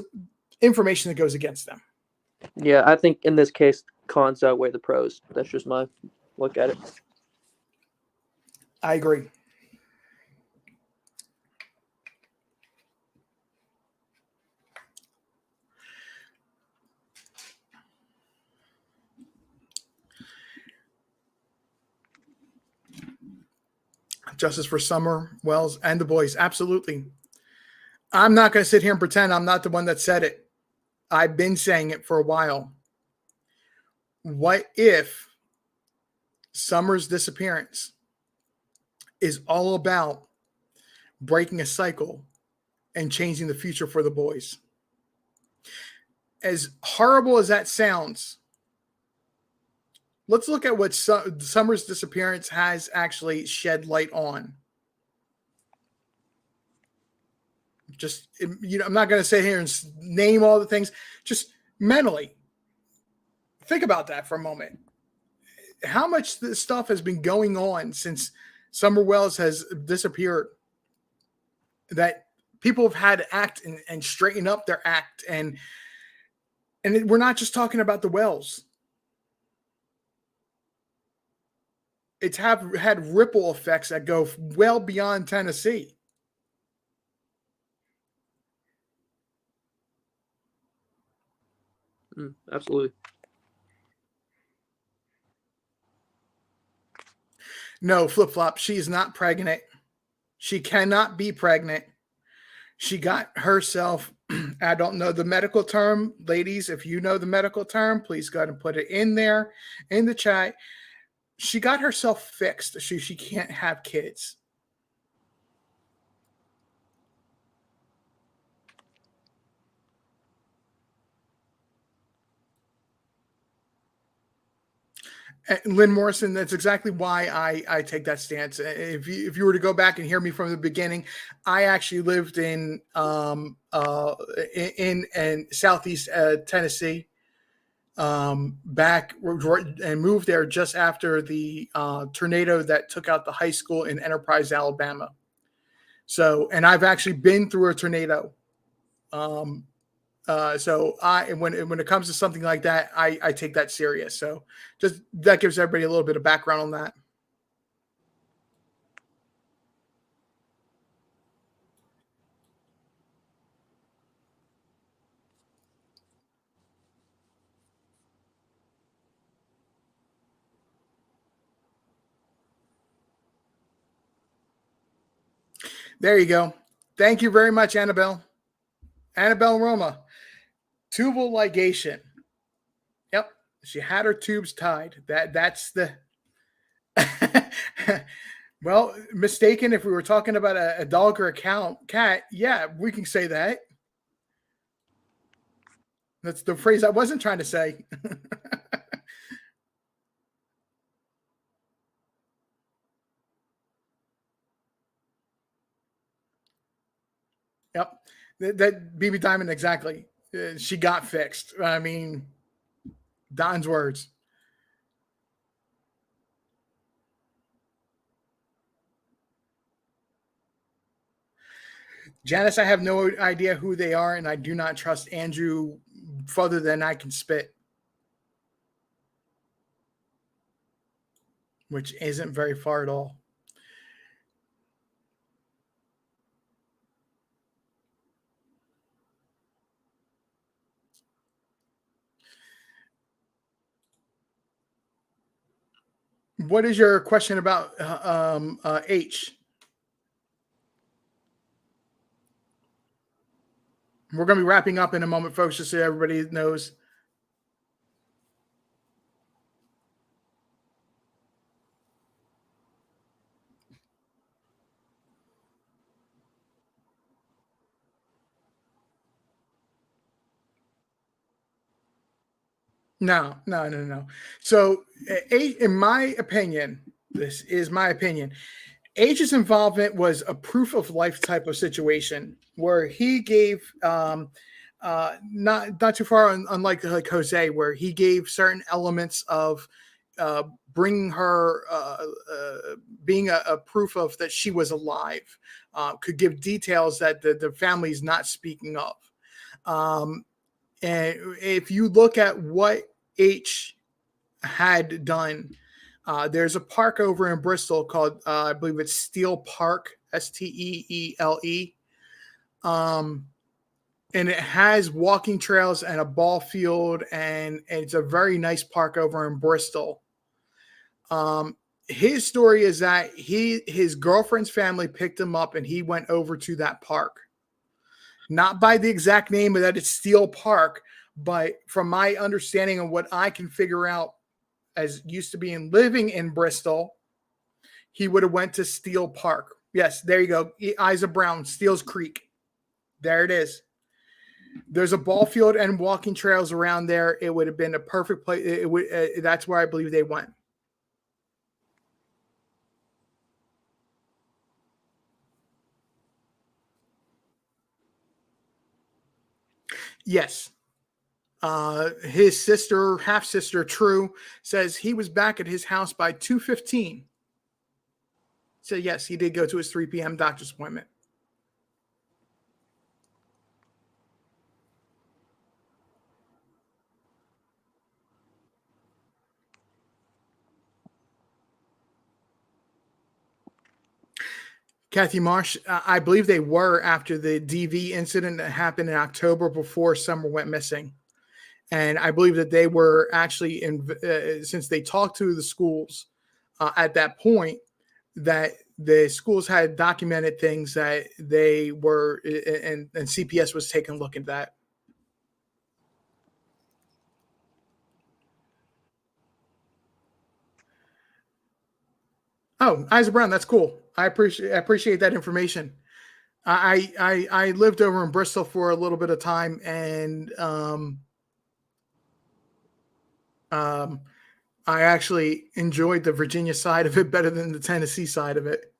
information that goes against them. Yeah, I think in this case, cons outweigh the pros. That's just my look at it. I agree. Justice for Summer Wells and the boys. Absolutely. I'm not going to sit here and pretend I'm not the one that said it. I've been saying it for a while. What if Summer's disappearance is all about breaking a cycle and changing the future for the boys? As horrible as that sounds, let's look at what Summer's disappearance has actually shed light on. Just, I'm not going to sit here and name all the things. Just mentally, think about that for a moment. How much this stuff has been going on since Summer Wells has disappeared, that people have had to act and straighten up their act. And we're not just talking about the Wells. It's had ripple effects that go well beyond Tennessee. Absolutely. No, flip-flop. She is not pregnant. She cannot be pregnant. She got herself, I don't know the medical term. Ladies, if you know the medical term, please go ahead and put it in there in the chat. She got herself fixed. She can't have kids. And Lynn Morrison, that's exactly why I take that stance. If you were to go back and hear me from the beginning, I actually lived in Southeast Tennessee. back and moved there just after the tornado that took out the high school in Enterprise, Alabama. So, and I've actually been through a tornado. So when it comes to something like that, I take that serious. So just that gives everybody a little bit of background on that. There you go. Thank you very much, Annabelle. Annabelle Roma. Tubal ligation. Yep. She had her tubes tied. That's the well, mistaken if we were talking about a dog or a cat, yeah, we can say that. That's the phrase I wasn't trying to say. Yep. That BB Diamond, exactly. She got fixed. I mean, Don's words. Janice, I have no idea who they are, and I do not trust Andrew further than I can spit, which isn't very far at all. What is your question about H? We're going to be wrapping up in a moment, folks, just so everybody knows. No. So, in my opinion, this is my opinion. H's involvement was a proof of life type of situation where he gave, not too far, unlike like Jose, where he gave certain elements of bringing her, being a proof of that she was alive, could give details that the family is not speaking of. And if you look at what H had done, there's a park over in Bristol called, I believe it's Steel Park, Steele. And it has walking trails and a ball field, and it's a very nice park over in Bristol. His story is that his girlfriend's family picked him up and he went over to that park. Not by the exact name of that it's Steel Park, but from my understanding of what I can figure out as used to being living in Bristol, he would have went to Steel Park. Yes, there you go. Eyes of Brown, Steele's Creek. There it is. There's a ball field and walking trails around there. It would have been a perfect place. That's where I believe they went. Yes. His sister, half sister, True, says he was back at his house by 2:15. So yes, he did go to his 3 p.m. doctor's appointment. Kathy Marsh, I believe they were after the DV incident that happened in October before Summer went missing. And I believe that they were actually, since they talked to the schools at that point, that the schools had documented things that they were, and CPS was taking a look at that. Oh, Isa Brown, that's cool. I appreciate that information. I lived over in Bristol for a little bit of time, and I actually enjoyed the Virginia side of it better than the Tennessee side of it.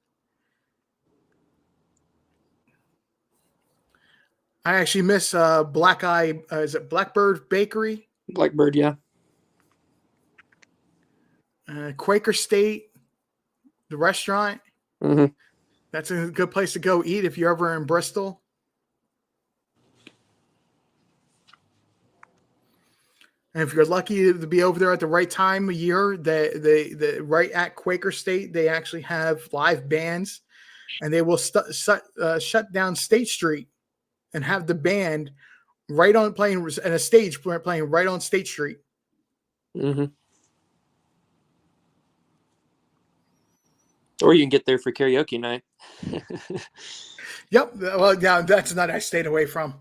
I actually miss Black Eye. Is it Blackbird Bakery? Blackbird, yeah. Quaker State, the restaurant. Mm-hmm. That's a good place to go eat if you're ever in Bristol. And if you're lucky to be over there at the right time of year, the right at Quaker State, they actually have live bands, and they will shut down State Street and have the band right on playing and a stage playing right on State Street. Mm-hmm. Or you can get there for karaoke night. Yep. Well, yeah, that's a night I stayed away from.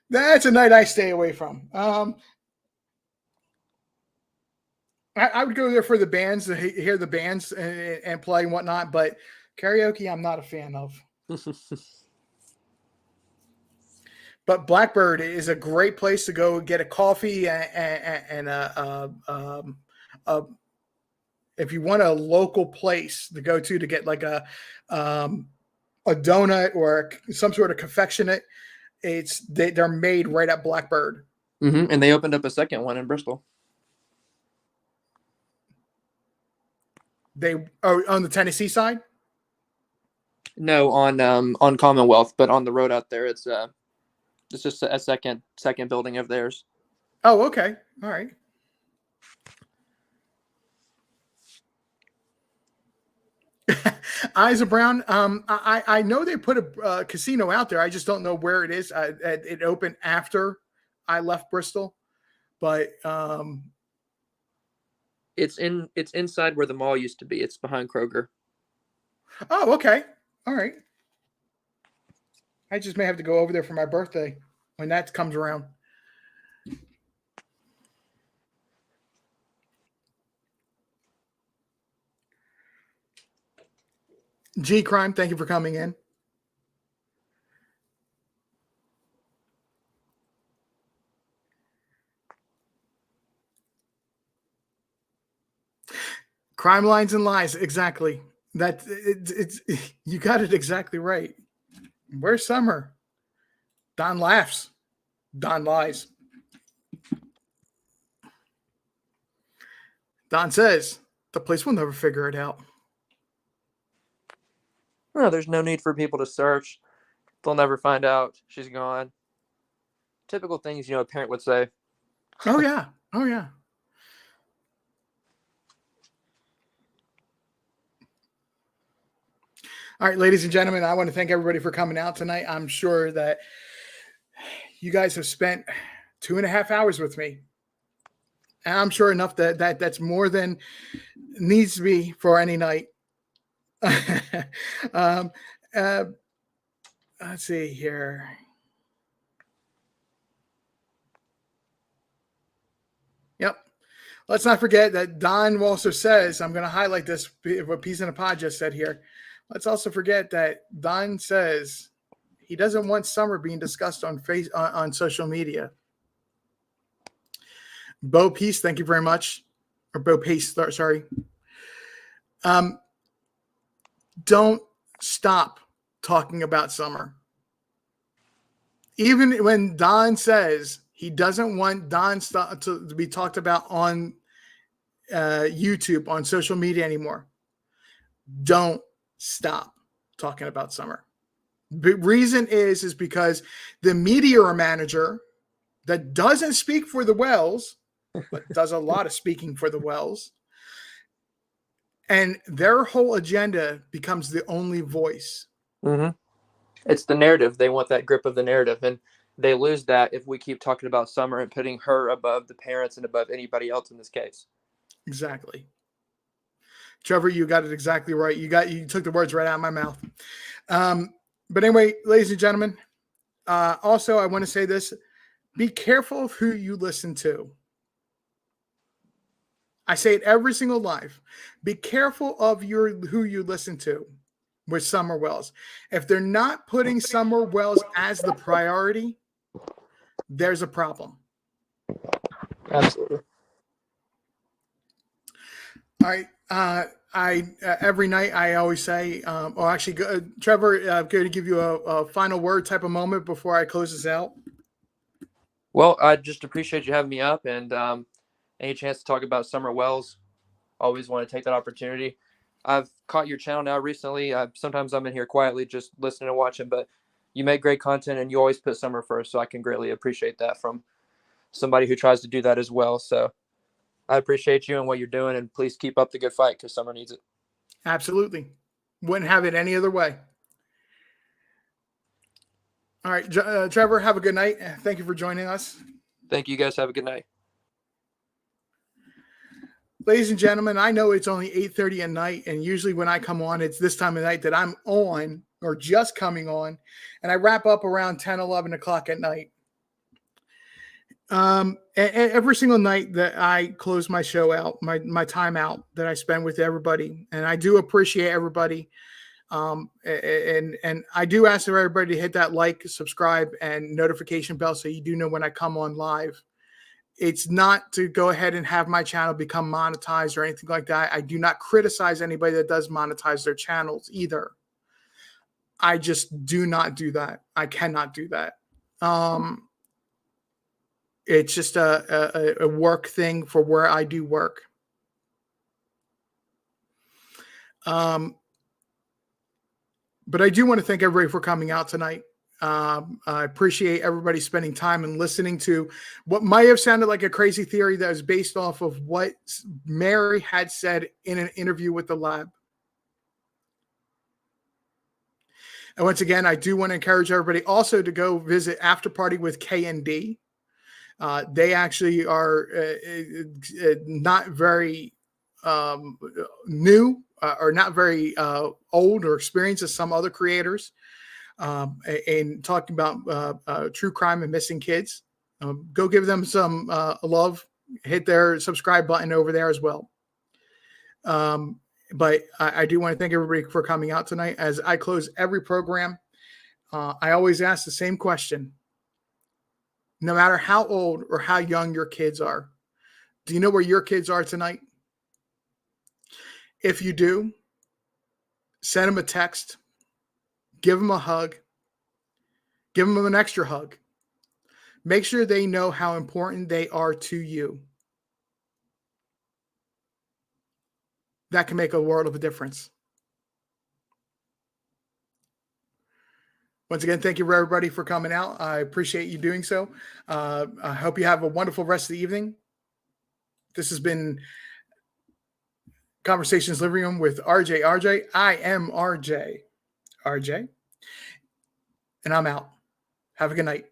That's a night I stay away from. I would go there for the bands to hear the bands and play and whatnot, but karaoke I'm not a fan of. But Blackbird is a great place to go get a coffee and if you want a local place to go to get like a donut or some sort of confectionate, they're made right at Blackbird. Mm-hmm. And they opened up a second one in Bristol. They on the Tennessee side? No, on Commonwealth, but on the road out there, it's just a second building of theirs. Oh, okay, all right. Eyes of Brown. I know they put a casino out there. I just don't know where it is. It opened after I left Bristol, but it's inside where the mall used to be. It's behind Kroger. Oh, okay, all right. I just may have to go over there for my birthday when that comes around. G Crime, thank you for coming in. Crime Lines and Lies, exactly. That it's you got it exactly right. Where's Summer? Don laughs. Don lies. Don says the police will never figure it out. No, there's no need for people to search. They'll never find out. She's gone. Typical things, a parent would say. Oh, yeah. Oh, yeah. All right, ladies and gentlemen, I want to thank everybody for coming out tonight. I'm sure that you guys have spent 2.5 hours with me. And I'm sure enough that's more than needs to be for any night. Let's see here. Yep. Let's not forget that Don also says, I'm going to highlight this, what Peas in a Pod just said here. Let's also forget that Don says he doesn't want Summer being discussed on social media. Bo Peace, thank you very much. Or Bo Pace, sorry. Don't stop talking about Summer. Even when Don says he doesn't want Don to be talked about on YouTube, on social media anymore, don't stop talking about Summer. The reason is because the media manager that doesn't speak for the Wells, but does a lot of speaking for the Wells, and their whole agenda becomes the only voice. Mm-hmm. It's the narrative. They want that grip of the narrative, and they lose that if we keep talking about Summer and putting her above the parents and above anybody else in this case. Exactly. Trevor, you got it exactly right. You took the words right out of my mouth. But anyway, ladies and gentlemen, also I want to say this: be careful of who you listen to. I say it every single live. Be careful of who you listen to with Summer Wells. If they're not putting Summer Wells as the priority, there's a problem. Absolutely. All right. Every night I always say, Trevor, I'm going to give you a final word type of moment before I close this out. Well, I just appreciate you having me up, and any chance to talk about summer wells, always want to take that opportunity. I've caught your channel now recently. Sometimes I'm in here quietly just listening and watching, but you make great content and you always put summer first. So I can greatly appreciate that from somebody who tries to do that as well. So I appreciate you and what you're doing, and please keep up the good fight because summer needs it. Absolutely. Wouldn't have it any other way. All right, Trevor, have a good night. Thank you for joining us. Thank you guys. Have a good night. Ladies and gentlemen, I know it's only 8:30 at night, and usually when I come on, it's this time of night that I'm on or just coming on, and I wrap up around 10, 11 o'clock at night. And every single night that I close my show out, my time out that I spend with everybody, and I do appreciate everybody. And I do ask for everybody to hit that like, subscribe, and notification bell so you do know when I come on live. It's not to go ahead and have my channel become monetized or anything like that. I do not criticize anybody that does monetize their channels either. I just do not do that. I cannot do that. It's just a work thing for where I do work. But I do want to thank everybody for coming out tonight. I appreciate everybody spending time and listening to what might have sounded like a crazy theory that was based off of what Mary had said in an interview with the lab. And once again, I do want to encourage everybody also to go visit After Party with K&D. They actually are not very new or not very old or experienced as some other creators. And talking about true crime and missing kids. Go give them some love. Hit their subscribe button over there as well. But I do want to thank everybody for coming out tonight. As I close every program, I always ask the same question. No matter how old or how young your kids are, do you know where your kids are tonight? If you do, send them a text. Give them a hug. Give them an extra hug. Make sure they know how important they are to you. That can make a world of a difference. Once again, thank you for everybody for coming out. I appreciate you doing so. I hope you have a wonderful rest of the evening. This has been Conversations Living Room with RJ. I am RJ. And I'm out. Have a good night.